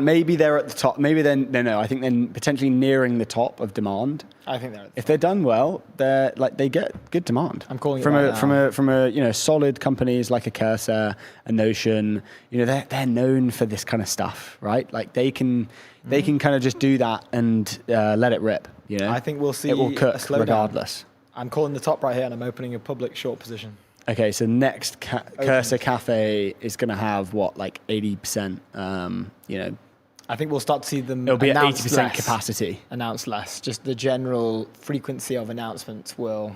Maybe they're at the top. Maybe then no. I think they're potentially nearing the top of demand. I think they're. If they're done well, they get good demand. I'm calling from it from a solid companies like a Cursor, a Notion. They're known for this kind of stuff, right? Like they can kind of just do that and let it rip. I think we'll see. It will cook a slowdown. regardless. I'm calling the top right here, and I'm opening a public short position. Okay, so next Cursor Cafe is going to have what, like 80%, I think we'll start to see them. It'll be at 80% capacity. Announce less. Just the general frequency of announcements will.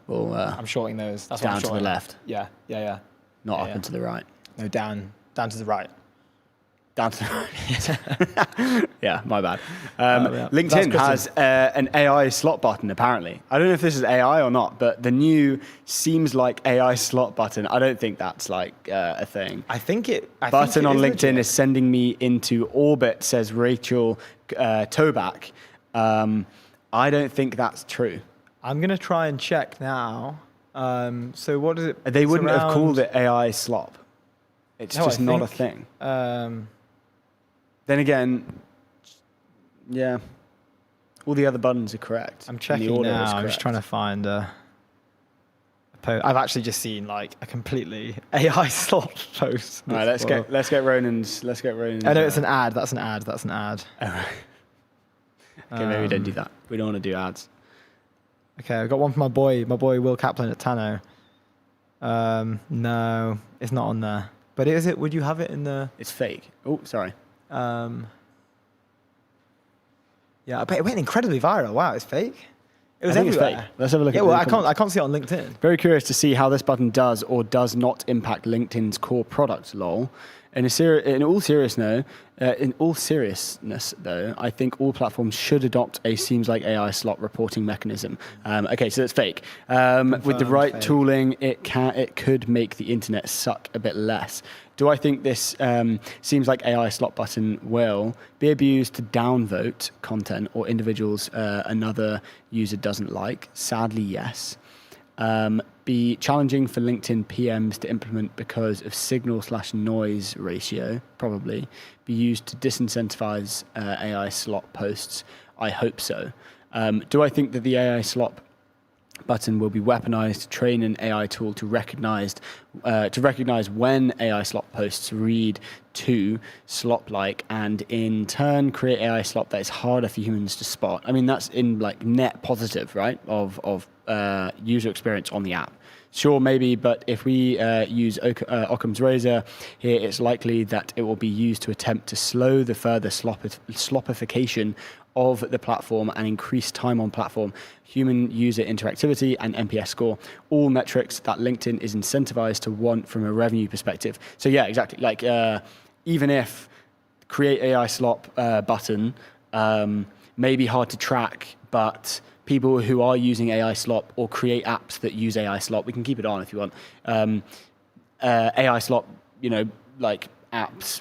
I'm shorting those. That's down what I'm shorting. to the left. Yeah. Not up and to the right. No, down to the right. Down to yeah, my bad. Yeah. LinkedIn That's has an AI slot button, apparently. I don't know if this is AI or not, but the new seems like AI slot button. I don't think that's like a thing. I think it. Button on LinkedIn legit. is sending me into orbit, says Rachel Toback. I don't think that's true. I'm gonna try and check now. So what is it? They it's wouldn't have around- called it AI slop. It's No, just I not a think, thing. Then again, yeah, all the other buttons are correct. I'm and the checking order is now. I'm just correct. trying to find a post. I've actually just seen like a completely AI slot post. All right, let's get Ronan's. Oh no, it's an ad. That's an ad. That's an ad. Oh, right. Okay, maybe we don't do that. We don't want to do ads. Okay, I got one from my boy Will Kaplan at Tano. No, it's not on there. But is it? Would you have it in the? It's fake. Oh, sorry. Yeah, but it went incredibly viral. Wow, it's fake. It was I think it's everywhere. fake. Let's have a look Yeah, at well, the I comments. can't see it on LinkedIn. Very curious to see how this button does or does not impact LinkedIn's core product. Lol. In all seriousness, though, I think all platforms should adopt a seems like AI slot reporting mechanism. Okay, so it's fake. With the right fake. tooling, it could make the internet suck a bit less. Do I think this seems like AI slot button will be abused to downvote content or individuals another user doesn't like? Sadly, yes. Be challenging for LinkedIn PMs to implement because of signal/noise ratio, probably. Be used to disincentivize AI slot posts. I hope so. Do I think that the AI slot button will be weaponized to train an AI tool to recognize when AI slop posts read to slop-like and in turn create AI slop that is harder for humans to spot? I mean, that's in like net positive, right, of user experience on the app. Sure, maybe, but if we use Occam's razor here, it's likely that it will be used to attempt to slow the further slopification of the platform and increase time on platform, human user interactivity, and NPS score, all metrics that LinkedIn is incentivized to want from a revenue perspective. So yeah, exactly. Like even if create AI slop button may be hard to track, but people who are using AI slop or create apps that use AI slop, we can keep it on if you want. AI slop, like apps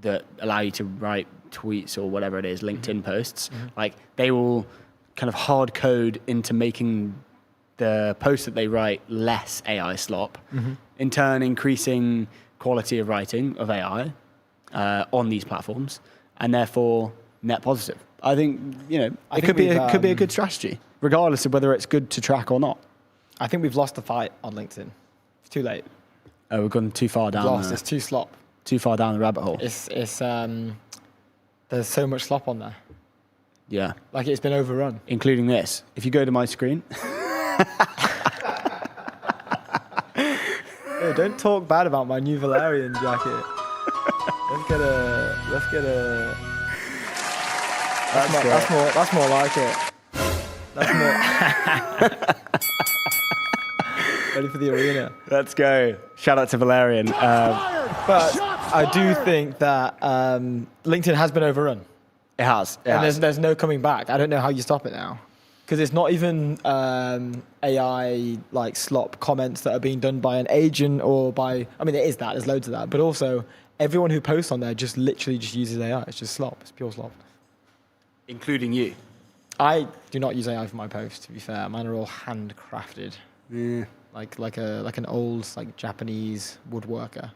that allow you to write tweets or whatever it is, LinkedIn posts, like they will kind of hard code into making the post that they write less AI slop, in turn increasing quality of writing of AI on these platforms, and therefore net positive. I think it could be a good strategy, regardless of whether it's good to track or not. I think we've lost the fight on LinkedIn. It's too late. Oh, we've gone too far down. It's too slop. Too far down the rabbit hole. It's there's so much slop on there. Yeah, Like it's been overrun. including this. If you go to my screen, Hey, don't talk bad about my new Valerian jacket. Let's get a. That's more like it. That's more. Ready for the arena. let's go. Shout out to Valerian. But I do think that LinkedIn has been overrun. It has. And there's no coming back. I don't know how you stop it now. Because it's not even AI like slop comments that are being done by an agent or by, I mean, it is that, there's loads of that. But also everyone who posts on there just literally just uses AI. It's just slop. It's pure slop. Including you. I do not use AI for my posts, to be fair. Mine are all handcrafted. Yeah. Like an old like Japanese woodworker.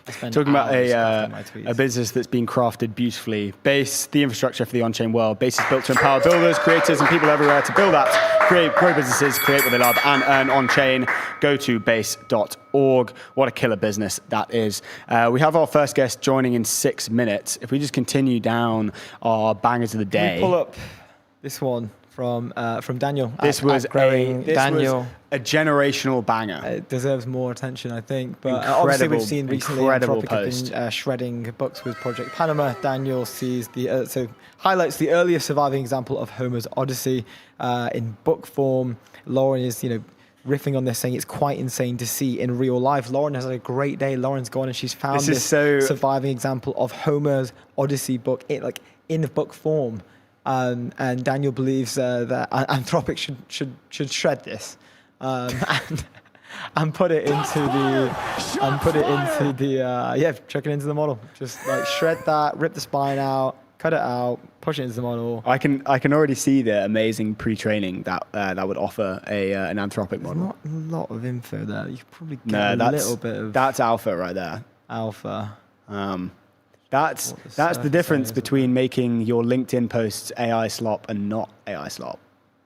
I spend Talking about hours crafting my a tweets. business that's been crafted beautifully. Base, the infrastructure for the on-chain world. Base is built to empower builders, creators, and people everywhere to build apps, grow businesses, create what they love, and earn on-chain. Go to base.org. What a killer business that is. We have our first guest joining in 6 minutes. If we just continue down our bangers of the day. Can we pull up this one from Daniel. This was growing Daniel. a generational banger. It deserves more attention, I think. But Incredible- obviously, we've seen recently incredible Anthropic have post. been shredding books with Project Panama. Daniel sees highlights the earliest surviving example of Homer's Odyssey in book form. Lauren is riffing on this, saying it's quite insane to see in real life. Lauren has had a great day. Lauren's gone and she's found this surviving example of Homer's Odyssey book, in book form. And Daniel believes that Anthropic should shred this and put it into the chuck it into the model. Just like shred that, rip the spine out, cut it out, push it into the model. I can already see the amazing pre-training that would offer an Anthropic model. Not a lot of info there. You could probably get a little bit of that's alpha right there. alpha. That's the difference between making your LinkedIn posts AI slop and not AI slop.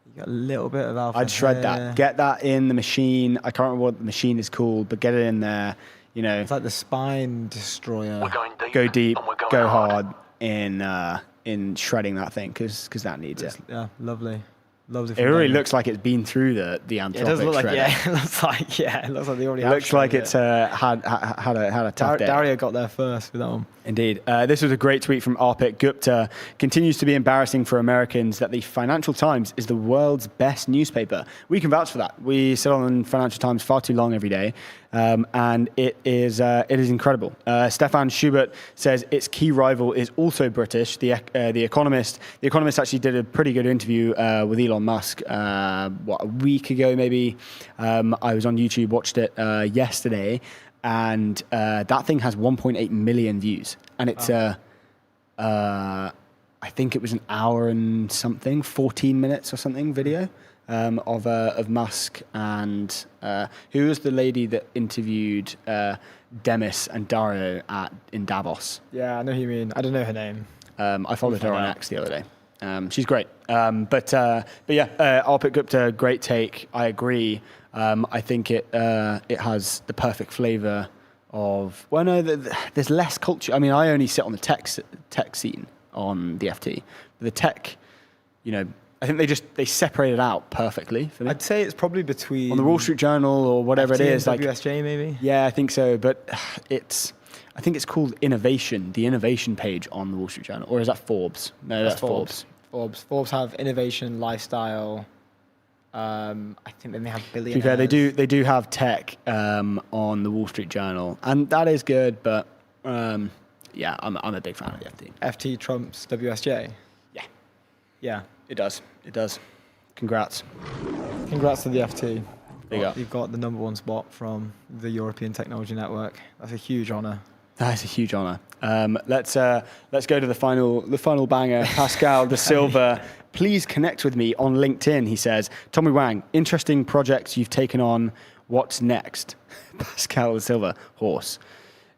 You got a little bit of alpha. I'd shred here. that. Get that in the machine. I can't remember what the machine is called, but get it in there. You know, It's like the spine destroyer. We're going deep. go deep, and we're going go hard in shredding that thing because that needs it. Yeah, lovely. Lovely. It really looks like it's been through the Anthropic It does look like shredder. it looks like they already. It looks like it's had a tough day. Dario got there first with that one. Indeed. This was a great tweet from Arpit Gupta. Continues to be embarrassing for Americans that the Financial Times is the world's best newspaper. We can vouch for that. We sit on Financial Times far too long every day, and it is incredible. Stefan Schubert says its key rival is also British. The Economist. The Economist actually did a pretty good interview with Elon Musk a week ago maybe. I was on YouTube, watched it yesterday. And that thing has 1.8 million views, and it's I think it was an hour and something, 14 minutes or something video of Musk and who was the lady that interviewed Demis and Dario in Davos. Yeah, I know who you mean. I don't know her name. I followed her on X the other day. She's great. But yeah, Arpit Gupta, great take. I agree. I think it has the perfect flavor of, well, no, there's less culture. I mean, I only sit on the tech scene on the FT. The tech, I think they separate it out perfectly for me. I'd say it's probably between on the Wall Street Journal or whatever FT it is, and like WSJ maybe. Yeah, I think so. But I think it's called Innovation, the innovation page on the Wall Street Journal, or is that Forbes? No, that's Forbes. Forbes have innovation, lifestyle. I think then they have To billionaires. be fair, they do have tech on the Wall Street Journal, and that is good. But yeah, I'm a big fan of the FT. FT trumps WSJ. Yeah. It does. Congrats. Congrats to the FT. Big up. You've got the #1 spot from the European Technology Network. That's a huge honor. That is a huge honor. Let's go to the final banger. Pascal De Silva, please connect with me on LinkedIn. He says, Tommy Wang, interesting projects you've taken on. What's next? Pascal De Silva, horse.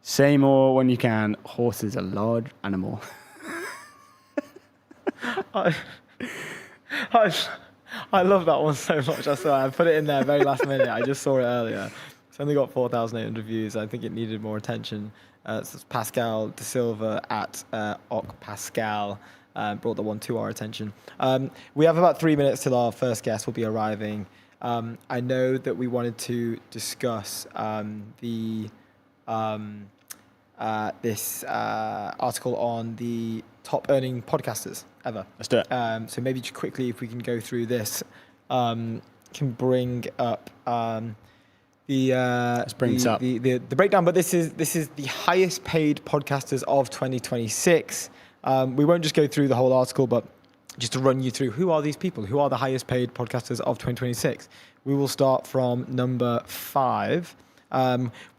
Say more when you can. Horse is a large animal. I love that one so much. I put it in there very last minute. I just saw it earlier. It's only got 4,800 views. I think it needed more attention. It's Pascal De Silva at Pascal brought the one to our attention. We have about 3 minutes till our first guest will be arriving. I know that we wanted to discuss this article on the top earning podcasters ever. Let's do it. So maybe just quickly, if we can go through this, can bring up the breakdown. But this is the highest paid podcasters of 2026. We won't just go through the whole article, but just to run you through who are these people, who are the highest paid podcasters of 2026. We will start from number 5.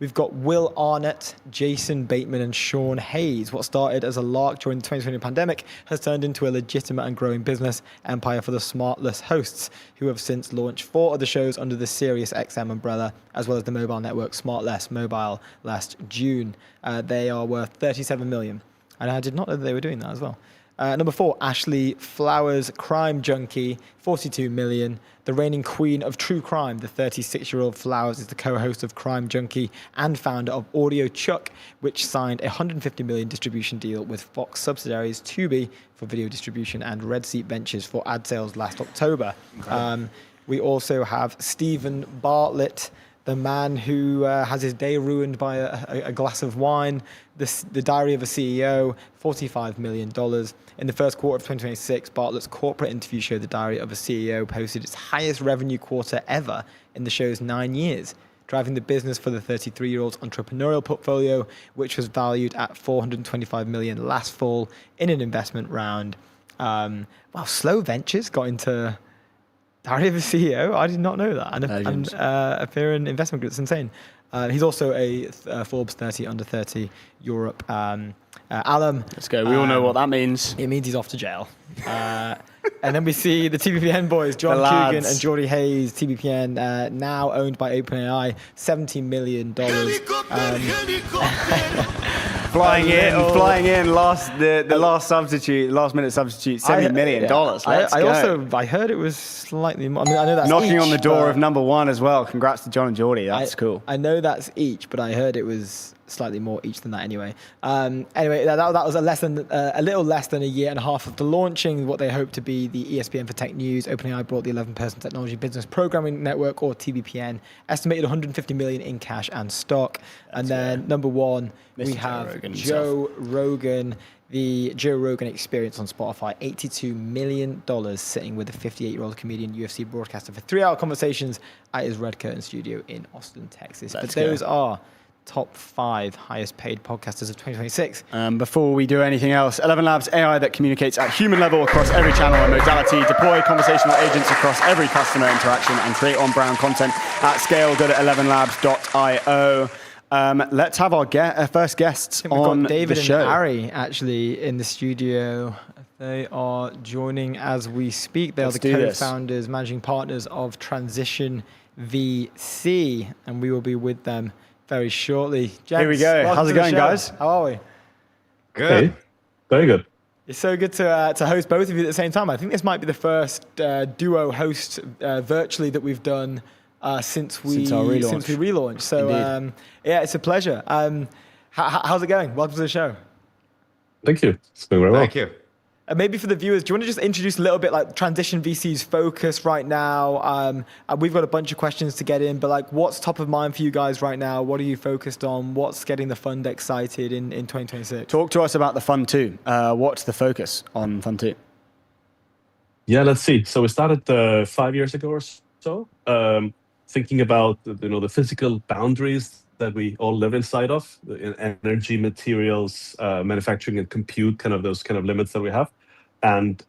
We've got Will Arnett, Jason Bateman, and Sean Hayes. What started as a lark during the 2020 pandemic has turned into a legitimate and growing business empire for the Smartless hosts, who have since launched 4 other shows under the SiriusXM umbrella, as well as the mobile network Smartless Mobile last June. They are worth $37 million. And I did not know that they were doing that as well. Number 4, Ashley Flowers, Crime Junkie, $42 million. The reigning queen of true crime, the 36-year-old Flowers is the co-host of Crime Junkie and founder of Audio Chuck, which signed a $150 million distribution deal with Fox subsidiaries Tubi for video distribution and Red Seat Ventures for ad sales last October. We also have Stephen Bartlett, the man who has his day ruined by a glass of wine, the Diary of a CEO, $45 million. In the first quarter of 2026, Bartlett's corporate interview show, The Diary of a CEO, posted its highest revenue quarter ever in the show's 9 years, driving the business for the 33-year-old's entrepreneurial portfolio, which was valued at $425 million last fall in an investment round. Slow Ventures got into Diary of a CEO. I did not know that. And Appearing Investment Group. It's insane. He's also a Forbes 30 under 30 Europe alum. Let's go. We all know what that means. It means he's off to jail. And then we see the TBPN boys, John Coogan and Geordie Hayes. TBPN now owned by OpenAI, $70 million. Flying in, last minute substitute, $70 million. Let's go. I heard it was slightly more. I mean, I know that's knocking each, on the door of number one as well. Congrats to John and Geordie. That's cool. I know that's each, but I heard it was slightly more each than that anyway. Anyway, that was a little less than a year and a half after launching what they hope to be the ESPN for Tech News. OpenAI brought the 11-person technology business programming network, or TBPN, estimated $150 million in cash and stock. And then number one, we have Joe Rogan, the Joe Rogan Experience on Spotify, $82 million, sitting with a 58-year-old comedian, UFC broadcaster for 3-hour conversations at his Red Curtain studio in Austin, Texas. But those are top 5 highest paid podcasters of 2026. Before we do anything else, 11 Labs AI that communicates at human level across every channel and modality, deploy conversational agents across every customer interaction, and create on-brand content at scale. Go to 11labs.io. Let's have our first guests on David the show. and Ari actually in the studio. They are joining as we speak. They are the co-founders, managing partners of Transition VC, and we will be with them very shortly. Gents, here we go. How's it going, guys? How are we? Good. Hey, very good. It's so good to host both of you at the same time. I think this might be the first duo host virtually that we've done since we relaunched. So yeah, it's a pleasure. How's it going? Welcome to the show. Thank you. It's going very well. Thank you. And maybe for the viewers, do you want to just introduce a little bit like Transition VC's focus right now? And we've got a bunch of questions to get in, but like what's top of mind for you guys right now? What are you focused on? What's getting the fund excited in 2026? Talk to us about the fund 2. What's the focus on fund 2? Yeah, let's see. So we started 5 years ago or so, thinking about the physical boundaries that we all live inside of, energy, materials, manufacturing, and compute, kind of those kind of limits that we have, and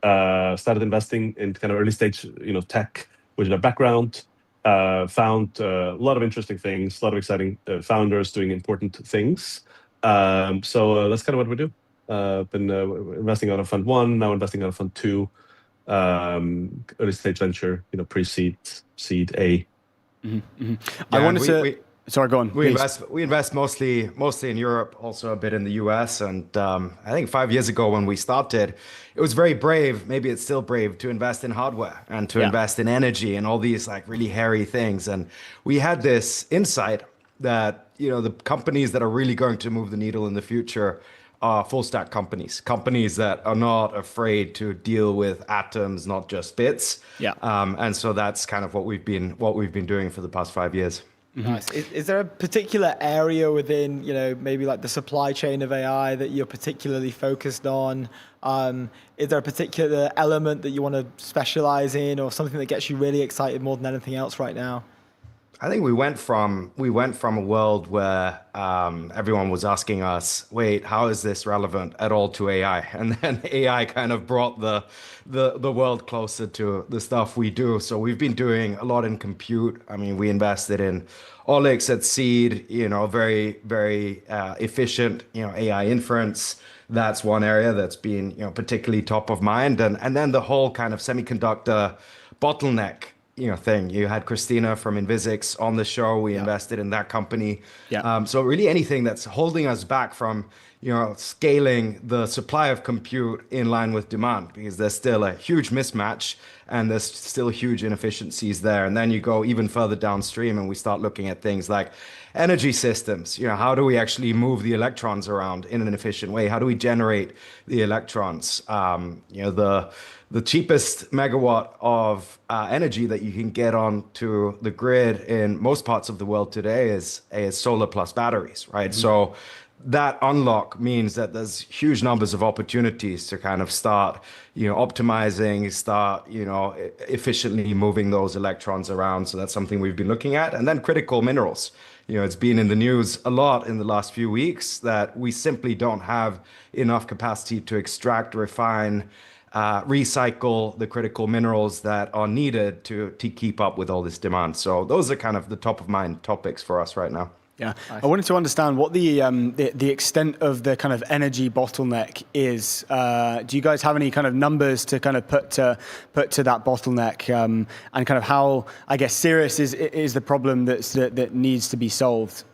started investing in kind of early stage, tech, which is our background. Found a lot of interesting things, a lot of exciting founders doing important things. So that's kind of what we do. Been investing out of Fund 1, now investing out of Fund 2, early stage venture, pre-seed, seed A. Mm-hmm. I wanted to. Sorry, go on. We invest mostly in Europe, also a bit in the US. And I think 5 years ago when we started, it was very brave. Maybe it's still brave to invest in hardware and to invest in energy and all these like really hairy things. And we had this insight that the companies that are really going to move the needle in the future are full stack companies that are not afraid to deal with atoms, not just bits. Yeah. And so that's kind of what we've been doing for the past 5 years. Mm-hmm. Nice. Is there a particular area within, maybe like the supply chain of AI that you're particularly focused on? Is there a particular element that you want to specialize in, or something that gets you really excited more than anything else right now? I think we went from a world where everyone was asking us, wait, how is this relevant at all to AI? And then AI kind of brought the world closer to the stuff we do. So we've been doing a lot in compute. I mean, we invested in Olix at seed, very, very efficient, AI inference. That's one area that's been, particularly top of mind. And then the whole kind of semiconductor bottleneck thing. You had Christina from Invisix on the show. We invested in that company. Yeah. So really anything that's holding us back from, scaling the supply of compute in line with demand, because there's still a huge mismatch. and there's still huge inefficiencies there. And then you go even further downstream and we start looking at things like energy systems. How do we actually move the electrons around in an efficient way? How do we generate the electrons? The cheapest megawatt of energy that you can get onto the grid in most parts of the world today is solar plus batteries, right? So that unlock means that there's huge numbers of opportunities to kind of start, optimizing, efficiently moving those electrons around. So that's something we've been looking at. And then critical minerals. It's been in the news a lot in the last few weeks that we simply don't have enough capacity to extract, refine, recycle the critical minerals that are needed to keep up with all this demand. So those are kind of the top of mind topics for us right now. Yeah, I wanted to understand what the extent of the kind of energy bottleneck is. Do you guys have any kind of numbers to kind of put to that bottleneck, and kind of how, I guess, serious is the problem that needs to be solved?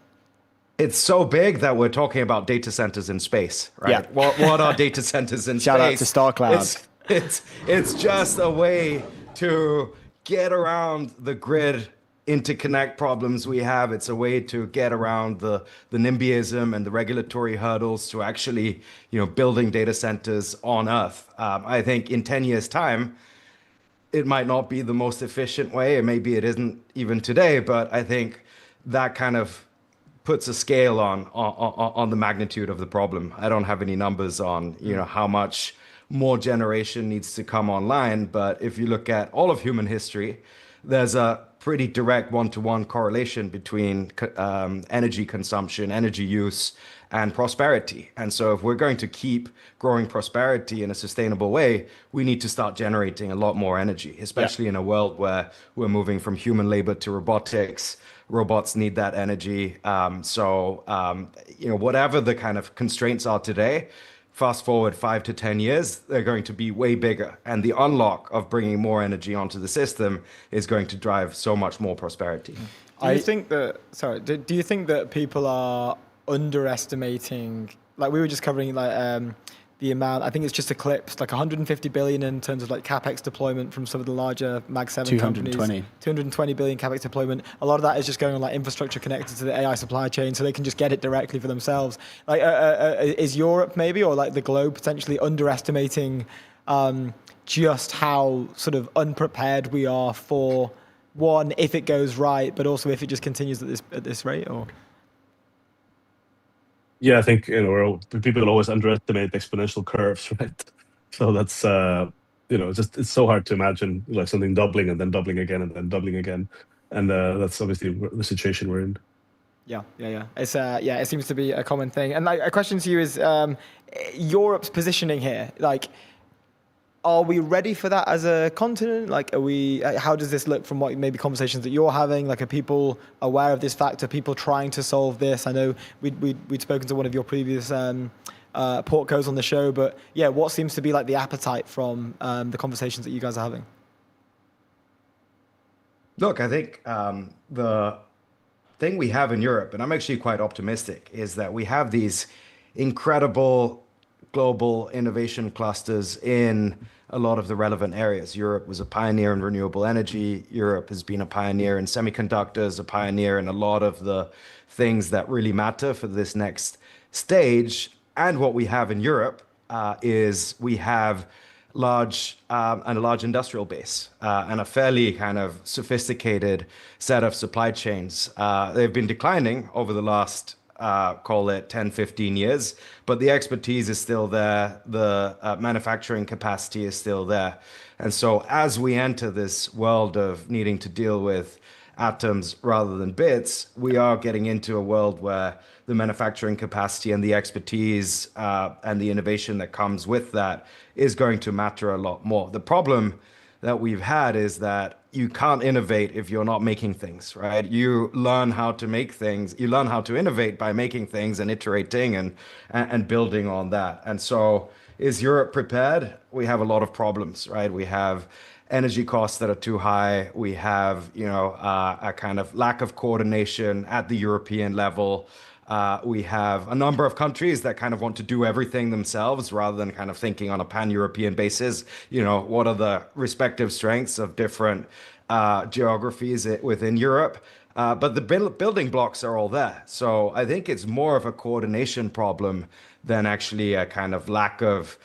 It's so big that we're talking about data centers in space, right? Yeah. What are data centers in space? Shout out to StarCloud. It's just a way to get around the grid interconnect problems we have. It's a way to get around the NIMBYism and the regulatory hurdles to actually, building data centers on Earth. I think in 10 years' time, it might not be the most efficient way, and maybe it isn't even today, but I think that kind of puts a scale on the magnitude of the problem. I don't have any numbers on, how much more generation needs to come online, but if you look at all of human history, there's a pretty direct one-to-one correlation between energy consumption, energy use, and prosperity. And so if we're going to keep growing prosperity in a sustainable way, we need to start generating a lot more energy, especially in a world where we're moving from human labor to robotics. Robots need that energy. Whatever the kind of constraints are today, fast forward 5 to 10 years, they're going to be way bigger. And the unlock of bringing more energy onto the system is going to drive so much more prosperity. Do you think that people are underestimating, like we were just covering the amount, I think it's just eclipsed like 150 billion in terms of like capex deployment from some of the larger Mag 7 companies. 220 billion capex deployment. A lot of that is just going on like infrastructure connected to the AI supply chain, so they can just get it directly for themselves. Like, is Europe maybe, or like the globe potentially underestimating just how sort of unprepared we are for one, if it goes right, but also if it just continues at this rate, or? Yeah, I think people always underestimate exponential curves, right? So that's it's so hard to imagine like something doubling and then doubling again and then doubling again, and that's obviously the situation we're in. Yeah. It's it seems to be a common thing. And like a question to you is Europe's positioning here. Like, are we ready for that as a continent? Like, how does this look from what maybe conversations that you're having? Like, are people aware of this fact? Are people trying to solve this? I know we'd spoken to one of your previous portcos on the show, but yeah, what seems to be like the appetite from the conversations that you guys are having? Look, I think the thing we have in Europe, and I'm actually quite optimistic, is that we have these incredible global innovation clusters in a lot of the relevant areas. Europe was a pioneer in renewable energy. Europe has been a pioneer in semiconductors, a pioneer in a lot of the things that really matter for this next stage. And what we have in Europe is we have a large industrial base and a fairly kind of sophisticated set of supply chains. They've been declining over the last call it 10, 15 years, but the expertise is still there. The manufacturing capacity is still there. And so as we enter this world of needing to deal with atoms rather than bits, we are getting into a world where the manufacturing capacity and the expertise and the innovation that comes with that is going to matter a lot more. The problem that we've had is that you can't innovate if you're not making things, right? You learn how to make things, you learn how to innovate by making things and iterating and building on that. And so is Europe prepared? We have a lot of problems, right? We have energy costs that are too high. We have, a kind of lack of coordination at the European level. We have a number of countries that kind of want to do everything themselves rather than kind of thinking on a pan-European basis. What are the respective strengths of different geographies within Europe? But the building blocks are all there. So I think it's more of a coordination problem than actually a kind of lack of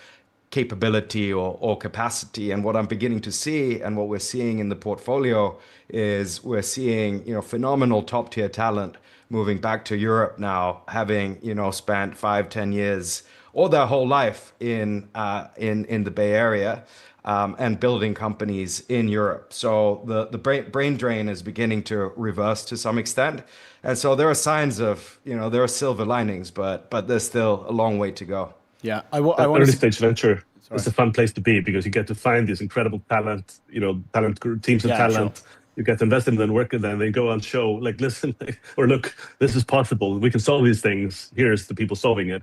capability or capacity. And what I'm beginning to see and what we're seeing in the portfolio is we're seeing, phenomenal top tier talent moving back to Europe now, having, spent 5-10 years or their whole life in the Bay Area, and building companies in Europe. So the brain drain is beginning to reverse to some extent. And so there are signs of, there are silver linings, but there's still a long way to go. Yeah, I early stage venture is a fun place to be because you get to find these incredible talent, teams of talent. Sure. You get to invest in them and work with them. They go on show, like, listen, or look, this is possible. We can solve these things. Here's the people solving it.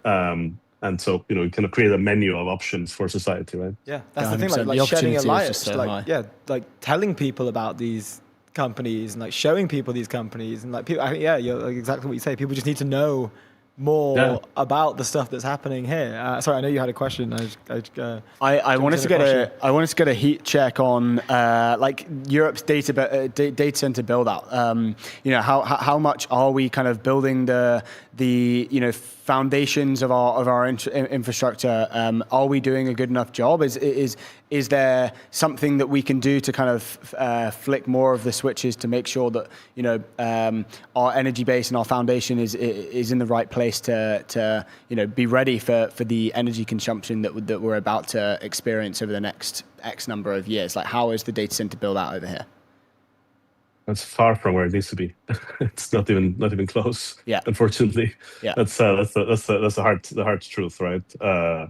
And so, you kind of create a menu of options for society, right? Yeah, that's the thing, like shedding a light, like telling people about these companies and like showing people these companies and like people. You're like exactly what you say. People just need to know more about the stuff that's happening here. Sorry, I know you had a question. I wanted to get a heat check on like Europe's data center build out. How much are we kind of building the foundations of our infrastructure? Are we doing a good enough job? Is there something that we can do to kind of flick more of the switches to make sure that our energy base and our foundation is in the right place to be ready for the energy consumption that we're about to experience over the next X number of years? Like, how is the data center build out over here? That's far from where it needs to be. It's not even close. Yeah. Unfortunately. Yeah. That's the hard truth, right?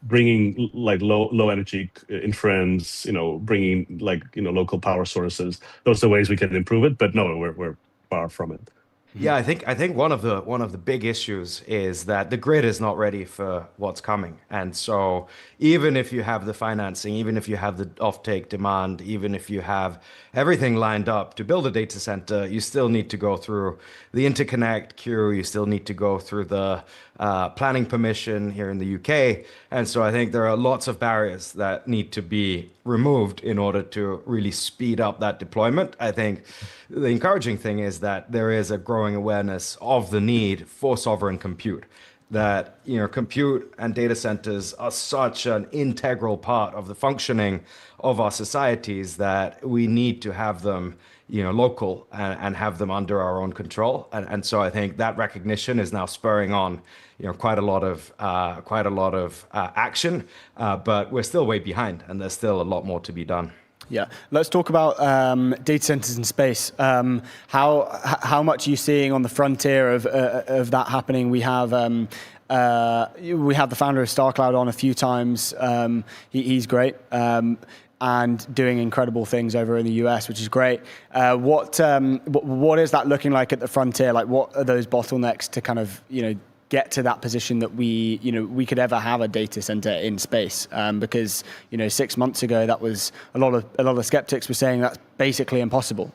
Bringing like low energy inference, bringing like local power sources. Those are ways we can improve it. But no, we're far from it. Yeah, I think one of the big issues is that the grid is not ready for what's coming. And so even if you have the financing, even if you have the offtake demand, even if you have everything lined up to build a data center, you still need to go through the interconnect queue. You still need to go through the planning permission here in the UK. And so I think there are lots of barriers that need to be removed in order to really speed up that deployment. I think the encouraging thing is that there is a growing awareness of the need for sovereign compute, that compute and data centers are such an integral part of the functioning of our societies that we need to have them local and have them under our own control. And so I think that recognition is now spurring on quite a lot of action, but we're still way behind and there's still a lot more to be done. Yeah, let's talk about data centers in space. How much are you seeing on the frontier of that happening? We have the founder of StarCloud on a few times. He's great. And doing incredible things over in the US, which is great. What is that looking like at the frontier? Like, what are those bottlenecks to kind of get to that position that we could ever have a data center in space? Because 6 months ago, that was a lot of skeptics were saying that's basically impossible.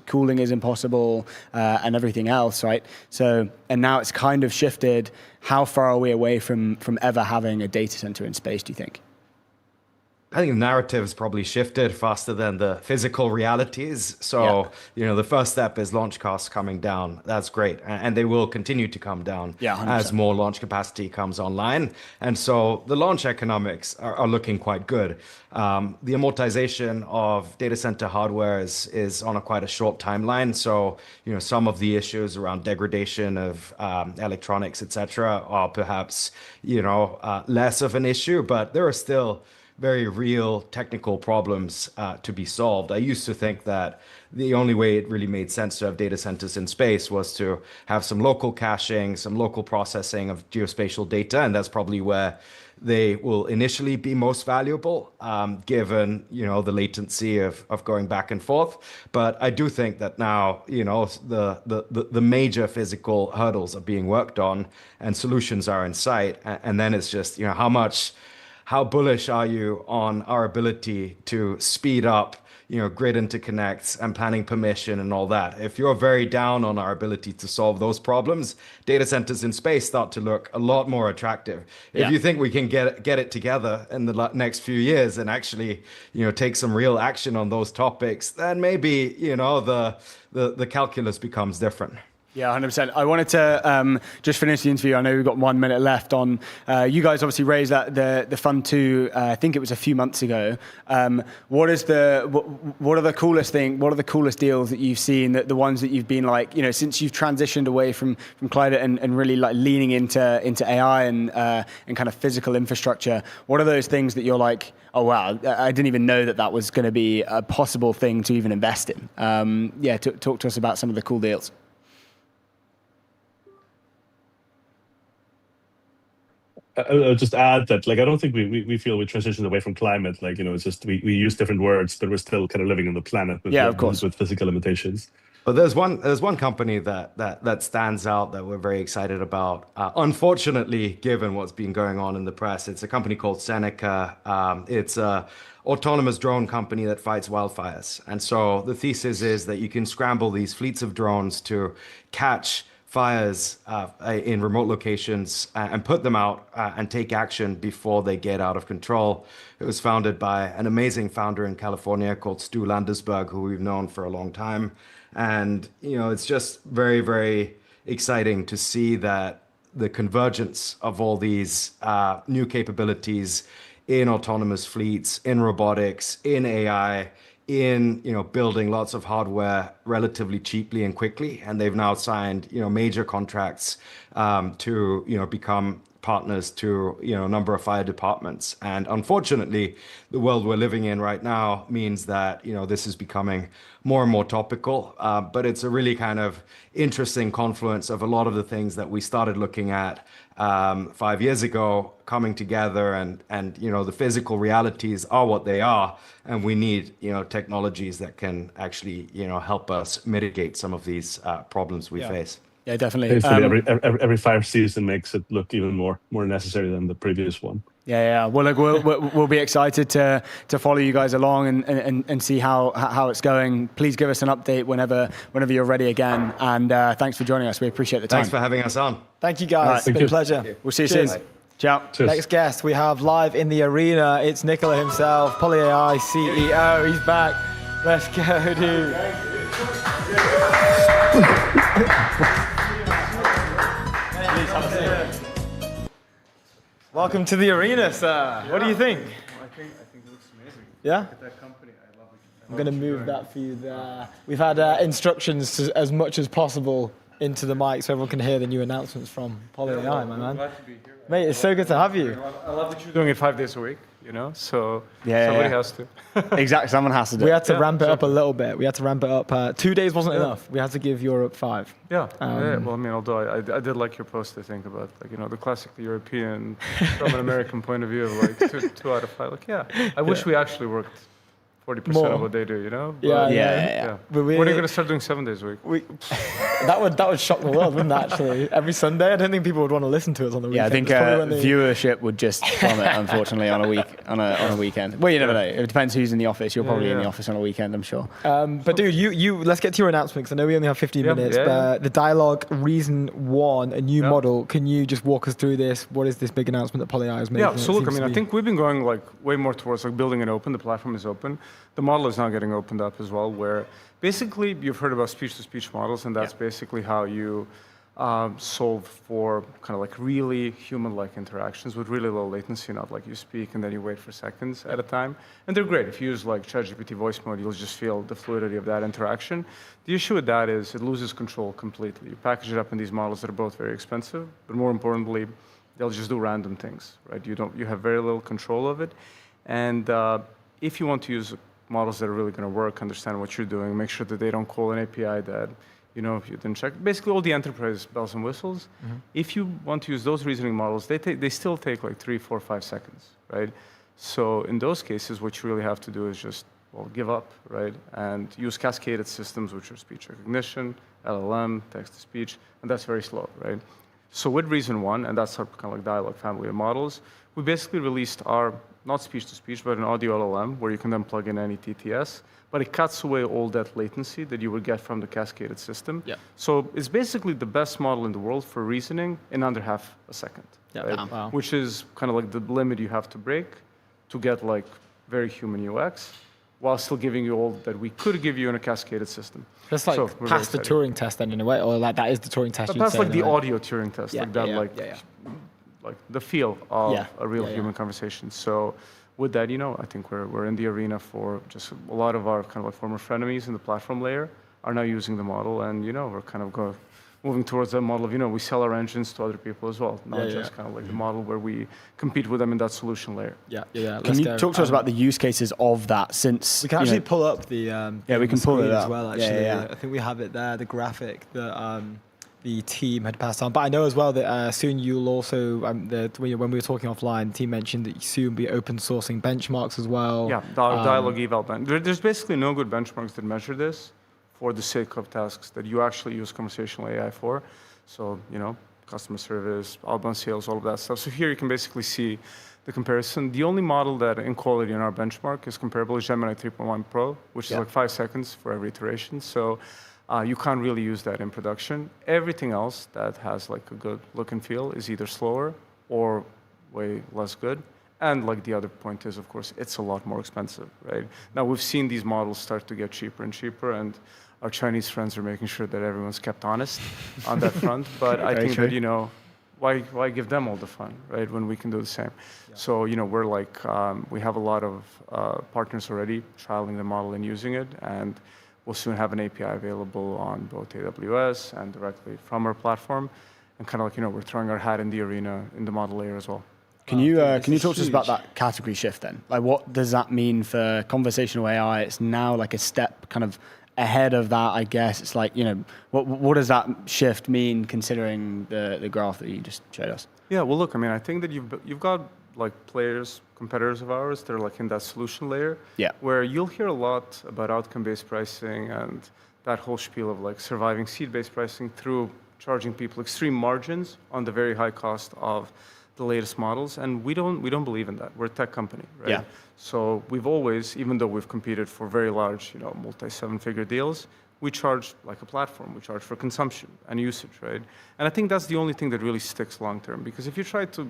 Cooling is impossible, and everything else, right? So, and now it's kind of shifted. How far are we away from ever having a data center in space, do you think? I think the narrative's probably shifted faster than the physical realities. So, the first step is launch costs coming down. That's great. And they will continue to come down as more launch capacity comes online. And so the launch economics are looking quite good. The amortization of data center hardware is on quite a short timeline. So, some of the issues around degradation of electronics, etc., are perhaps, less of an issue, but there are still very real technical problems to be solved. I used to think that the only way it really made sense to have data centers in space was to have some local caching, some local processing of geospatial data, and that's probably where they will initially be most valuable, given the latency of going back and forth. But I do think that now the major physical hurdles are being worked on, and solutions are in sight, and then it's just how bullish are you on our ability to speed up grid interconnects and planning permission and all that. If you're very down on our ability to solve those problems, data centers in space start to look a lot more attractive. If you think we can get it together in the next few years and actually, take some real action on those topics, then maybe, the calculus becomes different. Yeah, 100%. I wanted to just finish the interview. I know we've got 1 minute left on. You guys obviously raised the fund too. I think it was a few months ago. What are the coolest thing? What are the coolest deals that you've seen? The ones that you've been like, since you've transitioned away from Claude and really like leaning into AI and kind of physical infrastructure. What are those things that you're like, oh wow, I didn't even know that was going to be a possible thing to even invest in? Talk to us about some of the cool deals. I'll just add that, I don't think we feel we transitioned away from climate. It's just we use different words, but we're still kind of living on the planet with physical limitations. But there's one company that stands out that we're very excited about. Unfortunately, given what's been going on in the press, it's a company called Seneca. It's a autonomous drone company that fights wildfires. And so the thesis is that you can scramble these fleets of drones to catch fires in remote locations and put them out and take action before they get out of control. It was founded by an amazing founder in California called Stu Landesberg, who we've known for a long time. And, it's just very, very exciting to see that the convergence of all these new capabilities in autonomous fleets, in robotics, in AI, in building lots of hardware relatively cheaply and quickly, and they've now signed major contracts to become partners to a number of fire departments. And unfortunately, the world we're living in right now means that this is becoming more and more topical. But it's a really kind of interesting confluence of a lot of the things that we started looking at 5 years ago coming together, and the physical realities are what they are, and we need technologies that can actually help us mitigate some of these problems we face. Yeah, definitely. Every fire season makes it look even more necessary than the previous one. Yeah. Well, look, we'll be excited to follow you guys along and see how it's going. Please give us an update whenever you're ready again. And thanks for joining us. We appreciate the time. Thanks for having us on. Thank you, guys. It's been a pleasure. We'll see you soon. Ciao. Cheers. Next guest we have live in the arena. It's Nikola himself, PolyAI CEO. He's back. Let's go, dude. Welcome to the arena, sir. What do you think? I think it looks amazing. Yeah? Look at that company. I love it. I'm going to move that for you there. We've had instructions to, as much as possible into the mic so everyone can hear the new announcements from PolyAI, my man. Glad to be here. Mate, it's so good to have you. I love that you're doing it 5 days a week, so Yeah, somebody yeah. has to. Exactly, someone has to do We it. had to ramp it up a little bit. We had to ramp it up. 2 days wasn't enough. We had to give Europe 5. Yeah. Well, I mean, although I did like your post, I think, about the classically European from an American point of view of like two out of 5. I wish we actually worked 40% More. of what they do, Yeah. But When are you going to start doing 7 days a week? That would shock the world, wouldn't it, actually? Every Sunday, I don't think people would want to listen to us on the weekend. Yeah, I think It's probably when they- viewership would just plummet, unfortunately, on a weekend. Well, you never know. It depends who's in the office. You're probably in the office on a weekend, I'm sure. But dude, you let's get to your announcement because I know we only have 15 minutes. But the dialogue reason 1, a new model. Can you just walk us through this? What is this big announcement that PolyAI is making? Yeah, so look, I think we've been going way more towards building it open. The platform is open. The model is now getting opened up as well, where basically you've heard about speech-to-speech models, and that's basically how you solve for kind of really human-like interactions with really low latency, not like you speak and then you wait for seconds at a time. And they're great. If you use ChatGPT voice mode, you'll just feel the fluidity of that interaction. The issue with that is it loses control completely. You package it up in these models that are both very expensive, but more importantly, they'll just do random things, right? You have very little control of it. And if you want to use models that are really going to work, understand what you're doing, make sure that they don't call an API that, if you didn't check. Basically, all the enterprise bells and whistles. Mm-hmm. If you want to use those reasoning models, they still take 3, 4, 5 seconds, right? So in those cases, what you really have to do is just, give up, right? And use cascaded systems, which are speech recognition, LLM, text-to-speech, and that's very slow, right? So with Reason 1, and that's our kind of like dialogue family of models, we basically released our, not speech-to-speech, but an audio LLM, where you can then plug in any TTS, but it cuts away all that latency that you would get from the cascaded system. Yeah. So it's basically the best model in the world for reasoning in under half a second, Yeah, right? wow. Which is kind of like the limit you have to break to get like very human UX, while still giving you all that we could give you in a cascaded system. That's like So we're very past the excited. Turing test then in a way, or like that is the Turing test. But you'd that's say, like in the a way. audio Turing test, Yeah, like that, yeah, like yeah, yeah. like the feel of Yeah, a real yeah, human yeah. conversation. So with that, I think we're in the arena for just a lot of our kind of like former frenemies in the platform layer are now using the model, and we're kind of moving towards that model of we sell our engines to other people as well, not Yeah, just yeah. kind of like the model where we compete with them in that solution layer. Yeah, yeah. Can you talk to us about the use cases of that? Since We can actually pull up the we can pull it as up. well. Yeah, Actually, yeah. I think we have it there. The graphic that the team had passed on. But I know as well that soon you'll also when we were talking offline, the team mentioned that you soon be open sourcing benchmarks as well. Yeah, dialogue eval bench. There's basically no good benchmarks that measure this for the sake of tasks that you actually use conversational AI for. So, customer service, outbound sales, all of that stuff. So here you can basically see the comparison. The only model that in quality in our benchmark is comparable is Gemini 3.1 Pro, which is like 5 seconds for every iteration. So you can't really use that in production. Everything else that has like a good look and feel is either slower or way less good. And like the other point is, of course, it's a lot more expensive, right? Now we've seen these models start to get cheaper and cheaper, and our Chinese friends are making sure that everyone's kept honest on that front. But I think that, why give them all the fun, right, when we can do the same? Yeah. So, we're like, we have a lot of partners already trialing the model and using it, and we'll soon have an API available on both AWS and directly from our platform. And kind of like, we're throwing our hat in the arena in the model layer as well. Can you talk to us about that category shift then? Like, what does that mean for conversational AI? It's now like a step kind of ahead of that, I guess. It's like, what does that shift mean considering the graph that you just showed us? Yeah, well, look, I think that you've got like competitors of ours that are like in that solution layer, where you'll hear a lot about outcome-based pricing and that whole spiel of like surviving seed-based pricing through charging people extreme margins on the very high cost of the latest models, and we don't believe in that. We're a tech company, right? Yeah. So we've always, even though we've competed for very large, multi-7-figure deals, we charge like a platform. We charge for consumption and usage, right? And I think that's the only thing that really sticks long term, because if you try to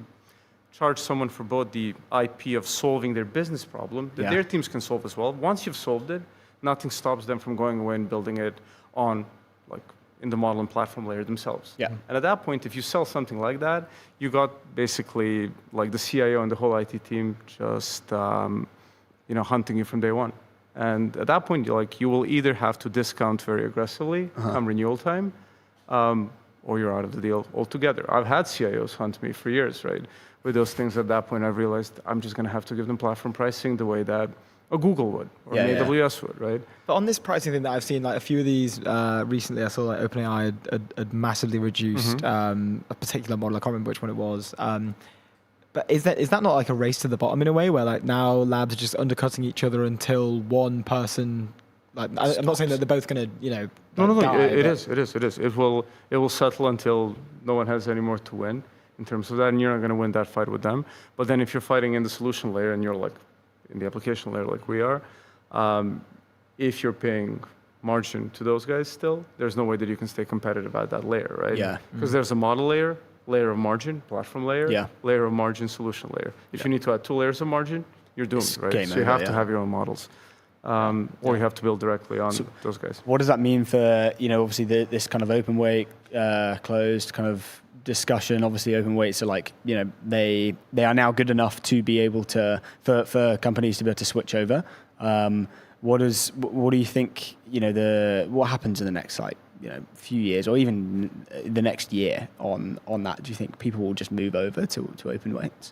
charge someone for both the IP of solving their business problem that their teams can solve as well, once you've solved it, nothing stops them from going away and building it on like in the model and platform layer themselves. Yeah. And at that point, if you sell something like that, you got basically like the CIO and the whole IT team just hunting you from day one. And at that point, you will either have to discount very aggressively come renewal time, or you're out of the deal altogether. I've had CIOs hunt me for years, right? With those things, at that point, I've realized I'm just going to have to give them platform pricing the way that a Google would, or an AWS would, right? But on this pricing thing that I've seen, like a few of these recently, I saw like OpenAI had massively reduced a particular model. I can't remember which one it was. But is that not like a race to the bottom in a way, where like now labs are just undercutting each other until one person? Like, I'm not saying that they're both going to, No. die, It is. It will settle until no one has any more to win in terms of that, and you're not going to win that fight with them. But then if you're fighting in the solution layer and you're like in the application layer like we are, if you're paying margin to those guys still, there's no way that you can stay competitive at that layer, right? Yeah. Because there's a model layer of margin, platform layer, layer of margin, solution layer. If you need to add 2 layers of margin, you're doomed, right? So you have to have your own models. Or you have to build directly on those guys. What does that mean for, obviously this kind of open weight, closed kind of discussion? Obviously open weights are like, they are now good enough to be able to, for companies to be able to switch over. What do you think, what happens in the next few years, or even the next year on that? Do you think people will just move over to open weights?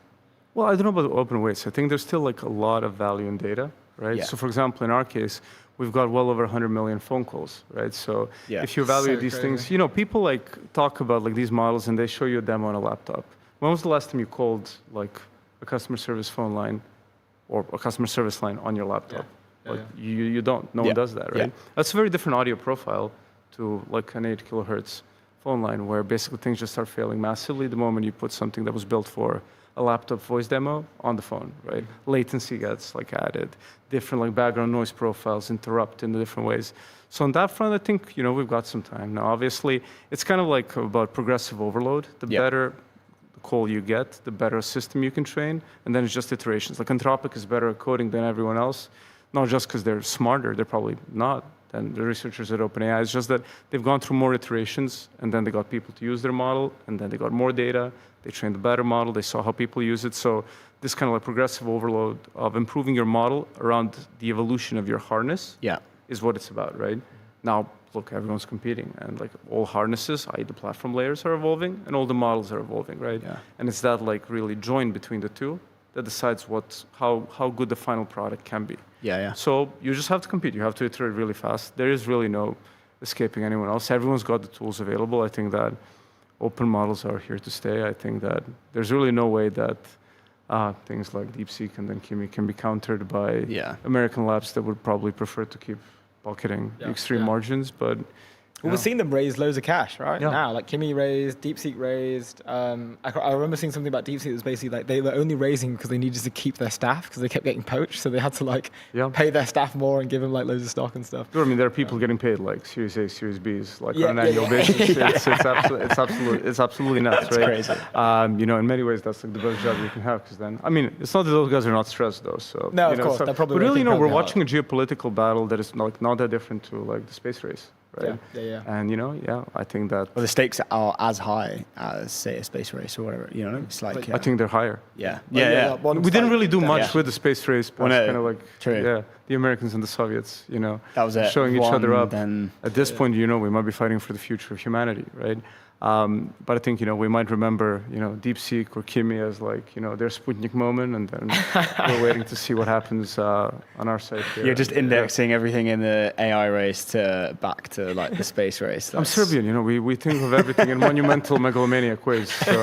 Well, I don't know about open weights. I think there's still like a lot of value in data, right? Yeah. So for example, in our case, we've got well over 100 million phone calls, right? So if you evaluate these things, people like talk about like these models and they show you a demo on a laptop. When was the last time you called like a customer service phone line or a customer service line on your laptop? You don't. No one does that, right? That's a very different audio profile to like an 8 kilohertz phone line, where basically things just start failing massively the moment you put something that was built for a laptop voice demo on the phone, right? Latency gets like added, different like background noise profiles interrupt in the different ways. So on that front, I think, we've got some time. Now, obviously, it's kind of like about progressive overload. The better call you get, the better system you can train, and then it's just iterations. Like Anthropic is better at coding than everyone else, not just because they're smarter, they're probably not than the researchers at OpenAI. It's just that they've gone through more iterations, and then they got people to use their model, and then they got more data, they trained a better model, they saw how people use it. So this kind of like progressive overload of improving your model around the evolution of your harness is what it's about, right? Now, look, everyone's competing, and like all harnesses, i.e. the platform layers are evolving, and all the models are evolving, right? And it's that like really join between the two that decides how good the final product can be. So you just have to compete. You have to iterate really fast. There is really no escaping anyone else. Everyone's got the tools available. I think that open models are here to stay. I think that there's really no way that things like DeepSeek and then Kimi can be countered by American labs that would probably prefer to keep pocketing the extreme margins. But Well, we're seeing them raise loads of cash right Yeah. now. Like Kimi raised, DeepSeek raised. I remember seeing something about DeepSeek that was basically like they were only raising because they needed to keep their staff because they kept getting poached. So they had to like pay their staff more and give them like loads of stock and stuff. I mean, there are people getting paid like Series A, Series Bs, like on an annual basis. It's absolutely nuts, right? Crazy. In many ways, that's like the best job you can have because then, I mean, it's not that those guys are not stressed though. So No, of course, they're probably But really, working we're incredibly watching a geopolitical battle that is like not that different to like the space race, right? Yeah. And I think that Well, the stakes are as high as, say, a space race or whatever. It's like I think they're higher. We We didn't really do much with the space race, but Well, no, it's kind of like true. the Americans and the Soviets, That was it. showing each other One, up. then- At this point, we might be fighting for the future of humanity, right? But I think we might remember DeepSeek or Kimi as like their Sputnik moment, and then we're waiting to see what happens on our side here. You're just indexing everything in the AI race back to like the space race. I'm Serbian, we think of everything in monumental megalomaniac ways. So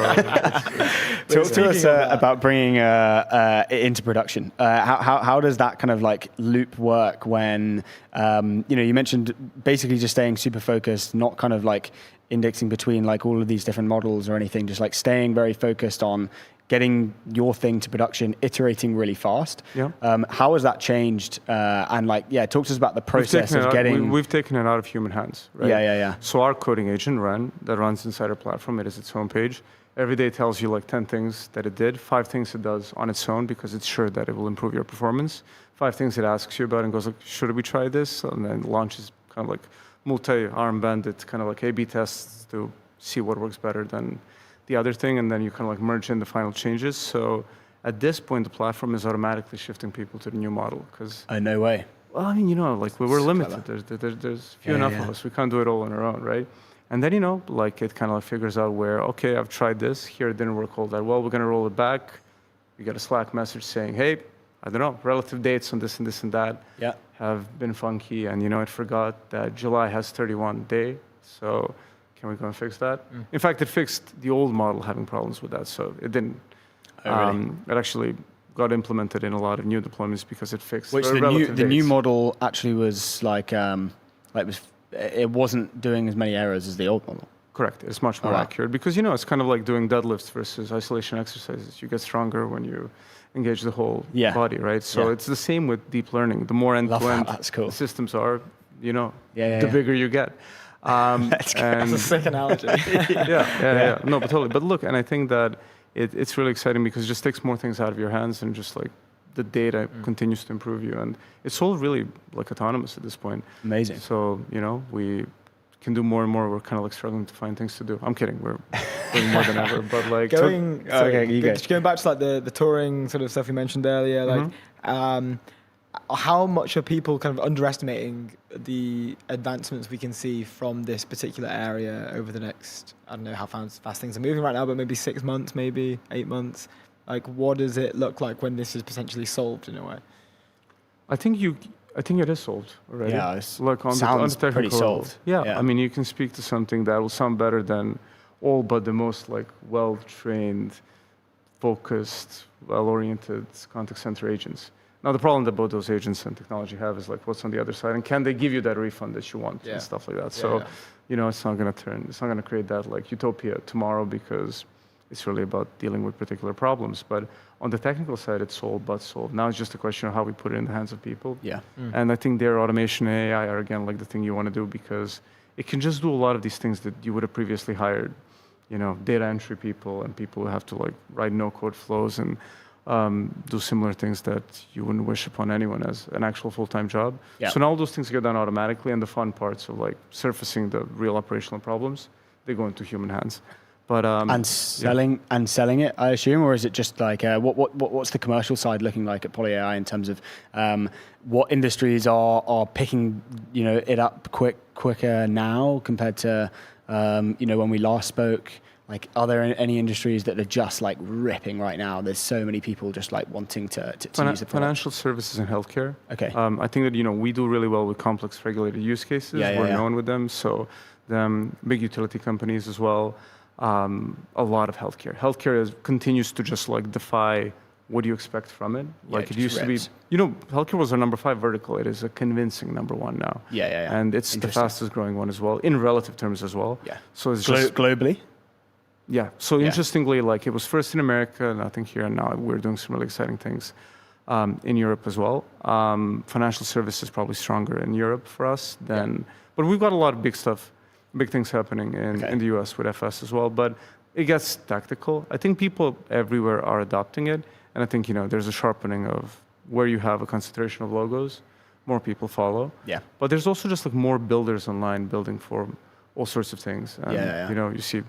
Talk to us about bringing it into production. How does that kind of like loop work when, you mentioned basically just staying super focused, not kind of like indexing between like all of these different models or anything, just like staying very focused on getting your thing to production, iterating really fast. How has that changed? And talk to us about the process of getting... We've taken it out of human hands, right? Yeah. So our coding agent, that runs inside our platform, it is its homepage. Every day tells you like 10 things that it did, 5 things it does on its own because it's sure that it will improve your performance, 5 things it asks you about and goes like, should we try this? And then launches kind of like multi-arm bandit kind of like A/B tests to see what works better than the other thing, and then you kind of like merge in the final changes. So at this point, the platform is automatically shifting people to the new model because. No way. Well, I mean, we're limited. There's few enough of us. We can't do it all on our own, right? And then it kind of like figures out where I've tried this here, it didn't work all that well. We're gonna roll it back. You get a Slack message saying, hey, I don't know, relative dates on this and this and that have been funky, and it forgot that July has 31 day, so can we go and fix that? In fact, it fixed the old model having problems with that, so it didn't. Really? It actually got implemented in a lot of new deployments because it fixed Which the new model actually was it wasn't doing as many errors as the old model. Correct. It's much more accurate because it's kind of like doing deadlifts versus isolation exercises. You get stronger when you engage the whole body, right? So it's the same with deep learning. The more end-to-end the systems are, the bigger you get. That's a sick analogy. No, but totally. But look, and I think that it's really exciting because it just takes more things out of your hands and just like the data continues to improve you. And it's all really like autonomous at this point. Amazing. So, we can do more and more. We're kind of like struggling to find things to do. I'm kidding. We're doing more than ever. But like going back to like the touring sort of stuff you mentioned earlier, like how much are people kind of underestimating the advancements we can see from this particular area over the next, I don't know how fast things are moving right now, but maybe 6 months, maybe 8 months? Like, what does it look like when this is potentially solved in a way? I think it is solved already. Yeah, look, on sounds the technical pretty solved. level. Yeah, I mean, you can speak to something that will sound better than all but the most like well-trained, focused, well-oriented contact center agents. Now, the problem that both those agents and technology have is like, what's on the other side, and can they give you that refund that you want Yeah. and stuff like that. Yeah, So, yeah. you know, it's not going to create that like utopia tomorrow, because it's really about dealing with particular problems. But on the technical side, it's solved, but solved. Now it's just a question of how we put it in the hands of people. Yeah. And I think their automation and AI are again like the thing you want to do, because it can just do a lot of these things that you would have previously hired, you know, data entry people and people who have to like write no code flows and do similar things that you wouldn't wish upon anyone as an actual full-time job. Yeah. So now all those things get done automatically, and the fun parts of like surfacing the real operational problems, they go into human hands. But And selling it, I assume, or is it just like what's the commercial side looking like at PolyAI in terms of what industries are picking it up quicker now compared to when we last spoke? Like, are there any industries that are just like ripping right now? There's so many people just like wanting to use the product. Financial services and healthcare. Okay. I think that we do really well with complex regulated use cases. We're known with them. So big utility companies as well. A lot of healthcare. Healthcare continues to just like defy what do you expect from it. Like it used to be, healthcare was our number 5 vertical. It is a convincing number 1 now. Yeah. And it's the fastest growing one as well, in relative terms as well. Yeah. So it's just globally. Yeah. So interestingly, like it was first in America, and I think here and now we're doing some really exciting things in Europe as well. Financial services probably stronger in Europe for us than, but we've got a lot of big stuff, big things happening in the US with FS as well. But it gets tactical. I think people everywhere are adopting it, and I think there's a sharpening of where you have a concentration of logos, more people follow. Yeah. But there's also just like more builders online building for all sorts of things. And, you see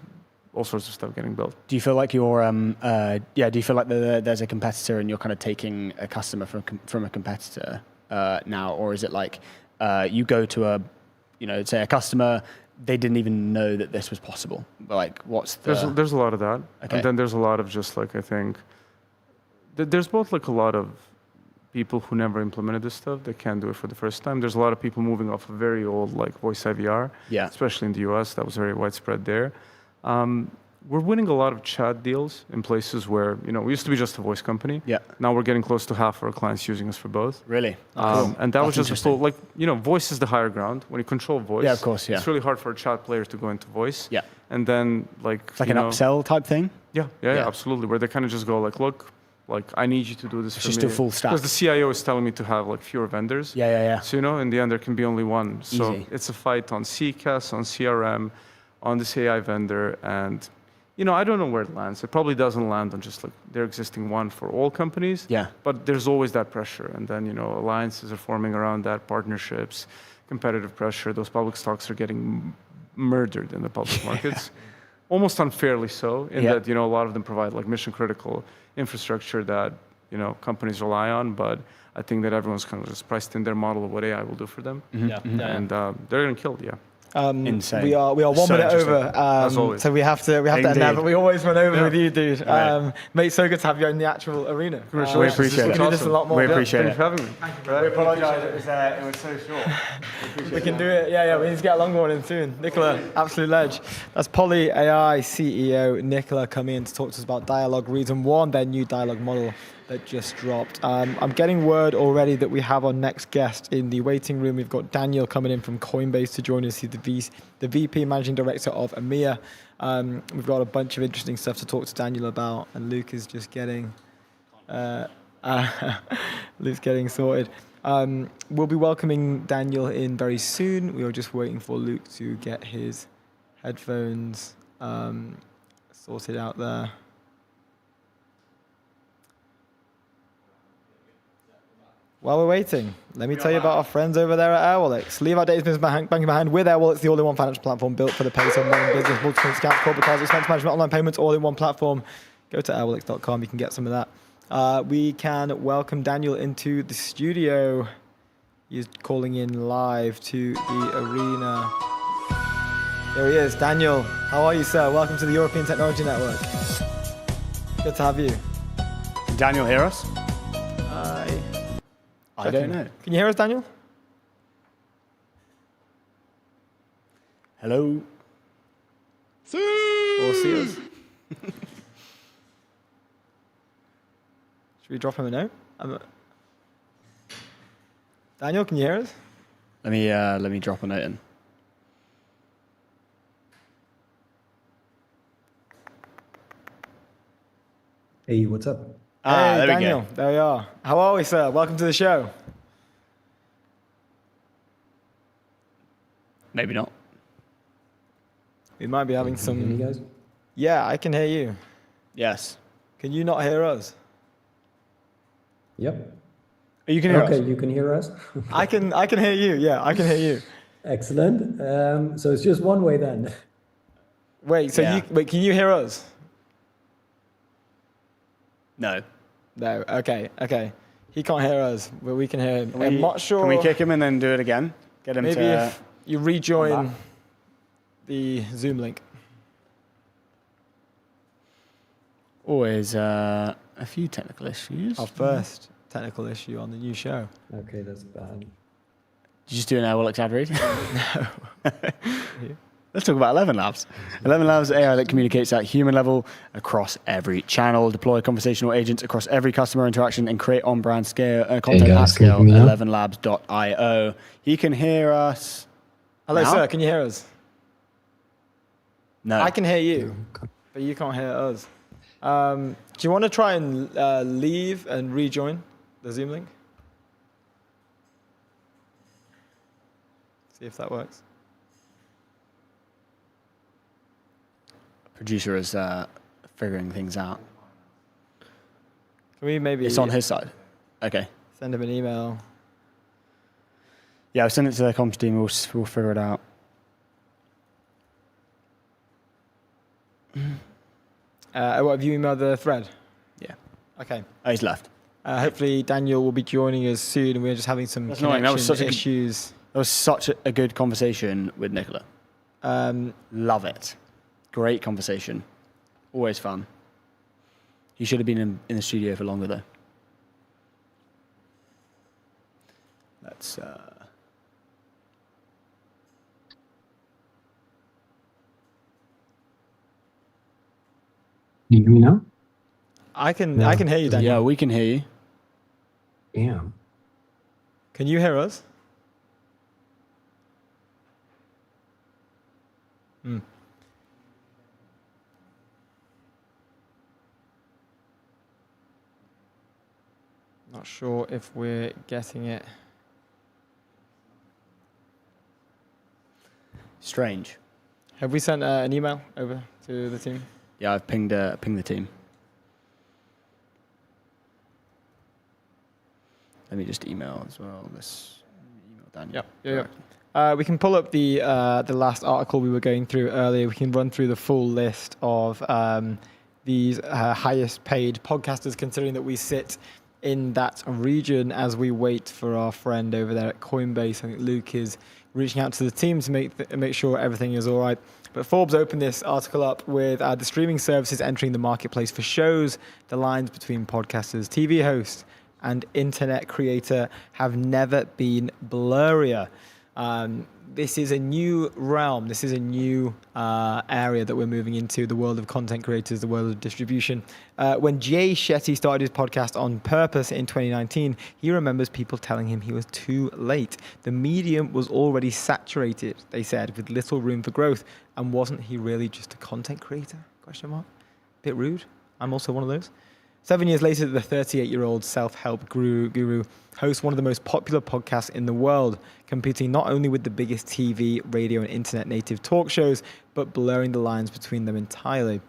all sorts of stuff getting built. Do you feel like you're, do you feel like there's a competitor and you're kind of taking a customer from a competitor now? Or is it like you go to say a customer, they didn't even know that this was possible? Like, what's the... There's a lot of that. Okay. And then there's a lot of just like, I think, there's both like a lot of people who never implemented this stuff, they can't do it for the first time. There's a lot of people moving off of very old like voice IVR, especially in the US, that was very widespread there. We're winning a lot of chat deals in places where, we used to be just a voice company. Yeah. Now we're getting close to half our clients using us for both. Really? And that That's was just a full, like, voice is the higher ground. When you control voice, yeah, of course, it's really hard for a chat player to go into voice. Yeah. And then, like, it's like an upsell type thing? Yeah, absolutely. Where they kind of just go like, look, like, I need you to do this for me. Just do full stack. Because the CIO is telling me to have like fewer vendors. Yeah. So, in the end, there can be only one. So Easy. it's a fight on CCaaS, on CRM, on this AI vendor, and I don't know where it lands. It probably doesn't land on just like their existing one for all companies. Yeah. But there's always that pressure. And then, alliances are forming around that, partnerships, competitive pressure. Those public stocks are getting murdered in the public markets. Almost unfairly so, in that, a lot of them provide like mission critical infrastructure that, companies rely on. But I think that everyone's kind of just priced in their model of what AI will do for them. Mm-hmm. And they're getting killed, Insane. We are 1 minute over, As always. so we have to end now. But we always run over with you, dude. Right. Mate, so good to have you in the actual arena. We appreciate We it. can do this a lot more. We appreciate Thanks for having me. We apologise. It was so short. We can do it. Yeah. We need to get a longer one in soon. Nikola, absolute ledge. That's PolyAI CEO Nikola coming in to talk to us about Dialogue Reason 1, their new dialogue model that just dropped. I'm getting word already that we have our next guest in the waiting room. We've got Daniel coming in from Coinbase to join us. He's the VP Managing Director of EMEA. We've got a bunch of interesting stuff to talk to Daniel about, and Luke is just getting Luke's getting sorted. We'll be welcoming Daniel in very soon. We are just waiting for Luke to get his headphones sorted out there. While we're waiting, let me tell you about our friends over there at Airwallex. Leave our data business banking behind with Airwallex, the all-in-one financial platform built for the pace of modern business, multiple accounts, corporate cards, expense management, online payments, all-in-one platform. Go to airwallex.com. You can get some of that. We can welcome Daniel into the studio. He's calling in live to the arena. There he is, Daniel. How are you, sir? Welcome to the European Technology Network. Good to have you. Can Daniel hear us? Hi. I don't know. Can you hear us, Daniel? Hello? Or see us? Should we drop him a note? Daniel, can you hear us? Let me drop a note in. Hey, what's up? There we Daniel, go. there we are. How are we, sir? Welcome to the show. Maybe not. We might be having Can you hear me, some. guys? Yeah, I can hear you. Yes. Can you not hear us? Yep. You can hear Okay, us. you can hear us. I can hear you. Yeah, I can hear you. Excellent. So it's just one way then. Wait, so Yeah. can you hear us? No. No. Okay. He can't hear us, but we can hear him. I'm not sure. Can we kick him and then do it again? Get him Maybe to. if you rejoin the Zoom link. Always a few technical issues. Our first technical issue on the new show. Okay, that's bad. Did you just do an Will exaggerate? No. Let's talk about 11 Labs. 11 Labs AI that communicates at human level across every channel, deploy conversational agents across every customer interaction, and create on-brand scale content guys, at can you scale. hear me now? 11labs.io. He can hear us. Hello, Now? sir. Can you hear us? No. I can hear you, but you can't hear us. Do you want to try and leave and rejoin the Zoom link? See if that works. Producer is figuring things out. Can we maybe It's on his side. Okay. send him an email? Yeah, I'll send it to the comms team. We'll figure it out. What, have you emailed the thread? Yeah. Okay. Oh, he's left. Hopefully Daniel will be joining us soon. We're just having some That's annoying. That was connection such a good- issues. That was such a good conversation with Nikola. Love it. Great conversation. Always fun. He should have been in the studio for longer, though. Let's. You hear me now? I can No. hear you, Daniel. Yeah, we can hear you. Damn. Can you hear us? Not sure if we're getting it. Strange. Have we sent an email over to the team? Yeah, I've pinged the team. Let me just email as well. This email Daniel. Yeah. We can pull up the last article we were going through earlier. We can run through the full list of these highest paid podcasters, considering that we sit in that region as we wait for our friend over there at Coinbase. I think Luke is reaching out to the team to make sure everything is all right. But Forbes opened this article up with the streaming services entering the marketplace for shows. The lines between podcasters, TV hosts, and internet creator have never been blurrier. This is a new realm. This is a new area that we're moving into, the world of content creators, the world of distribution. When Jay Shetty started his podcast on purpose in 2019, he remembers people telling him he was too late. The medium was already saturated, they said, with little room for growth. And wasn't he really just a content creator? Question mark. Bit rude. I'm also one of those. 7 years later, the 38-year-old self-help guru hosts one of the most popular podcasts in the world, competing not only with the biggest TV, radio, and internet native talk shows, but blurring the lines between them entirely.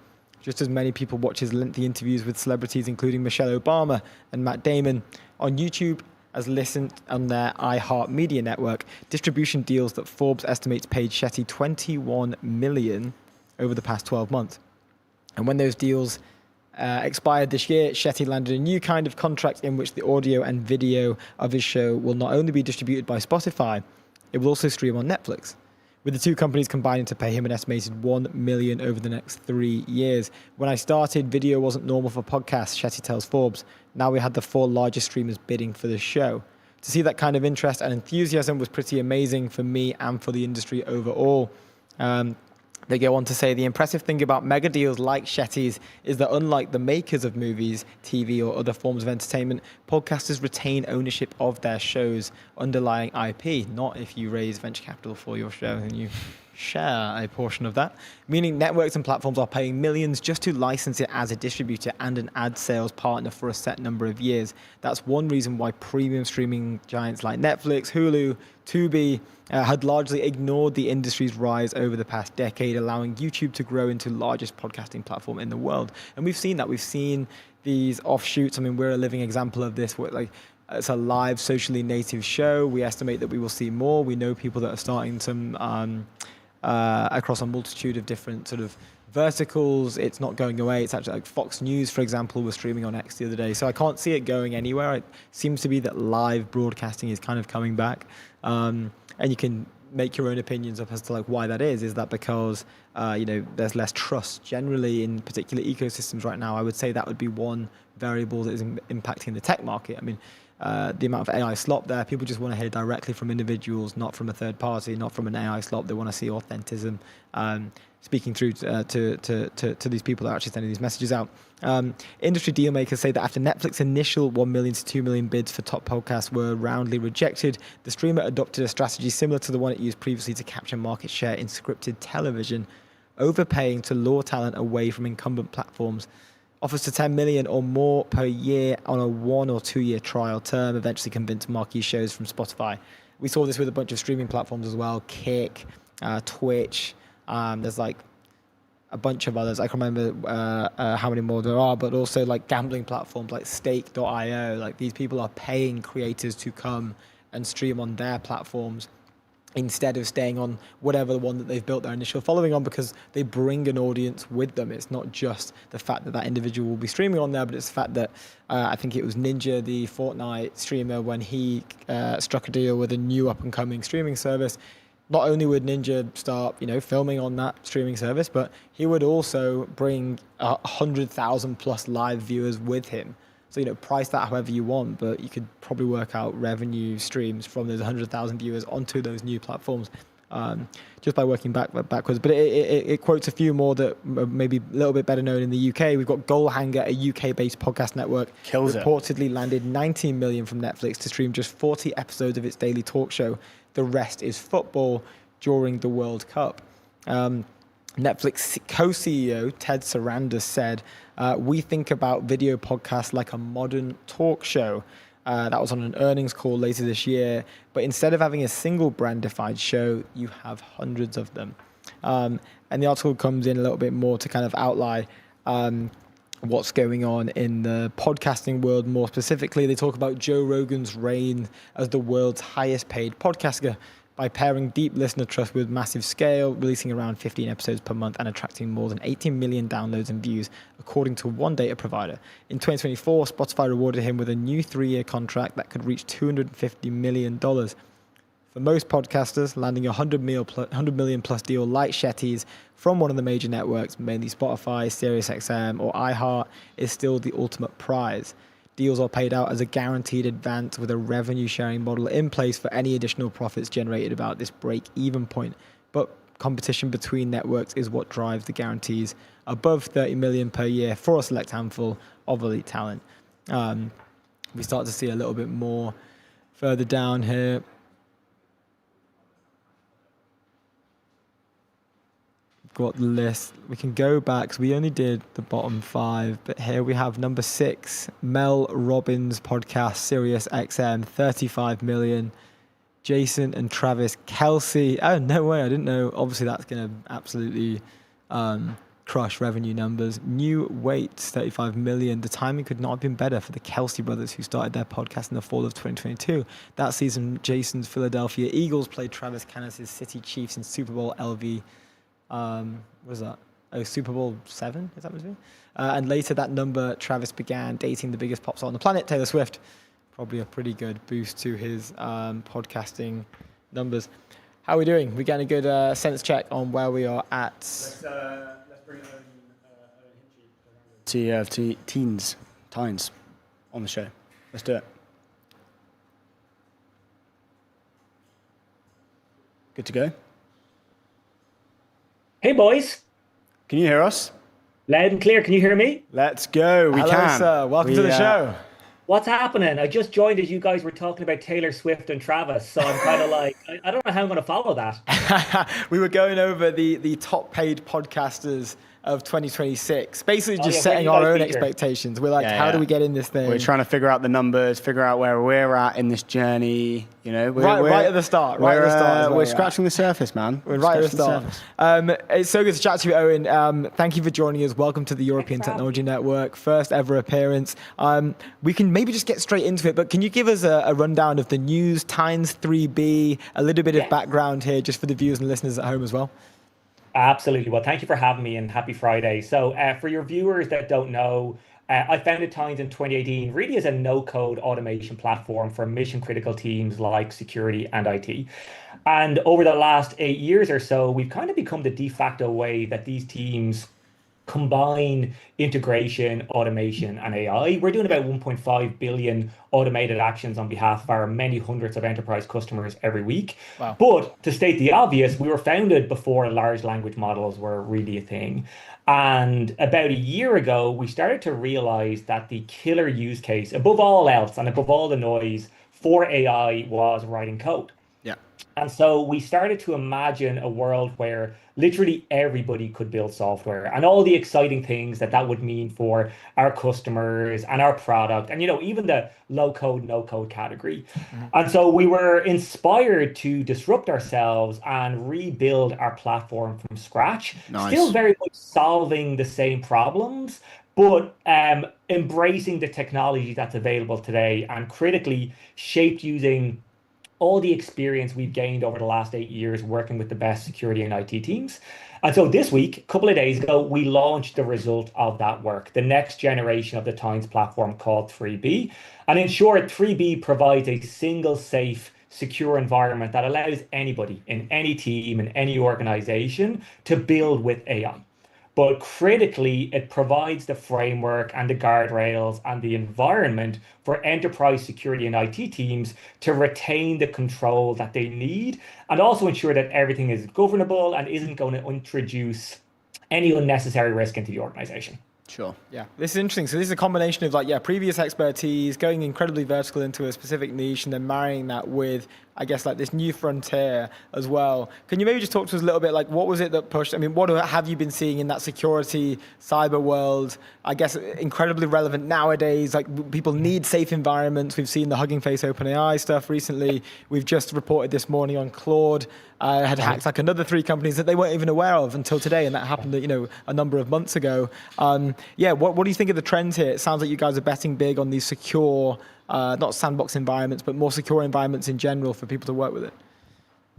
Just as many people watch his lengthy interviews with celebrities, including Michele Obama and Matt Damon, on YouTube as listen on their iHeartMedia network, distribution deals that Forbes estimates paid Shetty $21 million over the past 12 months. And when those deals expired this year, Shetty landed a new kind of contract in which the audio and video of his show will not only be distributed by Spotify, it will also stream on Netflix, with the two companies combining to pay him an estimated $1 million over the next 3 years. When I started, video wasn't normal for podcasts, Shetty tells Forbes. Now we had the 4 largest streamers bidding for the show. To see that kind of interest and enthusiasm was pretty amazing for me and for the industry overall. They go on to say the impressive thing about mega deals like Shetty's is that unlike the makers of movies, TV, or other forms of entertainment, podcasters retain ownership of their show's underlying IP, not if you raise venture capital for your show and you share a portion of that. Meaning networks and platforms are paying millions just to license it as a distributor and an ad sales partner for a set number of years. That's one reason why premium streaming giants like Netflix, Hulu, Tubi had largely ignored the industry's rise over the past decade, allowing YouTube to grow into the largest podcasting platform in the world. And we've seen that. We've seen these offshoots. I mean, we're a living example of this. Like, it's a live, socially native show. We estimate that we will see more. We know people that are starting some across a multitude of different sort of verticals. It's not going away. It's actually like Fox News, for example, was streaming on X the other day. So I can't see it going anywhere. It seems to be that live broadcasting is kind of coming back. And you can make your own opinions up as to like why that is. Is that because there's less trust generally in particular ecosystems right now? I would say that would be one variable that is impacting the tech market. I mean, the amount of AI slop there, people just want to hear directly from individuals, not from a third party, not from an AI slop. They want to see authentism, speaking through to these people that are actually sending these messages out. Industry deal makers say that after Netflix's initial 1 million to 2 million bids for top podcasts were roundly rejected, the streamer adopted a strategy similar to the one it used previously to capture market share in scripted television, overpaying to lure talent away from incumbent platforms. Offers to 10 million or more per year on a 1 or 2 year trial term eventually convinced marquee shows from Spotify. We saw this with a bunch of streaming platforms as well, Kick, Twitch. There's like a bunch of others. I can't remember how many more there are, but also like gambling platforms like Stake.io. Like these people are paying creators to come and stream on their platforms instead of staying on whatever the one that they've built their initial following on, because they bring an audience with them. It's not just the fact that that individual will be streaming on there, but it's the fact that I think it was Ninja, the Fortnite streamer, when he struck a deal with a new up-and-coming streaming service. Not only would Ninja start, filming on that streaming service, but he would also bring 100,000 plus live viewers with him. So, price that however you want, but you could probably work out revenue streams from those 100,000 viewers onto those new platforms just by working backwards. But it quotes a few more that are maybe a little bit better known in the UK. We've got Goalhanger, a UK-based podcast network, reportedly landed 19 million from Netflix to stream just 40 episodes of its daily talk show. The rest is football during the World Cup. Netflix co-CEO Ted Sarandos said, we think about video podcasts like a modern talk show. That was on an earnings call later this year. But instead of having a single brand-defined show, you have hundreds of them. And the article comes in a little bit more to kind of outline what's going on in the podcasting world more specifically. They talk about Joe Rogan's reign as the world's highest paid podcaster by pairing deep listener trust with massive scale, releasing around 15 episodes per month and attracting more than 18 million downloads and views, according to one data provider. In 2024, Spotify rewarded him with a new 3-year contract that could reach $250 million. For most podcasters, landing a $100 million plus deal like Shetty's from one of the major networks, mainly Spotify, SiriusXM, or iHeart, is still the ultimate prize. Deals are paid out as a guaranteed advance with a revenue sharing model in place for any additional profits generated about this break-even point. But competition between networks is what drives the guarantees above 30 million per year for a select handful of elite talent. We start to see a little bit more further down here. Got the list. We can go back, so we only did the bottom 5, but here we have number 6, Mel Robbins podcast, Sirius XM, 35 million. Jason and Travis Kelce. Oh, no way, I didn't know. Obviously, that's going to absolutely crush revenue numbers. New Weights, 35 million. The timing could not have been better for the Kelce brothers, who started their podcast in the fall of 2022. That season, Jason's Philadelphia Eagles played Travis Kelce's City Chiefs in Super Bowl LV. What was that? Oh, Super Bowl 7? Is that what it is? And later that number, Travis began dating the biggest pop star on the planet, Taylor Swift. Probably a pretty good boost to his podcasting numbers. How are we doing? We getting a good sense check on where we are at. Let's bring Hinchy. Teens on the show. Let's do it. Good to go? Hey, boys. Can you hear us? Loud and clear. Can you hear me? Let's go. We Hello, can. sir. Welcome to the show. What's happening? I just joined as you guys were talking about Taylor Swift and Travis. So I'm kind of like, I don't know how I'm going to follow that. We were going over the top paid podcasters of 2026. Basically just setting our own expectations. We're like, how do we get in this thing? We're trying to figure out the numbers, figure out where we're at in this journey. You know, right at the start. We're scratching the surface, man. We're right at the start. It's so good to chat to you, Eoin. Thank you for joining us. Welcome to the European Technology Network. First ever appearance. We can maybe just get straight into it, but can you give us a rundown of the news, Times 3B, a little bit of background here just for the viewers and listeners at home as well? Absolutely. Well, thank you for having me and happy Friday. So for your viewers that don't know, I founded Tines in 2018 really as a no-code automation platform for mission-critical teams like security and IT. And over the last 8 years or so, we've kind of become the de facto way that these teams combine integration, automation, and AI. We're doing about 1.5 billion automated actions on behalf of our many hundreds of enterprise customers every week. Wow. But to state the obvious, we were founded before large language models were really a thing. And about a year ago, we started to realize that the killer use case, above all else and above all the noise, for AI was writing code. And so we started to imagine a world where literally everybody could build software and all the exciting things that would mean for our customers and our product and, even the low code, no code category. And so we were inspired to disrupt ourselves and rebuild our platform from scratch. Nice. Still very much solving the same problems, but embracing the technology that's available today and critically shaped using all the experience we've gained over the last 8 years working with the best security and IT teams. And so this week, a couple of days ago, we launched the result of that work, the next generation of the Tines platform called 3B. And in short, 3B provides a single, safe, secure environment that allows anybody in any team, in any organization to build with AI. But critically, it provides the framework and the guardrails and the environment for enterprise security and IT teams to retain the control that they need and also ensure that everything is governable and isn't going to introduce any unnecessary risk into the organization. Sure. Yeah, this is interesting. So this is a combination of previous expertise, going incredibly vertical into a specific niche and then marrying that with, I guess, this new frontier as well. Can you maybe just talk to us a little bit, what was it that pushed, what have you been seeing in that security cyber world? I guess incredibly relevant nowadays, people need safe environments. We've seen the Hugging Face OpenAI stuff recently. We've just reported this morning on Claude had hacked another 3 companies that they weren't even aware of until today. And that happened, a number of months ago. What do you think of the trends here? It sounds like you guys are betting big on these secure, not sandbox environments, but more secure environments in general for people to work with it.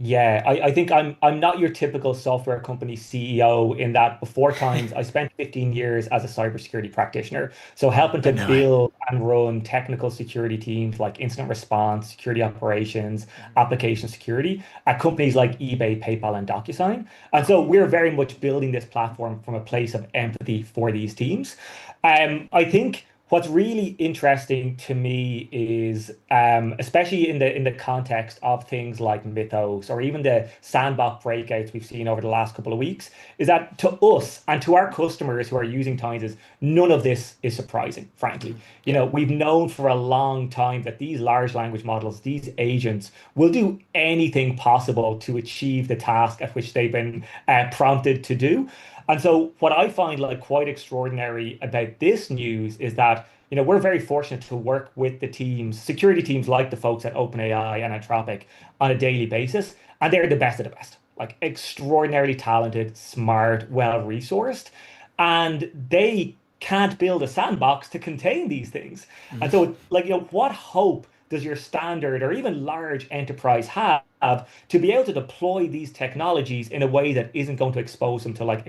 Yeah, I think I'm not your typical software company CEO in that before Times, I spent 15 years as a cybersecurity practitioner. So helping to build and run technical security teams like incident response, security operations, application security at companies like eBay, PayPal, and DocuSign. And so we're very much building this platform from a place of empathy for these teams. I think what's really interesting to me is, especially in the context of things like Mythos or even the sandbox breakouts we've seen over the last couple of weeks, is that to us and to our customers who are using Tines, none of this is surprising, frankly. We've known for a long time that these large language models, these agents, will do anything possible to achieve the task at which they've been prompted to do. And so what I find quite extraordinary about this news is that, we're very fortunate to work with the teams, security teams like the folks at OpenAI and Anthropic on a daily basis. And they're the best of the best, extraordinarily talented, smart, well-resourced. And they can't build a sandbox to contain these things. And so what hope does your standard or even large enterprise have to be able to deploy these technologies in a way that isn't going to expose them to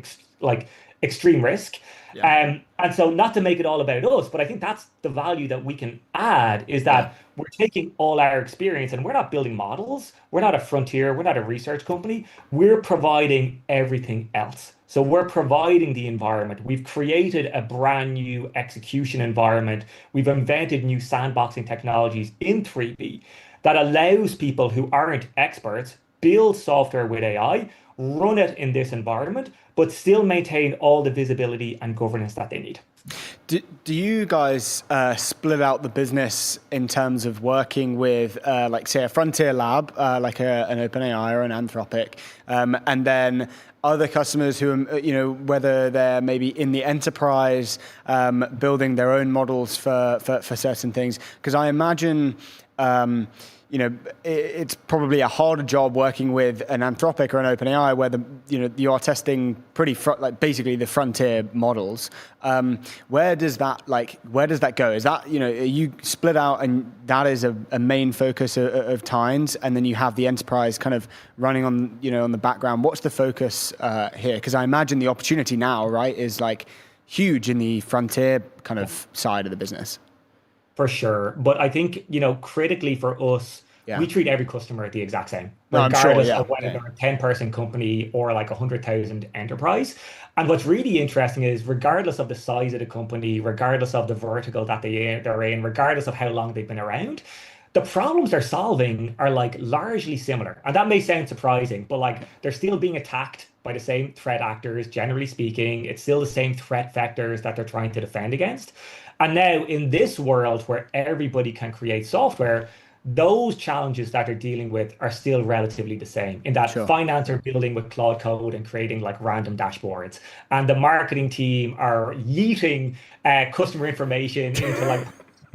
extreme risk? And so not to make it all about us, but I think that's the value that we can add is that we're taking all our experience and we're not building models. We're not a frontier. We're not a research company. We're providing everything else. So we're providing the environment. We've created a brand new execution environment. We've invented new sandboxing technologies in 3B that allows people who aren't experts build software with AI, run it in this environment, but still maintain all the visibility and governance that they need. Do you guys split out the business in terms of working with, like, say, a frontier lab, like an OpenAI or an Anthropic, and then other customers who, whether they're maybe in the enterprise, building their own models for certain things? Because I imagine, it's probably a harder job working with an Anthropic or an OpenAI where you are testing basically the frontier models. Where does that go? Is that, are you split out and that is a main focus of Tines, and then you have the enterprise kind of running on, on the background? What's the focus here? Because I imagine the opportunity now, right, is like huge in the frontier kind of side of the business. For sure. But I think, critically for us, we treat every customer the exact same, regardless of whether they're a 10-person company or like 100,000 enterprise. And what's really interesting is, regardless of the size of the company, regardless of the vertical that they're in, regardless of how long they've been around, the problems they're solving are like largely similar. And that may sound surprising, but like they're still being attacked by the same threat actors, generally speaking. It's still the same threat vectors that they're trying to defend against. And now in this world where everybody can create software, those challenges that they're dealing with are still relatively the same, in that finance are building with Claude code and creating like random dashboards, and the marketing team are yeeting customer information into like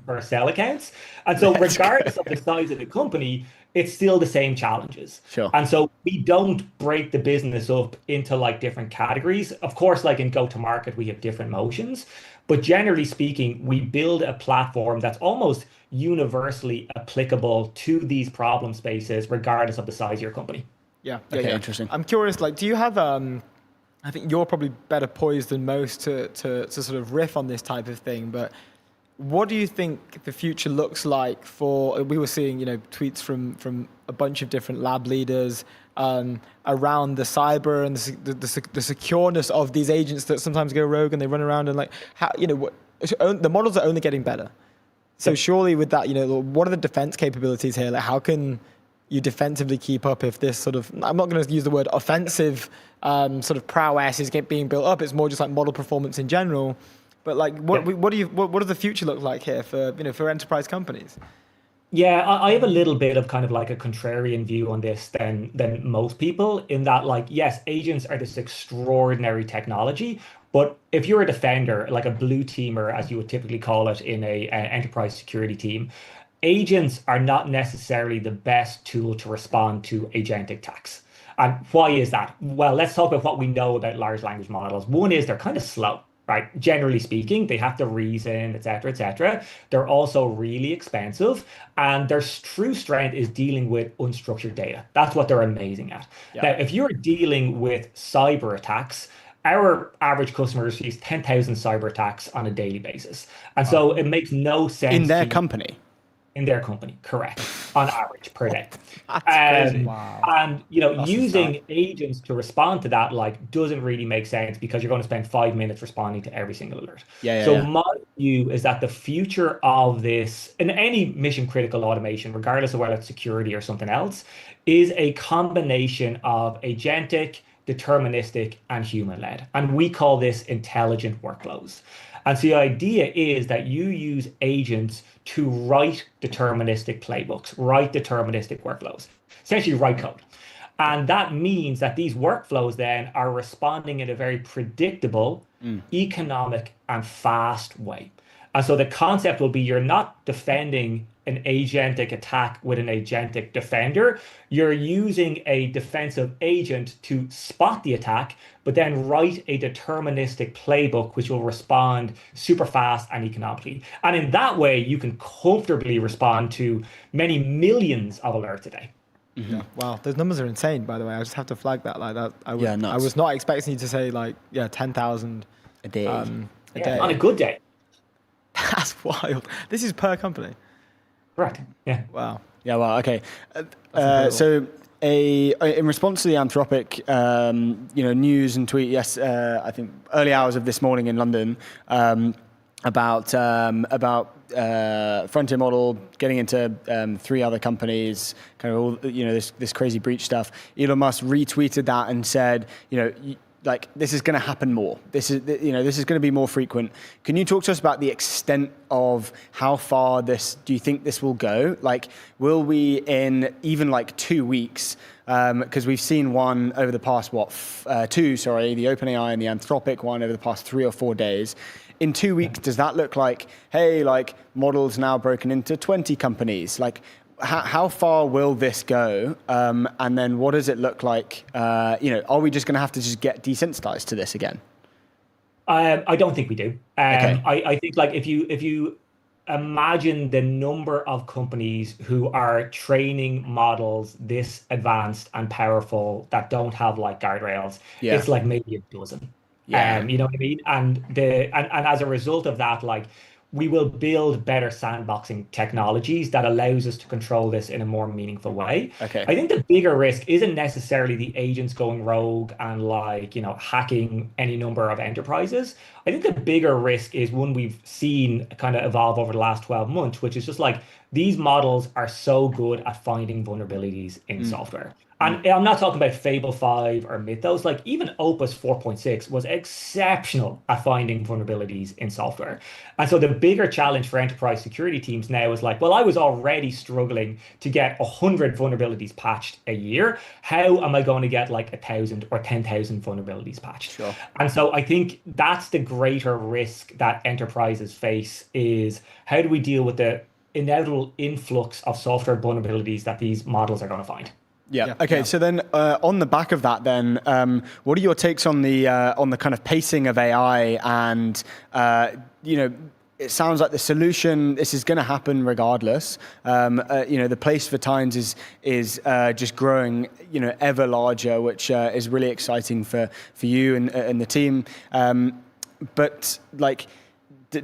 for sell accounts. And so regardless of the size of the company, it's still the same challenges. And so we don't break the business up into like different categories. Of course, like in go-to-market, we have different motions, but generally speaking, we build a platform that's almost universally applicable to these problem spaces, regardless of the size of your company. Yeah. Interesting. I'm curious, like, do you have, I think you're probably better poised than most to sort of riff on this type of thing, but what do you think the future looks like for, we were seeing, tweets from a bunch of different lab leaders around the cyber and the secureness of these agents that sometimes go rogue and they run around and like, how, the models are only getting better. So surely with that, what are the defense capabilities here? Like, how can you defensively keep up if this sort of, I'm not going to use the word offensive sort of prowess is being built up. It's more just like model performance in general. But like, what does the future look like here for enterprise companies? Yeah, I have a little bit of kind of like a contrarian view on this than most people, in that, like, yes, agents are this extraordinary technology, but if you're a defender, like a blue teamer, as you would typically call it in an enterprise security team, agents are not necessarily the best tool to respond to agentic attacks. And why is that? Well, let's talk about what we know about large language models. One is they're kind of slow. Right? Generally speaking, they have to reason, et cetera, et cetera. They're also really expensive, and their true strength is dealing with unstructured data. That's what they're amazing at. Now, if you're dealing with cyber attacks, our average customer receives 10,000 cyber attacks on a daily basis. And so it makes no sense. In their company? In their company, correct, on average per day. That's crazy. Wow. And using agents to respond to that like doesn't really make sense, because you're going to spend 5 minutes responding to every single alert. My view is that the future of this, in any mission critical automation, regardless of whether it's security or something else, is a combination of agentic, deterministic, and human led. And we call this intelligent workflows. And so the idea is that you use agents to write deterministic playbooks, write deterministic workflows, essentially write code. And that means that these workflows then are responding in a very predictable, economic, and fast way. And so the concept will be, you're not defending an agentic attack with an agentic defender. You're using a defensive agent to spot the attack, but then write a deterministic playbook which will respond super fast and economically. And in that way, you can comfortably respond to many millions of alerts a day. Mm-hmm. Wow, those numbers are insane, by the way. I just have to flag that. Like that, I nuts. was not expecting you to say 10,000 a day. A day. On a good day. That's wild. This is per company. Correct. Yeah. Wow. Yeah. Well. Okay. So, in response to the Anthropic, news and tweet, I think early hours of this morning in London, about frontier model getting into 3 other companies, kind of all this crazy breach stuff. Elon Musk retweeted that and said, like, this is going to happen more. This is going to be more frequent. Can you talk to us about the extent of how far do you think this will go? Like, will we in even like 2 weeks? Because we've seen one over the past the OpenAI and the Anthropic one over the past 3 or 4 days. In 2 weeks, does that look like, hey, like models now broken into 20 companies? Like, how far will this go? And then what does it look like? Are we just going to have to just get desensitized to this again? I don't think we do. Okay. I think like if you imagine the number of companies who are training models this advanced and powerful that don't have like guardrails, it's like maybe a dozen. You know what I mean? And as a result of that, like, we will build better sandboxing technologies that allows us to control this in a more meaningful way. Okay. I think the bigger risk isn't necessarily the agents going rogue and like, hacking any number of enterprises. I think the bigger risk is one we've seen kind of evolve over the last 12 months, which is just like these models are so good at finding vulnerabilities in software. And I'm not talking about Fable 5 or Mythos. Like even Opus 4.6 was exceptional at finding vulnerabilities in software. And so the bigger challenge for enterprise security teams now is like, well, I was already struggling to get 100 vulnerabilities patched a year. How am I going to get like 1,000 or 10,000 vulnerabilities patched? Sure. And so I think that's the greater risk that enterprises face is how do we deal with the inevitable influx of software vulnerabilities that these models are going to find? Yeah. Okay. So then, on the back of that, then, what are your takes on the kind of pacing of AI? And it sounds like the solution. This is going to happen regardless. The place for times is just growing, ever larger, which is really exciting for you and the team. But like,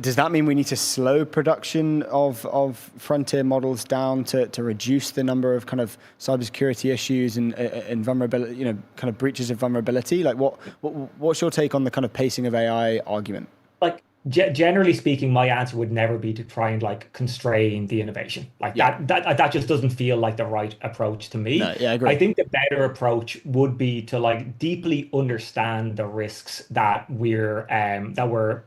does that mean we need to slow production of frontier models down to reduce the number of kind of cybersecurity issues and vulnerability, kind of breaches of vulnerability? Like, what's your take on the kind of pacing of AI argument? Like, generally speaking, my answer would never be to try and like constrain the innovation. Like that just doesn't feel like the right approach to me. No, yeah, I agree. I think the better approach would be to like deeply understand the risks that are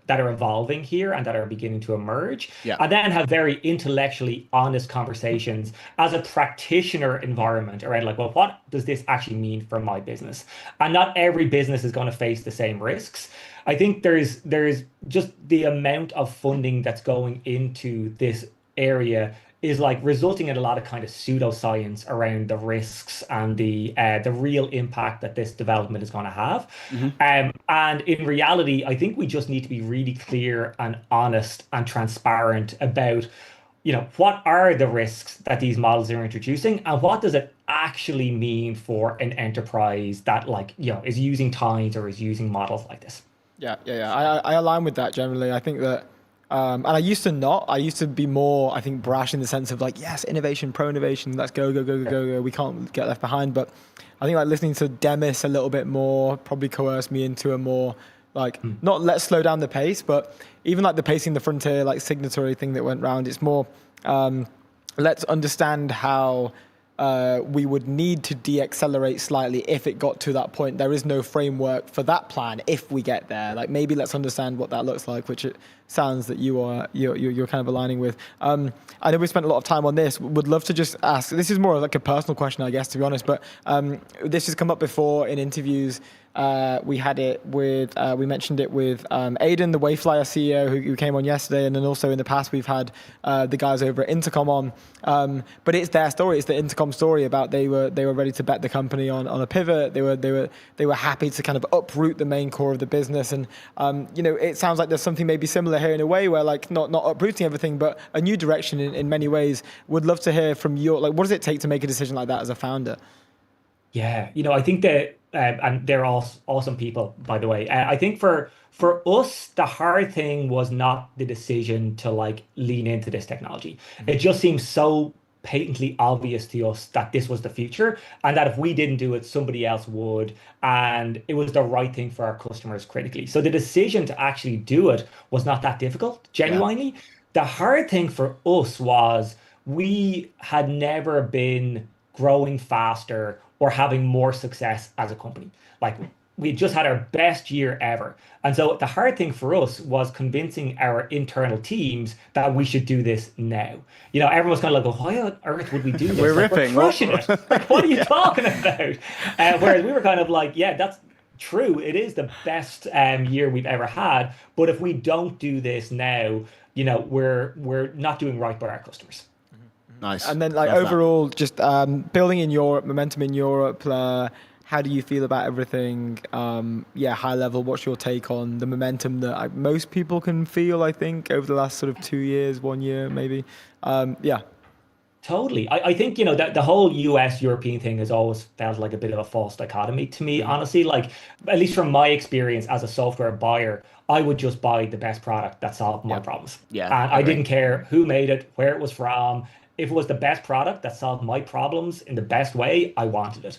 evolving here and that are beginning to emerge. Yeah. And then have very intellectually honest conversations as a practitioner environment around like, well, what does this actually mean for my business? And not every business is going to face the same risks. I think there's just the amount of funding that's going into this area is like resulting in a lot of kind of pseudoscience around the risks and the real impact that this development is going to have. Mm-hmm. And in reality, I think we just need to be really clear and honest and transparent about, what are the risks that these models are introducing and what does it actually mean for an enterprise that is using Tines or is using models like this. Yeah. I align with that generally. I think that, and I used to be more, I think, brash in the sense of like, yes, innovation, pro-innovation, let's go. We can't get left behind. But I think like listening to Demis a little bit more probably coerced me into a more like, not let's slow down the pace, but even like the pacing the frontier, like signatory thing that went round, it's more, let's understand how we would need to de-accelerate slightly if it got to that point. There is no framework for that plan if we get there. Like maybe let's understand what that looks like, which it sounds that you're kind of aligning with. I know we spent a lot of time on this. Would love to just ask. This is more like a personal question, I guess, to be honest. But this has come up before in interviews. We had it with, we mentioned it with Aidan, the Wayflyer CEO who came on yesterday, and then also in the past we've had the guys over at Intercom on. But it's their story, it's the Intercom story about they were ready to bet the company on a pivot. They were happy to kind of uproot the main core of the business, and it sounds like there's something maybe similar here in a way where like not uprooting everything, but a new direction in many ways. Would love to hear from your what does it take to make a decision like that as a founder? Yeah, I think that, and they're all awesome people, by the way. I think for us, the hard thing was not the decision to like lean into this technology. It just seems so patently obvious to us that this was the future, and that if we didn't do it, somebody else would, and it was the right thing for our customers critically. So the decision to actually do it was not that difficult, genuinely. The hard thing for us was we had never been growing faster or having more success as a company. Like, we just had our best year ever. And so the hard thing for us was convincing our internal teams that we should do this now. You know, everyone's kind of like, well, why on earth would we do this? We're Like, ripping. we're crushing it. Like, what are you talking about? Whereas we were kind of like, yeah, that's true. It is the best year we've ever had. But if we don't do this now, you know, we're not doing right by our customers. Nice. And then, like, Love that. overall, just building in Europe, momentum in Europe. How do you feel about everything? High level. What's your take on the momentum that most people can feel? I think over the last sort of 2 years, 1 year, maybe. Totally. I think, you know, that the whole US European thing has always felt like a bit of a false dichotomy to me, honestly. Like, at least from my experience as a software buyer, I would just buy the best product that solved my problems. Yeah, And I didn't care who made it, where it was from. If it was the best product that solved my problems in the best way, I wanted it.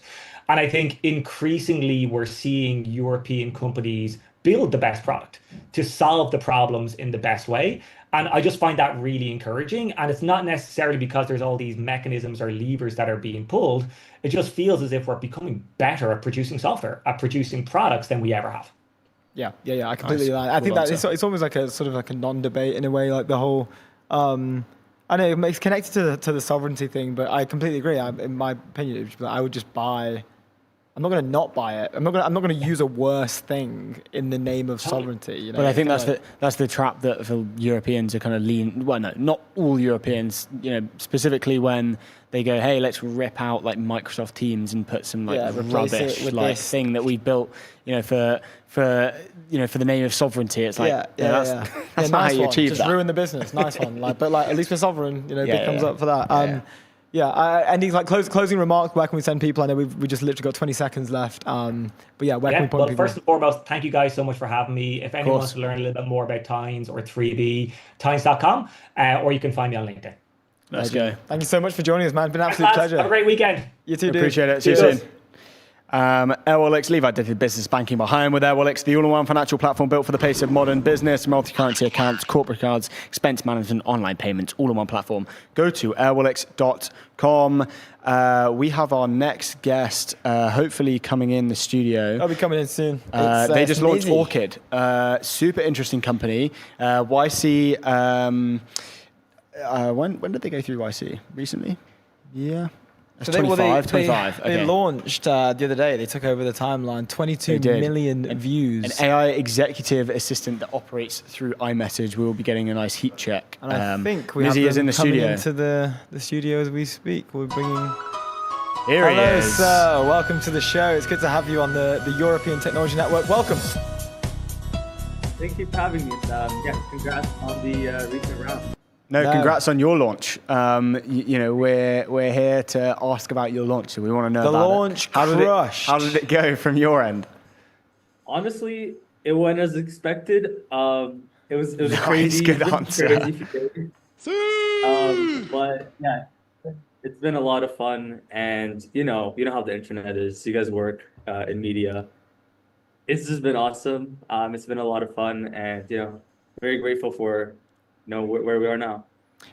And I think increasingly we're seeing European companies build the best product to solve the problems in the best way. And I just find that really encouraging. And it's not necessarily because there's all these mechanisms or levers that are being pulled. It just feels as if we're becoming better at producing software, at producing products than we ever have. Yeah. I completely agree. I think that it's almost like a sort of like a non-debate in a way, like the whole. I know it's connected to the sovereignty thing, but I completely agree. In my opinion, I would just buy. I'm not going to not buy it. I'm not going to use a worse thing in the name of sovereignty. You know? But I think that's the trap that the Europeans are kind of lean. Well, no, not all Europeans. You know, specifically when they go, "Hey, let's rip out like Microsoft Teams and put some like rubbish like thing that we built." You know, for the name of sovereignty. It's like that's not how you achieve that. Just ruin the business. Nice one. But at least we're sovereign. You know, big thumbs up for that. And these like closing remarks. Where can we send people? I know we just literally got 20 seconds left. Where can we point people? First and foremost, thank you guys so much for having me. If anyone wants to learn a little bit more about Tines or 3B, Tines.com, or you can find me on LinkedIn. Let's go. Thank you so much for joining us, man. It's been an absolute pleasure. Have a great weekend. You too, dude. Appreciate it. See you soon. Airwallex, Levi did the business banking behind with Airwallex, the all-in-one financial platform built for the pace of modern business, multi-currency accounts, corporate cards, expense management, online payments, all-in-one platform. Go to airwallex.com. We have our next guest, hopefully coming in the studio. I'll be coming in soon. They just launched Nizzy. Orchid, super interesting company. YC. When did they go through YC? Recently? Yeah. So 25. They launched the other day. They took over the timeline. 22 million views. An AI executive assistant that operates through iMessage. We will be getting a nice heat check. And I think we Nizzy have is in the coming studio. into the studio as we speak. We're bringing. Here he Hello, is. sir. Welcome to the show. It's good to have you on the European Technology Network. Welcome. Thank you for having me. Congrats on the recent round. No, congrats on your launch. We're here to ask about your launch, so we want to know about launch it. crushed. How did it go from your end? Honestly, it went as expected. It was Nice, crazy. good answer. But yeah, it's been a lot of fun, and you know how the internet is. You guys work in media. It's just been awesome. It's been a lot of fun, and very grateful for where we are now.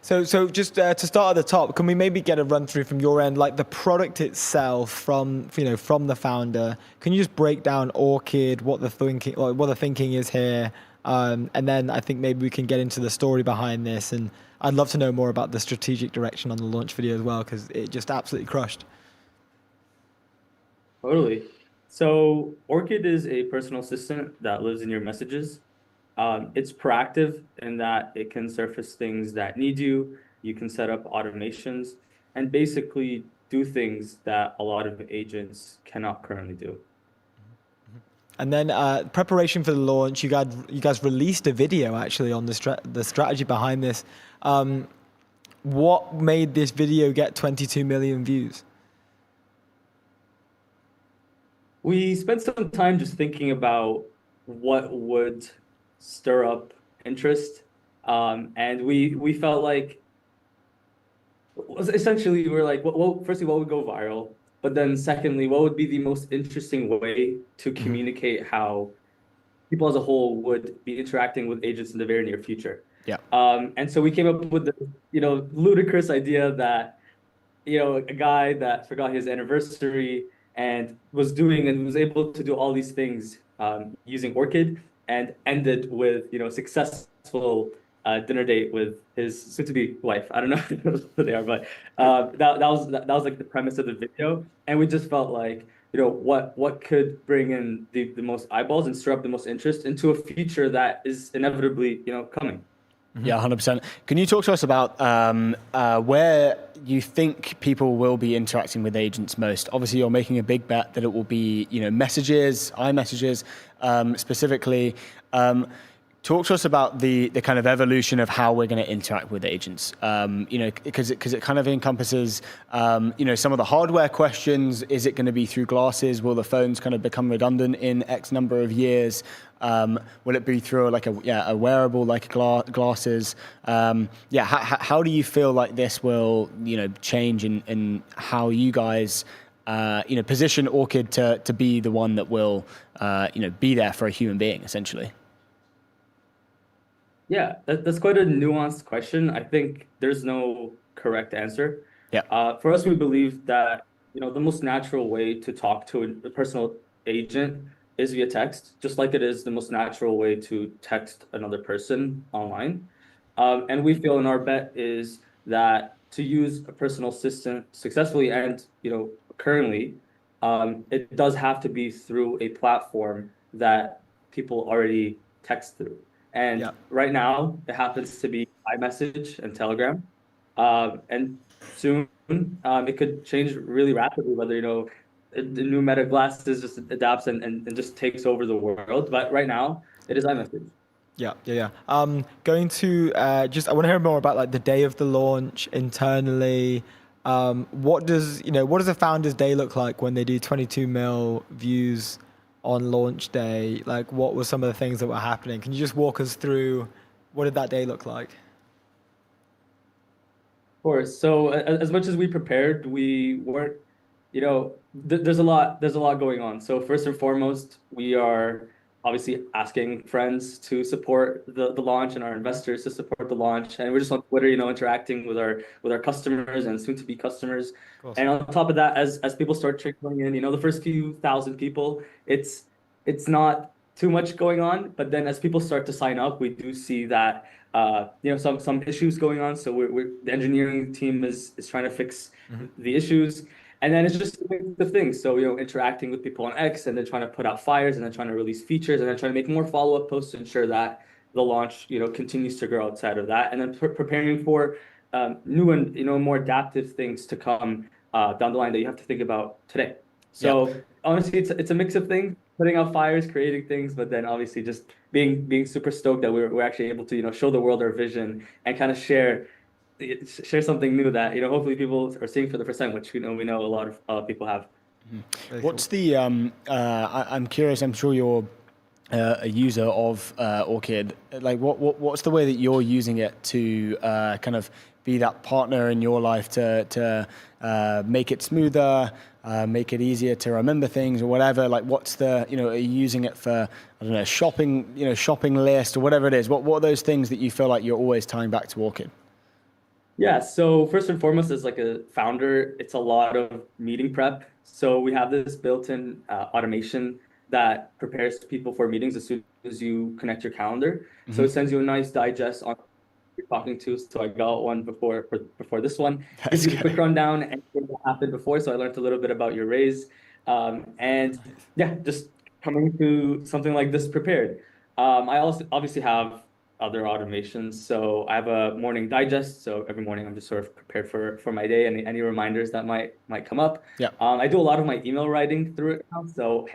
So just to start at the top, can we maybe get a run through from your end, like the product itself from the founder? Can you just break down Orchid, what the thinking is here, and then I think maybe we can get into the story behind this. And I'd love to know more about the strategic direction on the launch video as well, because it just absolutely crushed. Totally. So Orchid is a personal assistant that lives in your messages. It's proactive in that it can surface things that need you. You can set up automations and basically do things that a lot of agents cannot currently do. And then preparation for the launch, you guys released a video actually on the strategy behind this. What made this video get 22 million views? We spent some time just thinking about what would stir up interest, and we felt like essentially we're like, well, firstly, what would go viral? But then secondly, what would be the most interesting way to communicate how people as a whole would be interacting with agents in the very near future? Yeah. And so we came up with the, ludicrous idea that, a guy that forgot his anniversary and was able to do all these things using Orchid, and ended with, successful dinner date with his soon-to-be wife. I don't know who they are, but that was like the premise of the video, and we just felt like, what could bring in the most eyeballs and stir up the most interest into a feature that is inevitably, coming. Yeah, 100%. Can you talk to us about where you think people will be interacting with agents most? Obviously, you're making a big bet that it will be, messages, iMessages, specifically. Talk to us about the kind of evolution of how we're going to interact with agents. Because it kind of encompasses, some of the hardware questions. Is it going to be through glasses? Will the phones kind of become redundant in X number of years? Will it be through like a wearable like glasses? How do you feel like this will change in how you guys position Orchid to be the one that will be there for a human being essentially? Yeah, that's quite a nuanced question. I think there's no correct answer. Yeah. For us, we believe that the most natural way to talk to a personal agent is via text, just like it is the most natural way to text another person online. And we feel in our bet is that to use a personal assistant successfully and currently, it does have to be through a platform that people already text through. And right now, it happens to be iMessage and Telegram. And soon, it could change really rapidly, whether, the new Meta glasses just adapts and just takes over the world. But right now, it is iMessage. Yeah. Going to I want to hear more about like the day of the launch internally. What does a founder's day look like when they do 22 mil views on launch day? Like, what were some of the things that were happening? Can you just walk us through what did that day look like? Of course. So as much as we prepared, we weren't, there's a lot going on. So first and foremost, we are obviously asking friends to support the launch and our investors to support the launch. And we're just on Twitter, interacting with our customers and soon to be customers. And on top of that, as people start trickling in, the first few thousand people, it's not too much going on. But then as people start to sign up, we do see that some issues going on. So the engineering team is trying to fix the issues. And then it's just the things. So, interacting with people on X and then trying to put out fires and then trying to release features and then trying to make more follow-up posts to ensure that the launch, continues to grow outside of that. And then preparing for new and, more adaptive things to come down the line that you have to think about today. So honestly, it's a mix of things, putting out fires, creating things, but then obviously just being super stoked that we're actually able to, show the world our vision and kind of share something new that hopefully people are seeing for the first time, which we know a lot of people have. What's the I'm curious, I'm sure you're a user of Orchid. Like what's the way that you're using it to kind of be that partner in your life to make it smoother, make it easier to remember things or whatever? Like what's the, are you using it for, I don't know, shopping list or whatever it is? What are those things that you feel like you're always tying back to Orchid? Yeah, so first and foremost, as like a founder, it's a lot of meeting prep. So we have this built-in automation that prepares people for meetings as soon as you connect your calendar. So it sends you a nice digest on who you're talking to. So I got one before this one. Gives you a quick rundown and what happened before. So I learned a little bit about your raise. And yeah, just coming to something like this prepared. I also obviously have other automations. So I have a morning digest. So every morning I'm just sort of prepared for my day and any reminders that might come up. Yeah. I do a lot of my email writing through it now. So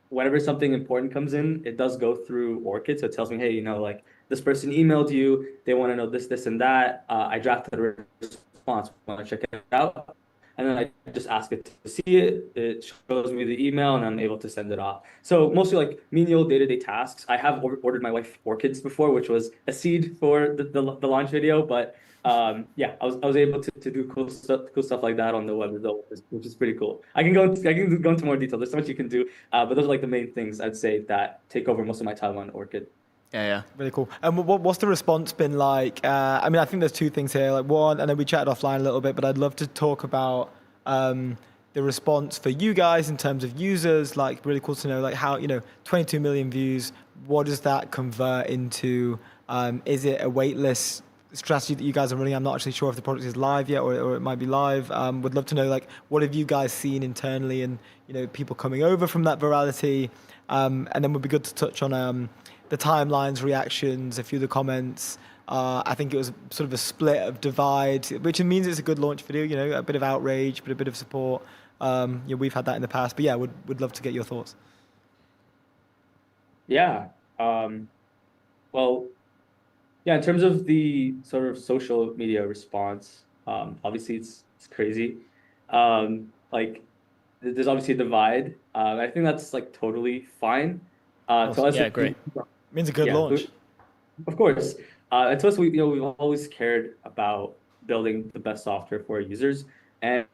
whenever something important comes in, it does go through Orchid. So it tells me, hey, like this person emailed you, they want to know this and that. I drafted a response, want to check it out. And then I just ask it to see it. It shows me the email and I'm able to send it off. So mostly like menial day-to-day tasks. I have ordered my wife Orchids before, which was a seed for the launch video, but yeah, I was able to do cool stuff like that on the web, though, which is pretty cool. I can go into more detail. There's so much you can do, but those are like the main things I'd say that take over most of my time on Orchid. Yeah. Really cool. And what's the response been like? I mean, I think there's two things here. Like one, I know we chatted offline a little bit, but I'd love to talk about the response for you guys in terms of users. Like, really cool to know, like, how, 22 million views. What does that convert into? Is it a waitlist strategy that you guys are running? I'm not actually sure if the product is live yet, or it might be live. Would love to know, like, what have you guys seen internally, and people coming over from that virality, and then would be good to touch on the timelines, reactions, a few of the comments. I think it was sort of a split of divide, which means it's a good launch video, a bit of outrage, but a bit of support. We've had that in the past, but yeah, would love to get your thoughts. Yeah. Well, yeah, in terms of the sort of social media response, obviously it's crazy. Like, there's obviously a divide. I think that's like totally fine. To us, Yeah, great. Means a good launch. Of course. And to us, we've always cared about building the best software for our users, and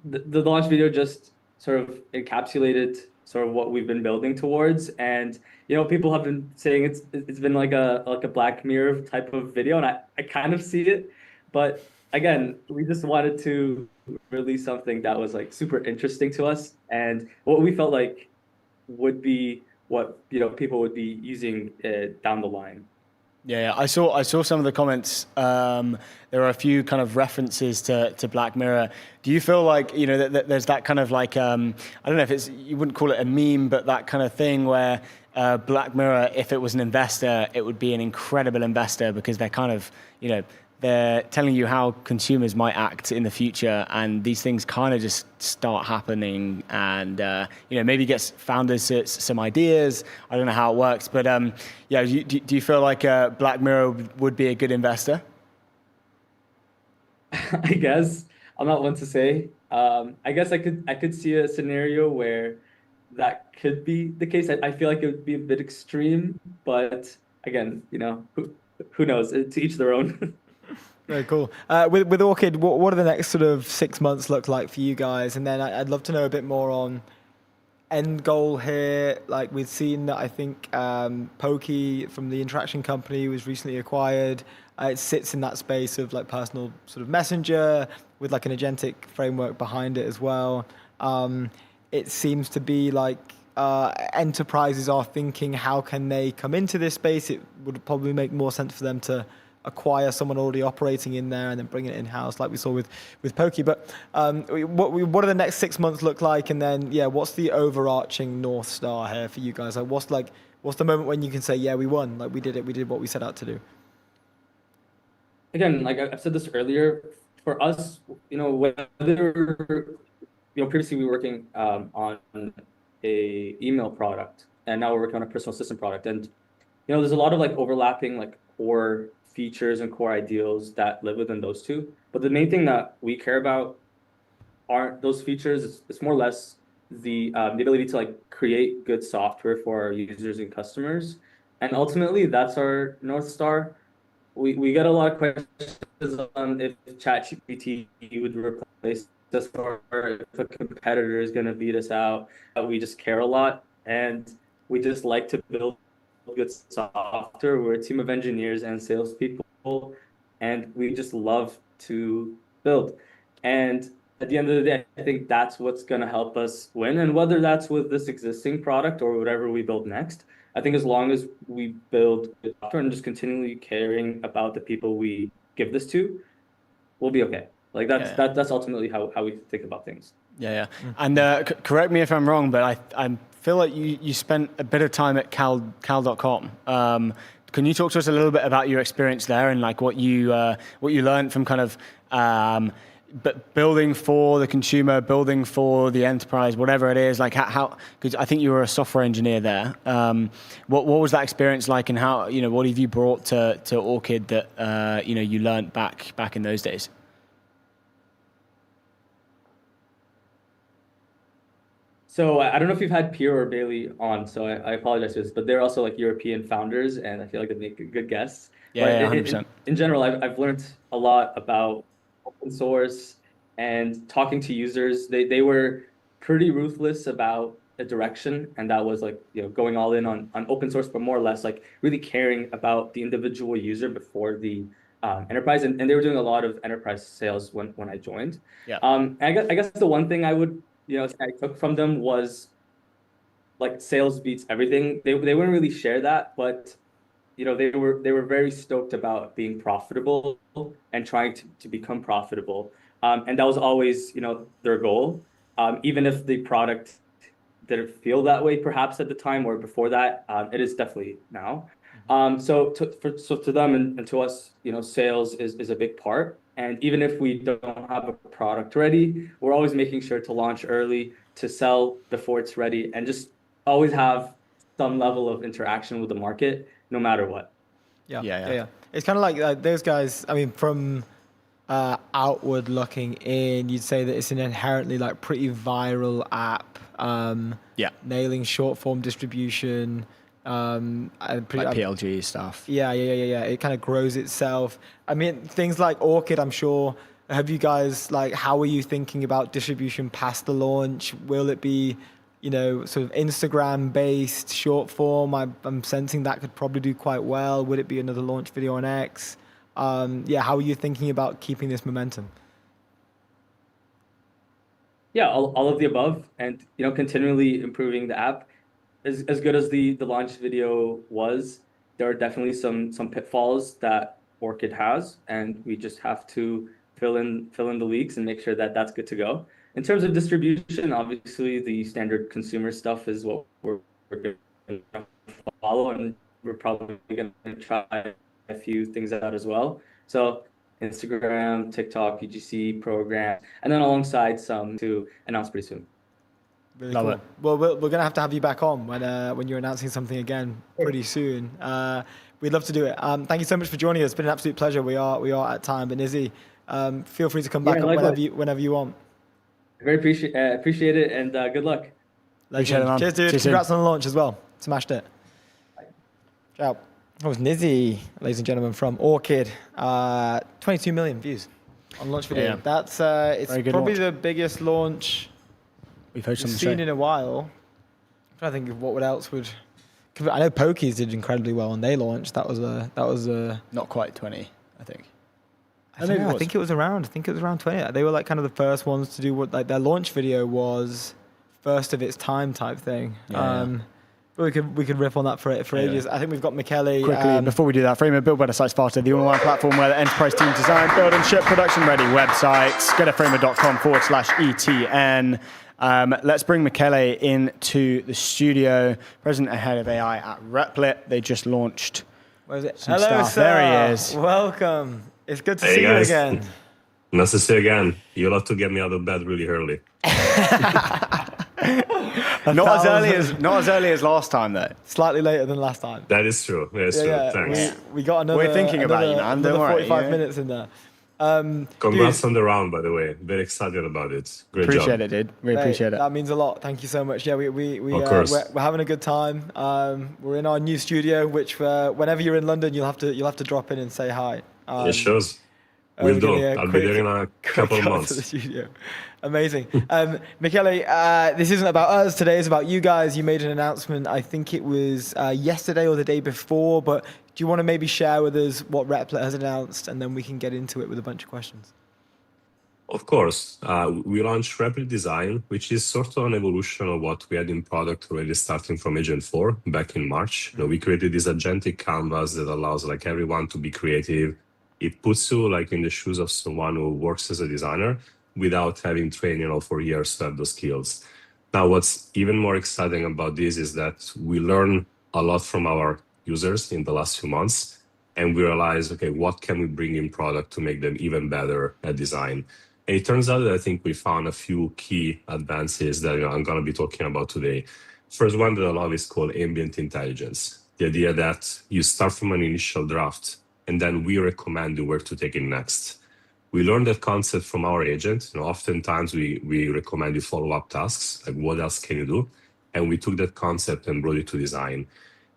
the launch video just sort of encapsulated sort of what we've been building towards. And people have been saying it's been like a Black Mirror type of video, and I kind of see it, but again, we just wanted to release something that was like super interesting to us, and what we felt like would be what people would be using down the line. Yeah, I saw some of the comments. There are a few kind of references to Black Mirror. Do you feel like that there's that kind of like I don't know if you wouldn't call it a meme, but that kind of thing where Black Mirror, if it was an investor, it would be an incredible investor, because they're kind of they're telling you how consumers might act in the future, and these things kind of just start happening, and maybe gets founders some ideas. I don't know how it works, but yeah, do you feel like Black Mirror would be a good investor? I guess I'm not one to say. I guess I could see a scenario where that could be the case. I feel like it would be a bit extreme, but again, who knows? To each their own. Very cool. With Orchid, what do the next sort of 6 months look like for you guys? And then I'd love to know a bit more on end goal here. Like, we've seen that I think Pokey from the Interaction company was recently acquired. It sits in that space of like personal sort of messenger with like an agentic framework behind it as well. It seems to be like enterprises are thinking, how can they come into this space? It would probably make more sense for them to acquire someone already operating in there and then bring it in-house, like we saw with Pokey. But what do the next 6 months look like? And then, yeah, what's the overarching North Star here for you guys? Like, what's the moment when you can say, yeah, we won, like we did what we set out to do? Again, like I've said this earlier, for us, whether previously we were working on a email product, and now we're working on a personal assistant product, and there's a lot of like overlapping like core features and core ideals that live within those two. But the main thing that we care about aren't those features. It's more or less the ability to like create good software for our users and customers, and ultimately that's our North Star. We get a lot of questions on if ChatGPT would replace us, or if a competitor is going to beat us out. We just care a lot, and we just like to build good software. We're a team of engineers and salespeople, and we just love to build. And at the end of the day, I think that's what's going to help us win. And whether that's with this existing product or whatever we build next, I think as long as we build good software and just continually caring about the people we give this to, we'll be okay. Like that's ultimately how we think about things. Yeah. And correct me if I'm wrong, but I feel like you spent a bit of time at cal.com. Can you talk to us a little bit about your experience there and like what you learned from kind of but building for the consumer, building for the enterprise, whatever it is, like how, because I think you were a software engineer there. What was that experience like, and how, what have you brought to Orchid that, you learned back in those days? So I don't know if you've had Pierre or Bailey on, so I apologize for this, but they're also like European founders, and I feel like they make good guests. Yeah, But yeah, 100%. in general, I've learned a lot about open source and talking to users. They were pretty ruthless about the direction, and that was like, going all in on open source, but more or less like really caring about the individual user before the enterprise. And they were doing a lot of enterprise sales when I joined. Yeah. I guess the one thing I would, I took from them was like sales beats everything. They wouldn't really share that, but they were very stoked about being profitable and trying to become profitable. And that was always, their goal. Even if the product didn't feel that way perhaps at the time or before that, it is definitely now. So to them and to us, sales is a big part. And even if we don't have a product ready, we're always making sure to launch early, to sell before it's ready, and just always have some level of interaction with the market, no matter what. Yeah. It's kind of like those guys. I mean, from outward looking in, you'd say that it's an inherently like pretty viral app. Nailing short form distribution. PLG stuff. Yeah. It kind of grows itself. I mean, things like Orchid, I'm sure. Have you guys, like, how are you thinking about distribution past the launch? Will it be, sort of Instagram based short form? I'm sensing that could probably do quite well. Would it be another launch video on X? How are you thinking about keeping this momentum? Yeah, all of the above, and continually improving the app. As good as the launch video was, there are definitely some pitfalls that Orchid has, and we just have to fill in the leaks and make sure that that's good to go. In terms of distribution, obviously the standard consumer stuff is what we're going to follow, and we're probably going to try a few things out as well. So Instagram, TikTok, UGC program, and then alongside some to announce pretty soon. Really Love cool. It. Well, we're going to have you back on when you're announcing something again pretty soon. We'd love to do it. Thank you so much for joining us. It's been an absolute pleasure. We are at time. But Nizzy, feel free to come back whenever you want. Very appreciate it, and good luck. Legend. Cheers, dude. Congrats on the launch as well. Smashed it. Bye. Ciao. That was Nizzy, ladies and gentlemen, from Orchid. 22 million views on launch video. Yeah. That's it's probably the biggest launch we've seen in a while. I'm trying to think of what else would. I know Pokies did incredibly well when they launched. That was not quite 20, I think. I think it was around 20. They were like kind of the first ones to do what, like, their launch video was first of its time type thing. But we could riff on that for ages. I think we've got Michele. Quickly, before we do that, Framer, build better sites faster. The all-in-one platform where the enterprise team design, build and ship production-ready websites. Go to framer.com/ETN. Let's bring Michele into the studio. President and head of AI at Replit. They just launched. Where is it? Hello, stuff. Sir. There he is. Welcome. It's good to see you again. Nice to see you again. You'll have to get me out of bed really early. Not as early as last time, though. Slightly later than last time. That is true. Thanks. We got another. We're thinking about you, man. Don't worry. 45 minutes in there. Congrats on the round, by the way. Very excited about it. Great job. Appreciate it, dude. We appreciate it. That means a lot. Thank you so much. Yeah, we're having a good time. We're in our new studio, which whenever you're in London, you'll have to drop in and say hi. It shows. We'll do. I'll be there in a couple of months. To the studio. Amazing. Michele, this isn't about us today. It's about you guys. You made an announcement. I think it was yesterday or the day before. But do you want to maybe share with us what Replit has announced, and then we can get into it with a bunch of questions? Of course. We launched Replit Design, which is sort of an evolution of what we had in product already starting from Agent 4 back in March. We created this agentic canvas that allows like everyone to be creative. It puts you like in the shoes of someone who works as a designer without having trained for years to have those skills. Now, what's even more exciting about this is that we learn a lot from our users in the last few months, and we realize, okay, what can we bring in product to make them even better at design? And it turns out that I think we found a few key advances that I'm going to be talking about today. First one that I love is called ambient intelligence. The idea that you start from an initial draft, and then we recommend you where to take it next. We learned that concept from our agent. Oftentimes we recommend you follow-up tasks, like what else can you do? And we took that concept and brought it to design.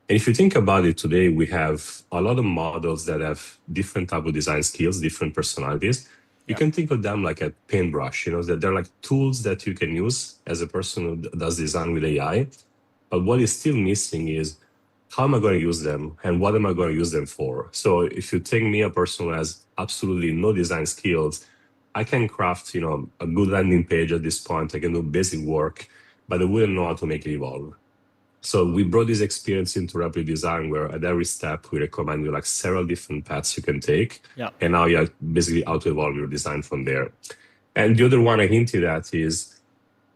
And if you think about it today, we have a lot of models that have different type of design skills, different personalities. You can think of them like a paintbrush, that they're like tools that you can use as a person who does design with AI. But what is still missing is how am I going to use them and what am I going to use them for? So if you take me, a person who has absolutely no design skills, I can craft, a good landing page at this point. I can do basic work, but I wouldn't know how to make it evolve. So we brought this experience into Replit design, where at every step we recommend you like several different paths you can take. And now you have basically how to evolve your design from there. And the other one I hinted at is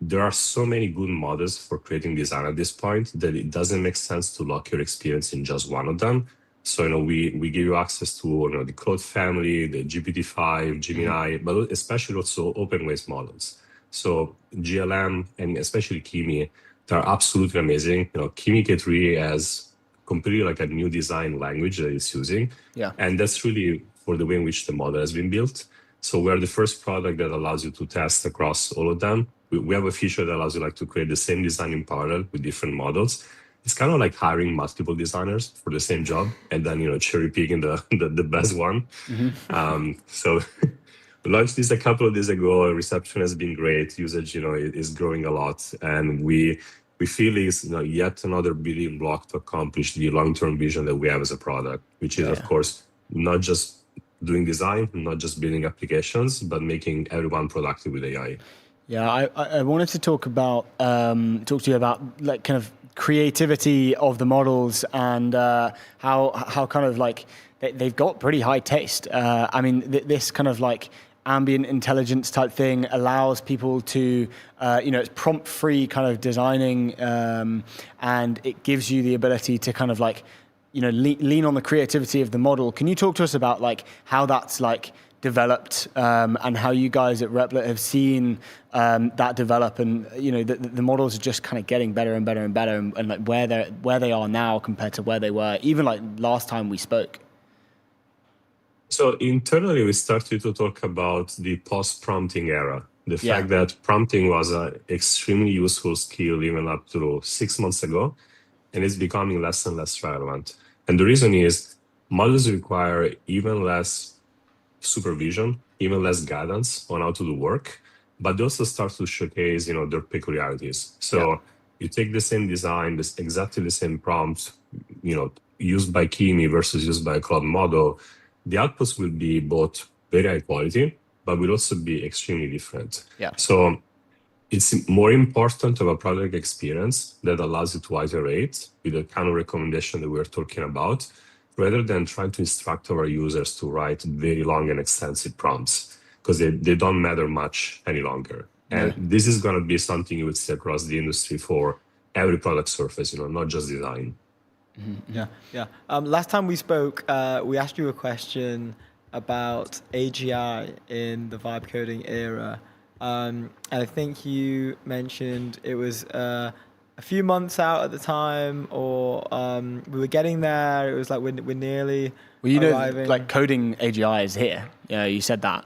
there are so many good models for creating design at this point that it doesn't make sense to lock your experience in just one of them. So, we give you access to the Claude family, the GPT-5, Gemini, but especially also open waste models. So GLM and especially Kimi, they're absolutely amazing. Kimi K3 has completely like a new design language that it's using. And that's really for the way in which the model has been built. So we're the first product that allows you to test across all of them. We have a feature that allows you to create the same design in parallel with different models. It's kind of like hiring multiple designers for the same job and then, cherry picking the best one. So we launched this a couple of days ago. Reception has been great. Usage, is growing a lot. And we feel it's yet another building block to accomplish the long-term vision that we have as a product, which is, of course, not just doing design, not just building applications, but making everyone productive with AI. Yeah, I wanted to talk to you about like kind of creativity of the models and how kind of like they've got pretty high taste. I mean, this kind of like ambient intelligence type thing allows people to, it's prompt-free kind of designing, and it gives you the ability to kind of like, lean on the creativity of the model. Can you talk to us about like how that's like developed and how you guys at Replit have seen that develop, and the models are just kind of getting better and better and better, and like where they are now compared to where they were even like last time we spoke? So internally, we started to talk about the post-prompting era. The fact that prompting was an extremely useful skill even up to 6 months ago, and it's becoming less and less relevant. And the reason is models require even less supervision, even less guidance on how to do work, but they also start to showcase, their peculiarities. So you take the same design, exactly the same prompt, used by Kimi versus used by a Claude model, the outputs will be both very high quality, but will also be extremely different. So it's more important to have a product experience that allows you to iterate with the kind of recommendation that we're talking about, rather than trying to instruct our users to write very long and extensive prompts, because they don't matter much any longer. And this is going to be something you would see across the industry for every product surface, not just design. Last time we spoke, we asked you a question about AGI in the vibe coding era. And I think you mentioned it was a few months out at the time, or we were getting there. It was like we're nearly arriving. Like coding AGI is here. Yeah, you said that,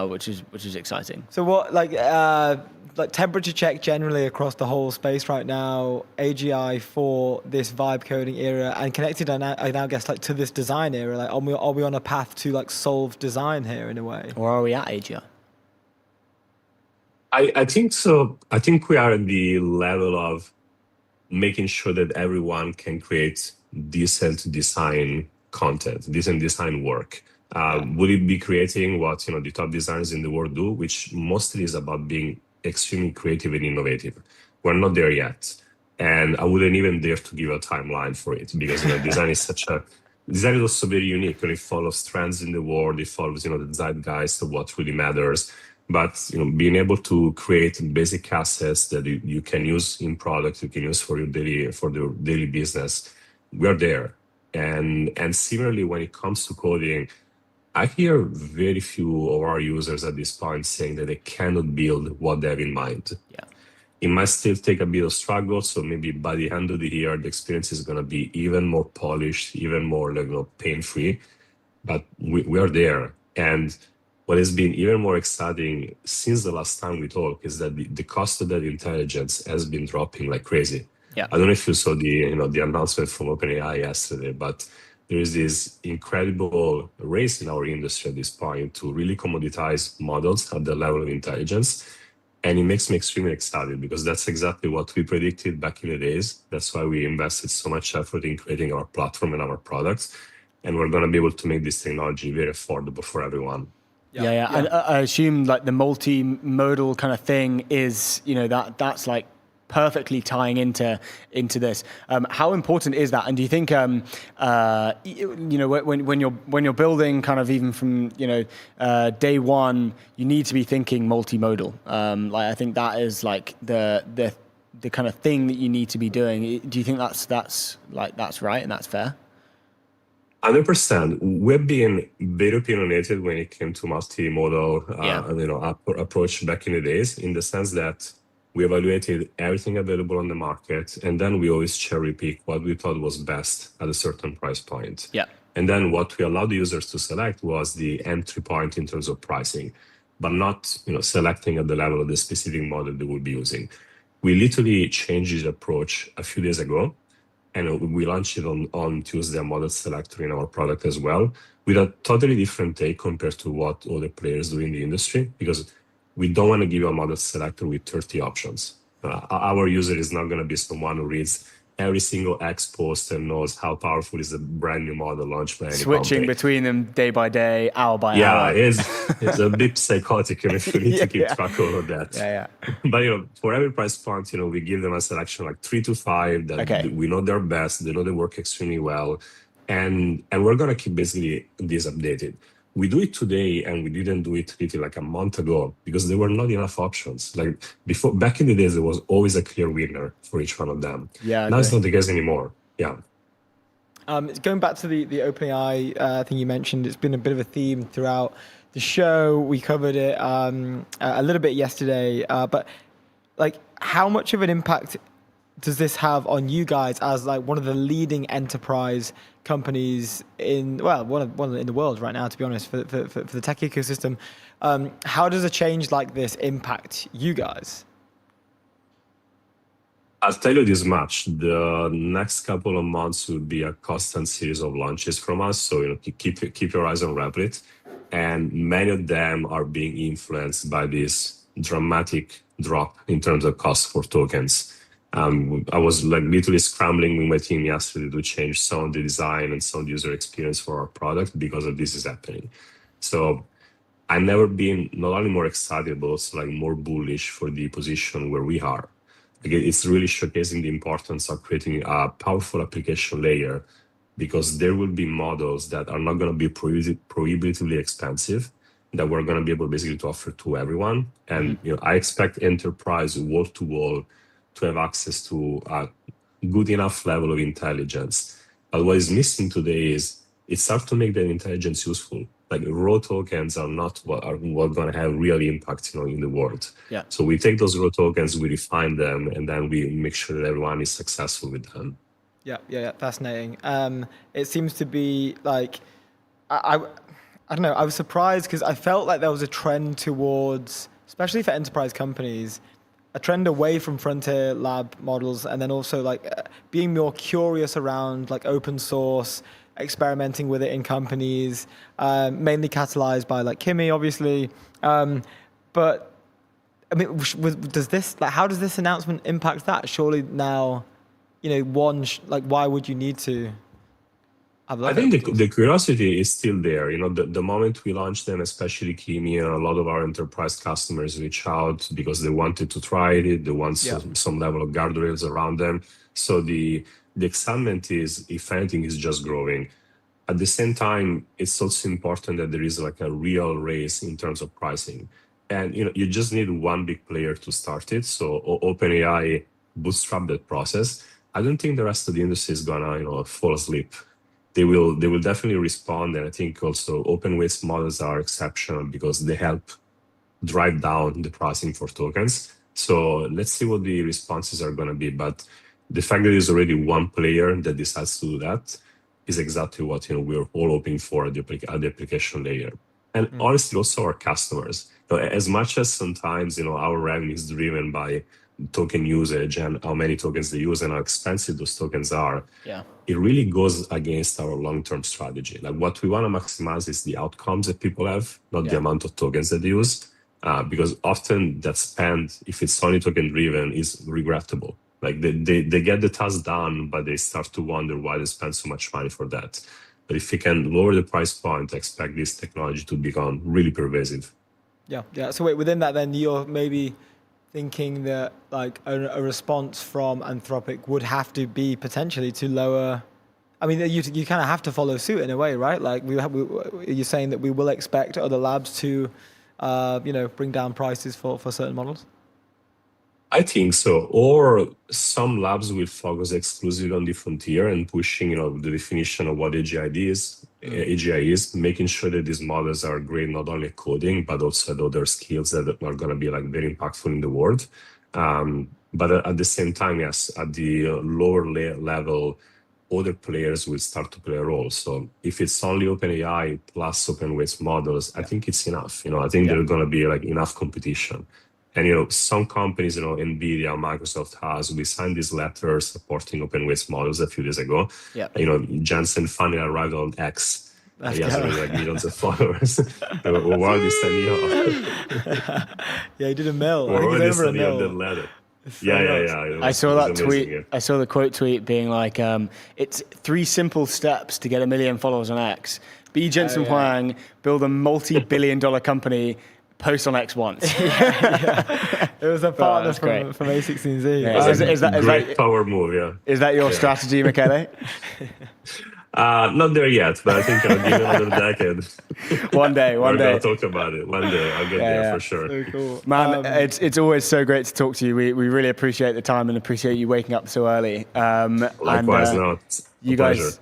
which is exciting. So what, like temperature check generally across the whole space right now, AGI for this vibe coding era, and connected, I now guess, like to this design era. Like, are we on a path to like solve design here in a way, or are we at AGI? I think so. I think we are at the level of making sure that everyone can create decent design content, decent design work. Will it be creating what the top designers in the world do, which mostly is about being extremely creative and innovative? We're not there yet, and I wouldn't even dare to give a timeline for it, because design is also very unique, and it follows trends in the world. It follows the zeitgeist of what really matters. But being able to create basic assets that you can use in product, you can use for your daily business, we are there. And similarly, when it comes to coding, I hear very few of our users at this point saying that they cannot build what they have in mind. It might still take a bit of struggle, so maybe by the end of the year, the experience is going to be even more polished, even more pain-free. But we are there. And what has been even more exciting since the last time we talked is that the cost of that intelligence has been dropping like crazy. Yeah. I don't know if you saw the announcement from OpenAI yesterday, but there is this incredible race in our industry at this point to really commoditize models at the level of intelligence. And it makes me extremely excited because that's exactly what we predicted back in the days. That's why we invested so much effort in creating our platform and our products. And we're going to be able to make this technology very affordable for everyone. Yeah. And I assume like the multimodal kind of thing is, that's like perfectly tying into this. How important is that? And do you think, when you're building kind of even from, day one, you need to be thinking multimodal. I think that is like the kind of thing that you need to be doing. Do you think that's right and that's fair? 100%. We've been very opinionated when it came to multimodal approach back in the days, in the sense that we evaluated everything available on the market, and then we always cherry pick what we thought was best at a certain price point. Yeah. And then what we allowed the users to select was the entry point in terms of pricing, but not selecting at the level of the specific model they would be using. We literally changed this approach a few days ago, and we launched it on Tuesday, a model selector in our product as well, with a totally different take compared to what other players do in the industry, because we don't want to give you a model selector with 30 options. Our user is not going to be someone who reads every single X post and knows how powerful is a brand new model launched by any Switching company. between them day by day, hour by hour. Yeah, it's a bit psychotic if you need to keep track of all of that. Yeah. But for every price point, we give them a selection like 3 to 5 that we know they're best, they know they work extremely well, and we're gonna keep basically this updated. We do it today, and we didn't do it literally like a month ago because there were not enough options. Like before, back in the days, there was always a clear winner for each one of them. Yeah. Now it's not the case anymore. Yeah. Going back to the OpenAI thing you mentioned, it's been a bit of a theme throughout the show. We covered it a little bit yesterday, but like, how much of an impact does this have on you guys as like one of the leading enterprise companies in one in the world right now, to be honest, for the tech ecosystem? How does a change like this impact you guys? I'll tell you this much: the next couple of months will be a constant series of launches from us. So keep your eyes on Replit, and many of them are being influenced by this dramatic drop in terms of cost for tokens. I was like literally scrambling with my team yesterday to change some of the design and some of the user experience for our product because of this is happening. So I've never been not only more excited, but also like more bullish for the position where we are. Again, it's really showcasing the importance of creating a powerful application layer, because there will be models that are not going to be prohibitively expensive that we're going to be able basically to offer to everyone. And I expect enterprise wall to wall to have access to a good enough level of intelligence. But what is missing today is it's hard to make that intelligence useful. Like raw tokens are not what going to have real impact, in the world. Yeah. So we take those raw tokens, we refine them, and then we make sure that everyone is successful with them. Yeah, fascinating. It seems to be like, I don't know, I was surprised because I felt like there was a trend towards, especially for enterprise companies, a trend away from frontier lab models, and then also like being more curious around like open source, experimenting with it in companies, mainly catalyzed by like Hinchy, obviously. But I mean, how does this announcement impact that? Surely now, why would you need to? I think the curiosity is still there. The moment we launched them, especially Hinchy, and a lot of our enterprise customers reach out because they wanted to try it. They want some level of guardrails around them. So the excitement is, if anything, is just growing. At the same time, it's also important that there is like a real race in terms of pricing. And you just need one big player to start it. So OpenAI bootstrap that process. I don't think the rest of the industry is gonna fall asleep. They will definitely respond, and I think also open weights models are exceptional because they help drive down the pricing for tokens. So let's see what the responses are going to be. But the fact that there's already one player that decides to do that is exactly what we're all hoping for at the application layer. And honestly, also our customers. As much as sometimes our revenue is driven by token usage and how many tokens they use and how expensive those tokens are, Yeah. it really goes against our long-term strategy. Like what we want to maximize is the outcomes that people have, not the amount of tokens that they use, because often that spend, if it's only token driven, is regrettable. Like they get the task done, but they start to wonder why they spend so much money for that. But if you can lower the price point, expect this technology to become really pervasive. Yeah, yeah. So wait, within that, then you're maybe thinking that like a response from Anthropic would have to be potentially to lower. I mean, you kind of have to follow suit in a way, right? Like you're saying that we will expect other labs to, bring down prices for certain models. I think so. Or some labs will focus exclusively on the frontier and pushing, the definition of what AGI is, making sure that these models are great not only at coding but also at other skills that are going to be like very impactful in the world. But at the same time, yes, at the lower level, other players will start to play a role. So if it's only OpenAI plus open weights models, I think it's enough. I think there's going to be like enough competition. And some companies, Nvidia, Microsoft has, we signed this letter supporting open weights models a few days ago. Yeah. Jensen finally arrived on X. He has like millions of followers. We're already sending off. Yeah, he did a mill. We're I think already it's over a sending off mill. that letter. So Yeah. I saw that tweet. Yeah. I saw the quote tweet being like, it's 3 simple steps to get 1 million followers on X. Be Jensen Huang, build a multi-billion-dollar company, post on X once. It was a partner from A16Z. Yeah. Is that power move, yeah. Is that your strategy, Michele? Not there yet, but I think I'll give it another decade. One day. We're gonna talk about it. One day, I'll get there for sure. So cool. Man, it's always so great to talk to you. We really appreciate the time and appreciate you waking up so early. Likewise, you guys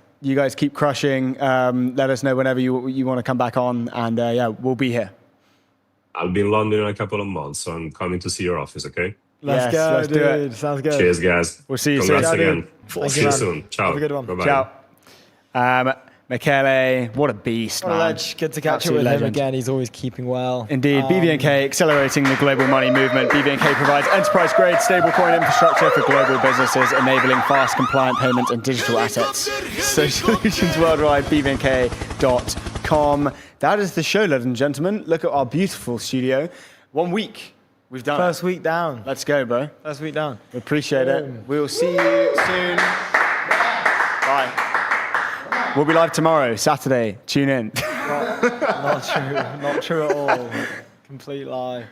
keep crushing. Let us know whenever you want to come back on, and we'll be here. I'll be in London in a couple of months, so I'm coming to see your office, okay? Let's go, let's dude. do it. Sounds good. Cheers, guys. We'll see you Congrats soon. again. See you man. soon. Ciao. Have a good one. Bye-bye. Ciao. Michele, what a beast, What a man. ledge. Good to catch up Absolute with him legend. again. He's always keeping well. Indeed, BVNK accelerating the global money movement. BVNK provides enterprise-grade stablecoin infrastructure for global businesses, enabling fast, compliant payments and digital assets. So solutions worldwide, bvnk.com. That is the show, ladies and gentlemen. Look at our beautiful studio. 1 week. We've done First week down. Let's go, bro. First week down. We appreciate it. We'll see you soon. Bye. We'll be live tomorrow, Saturday. Tune in. Not true. Not true at all. Complete lie.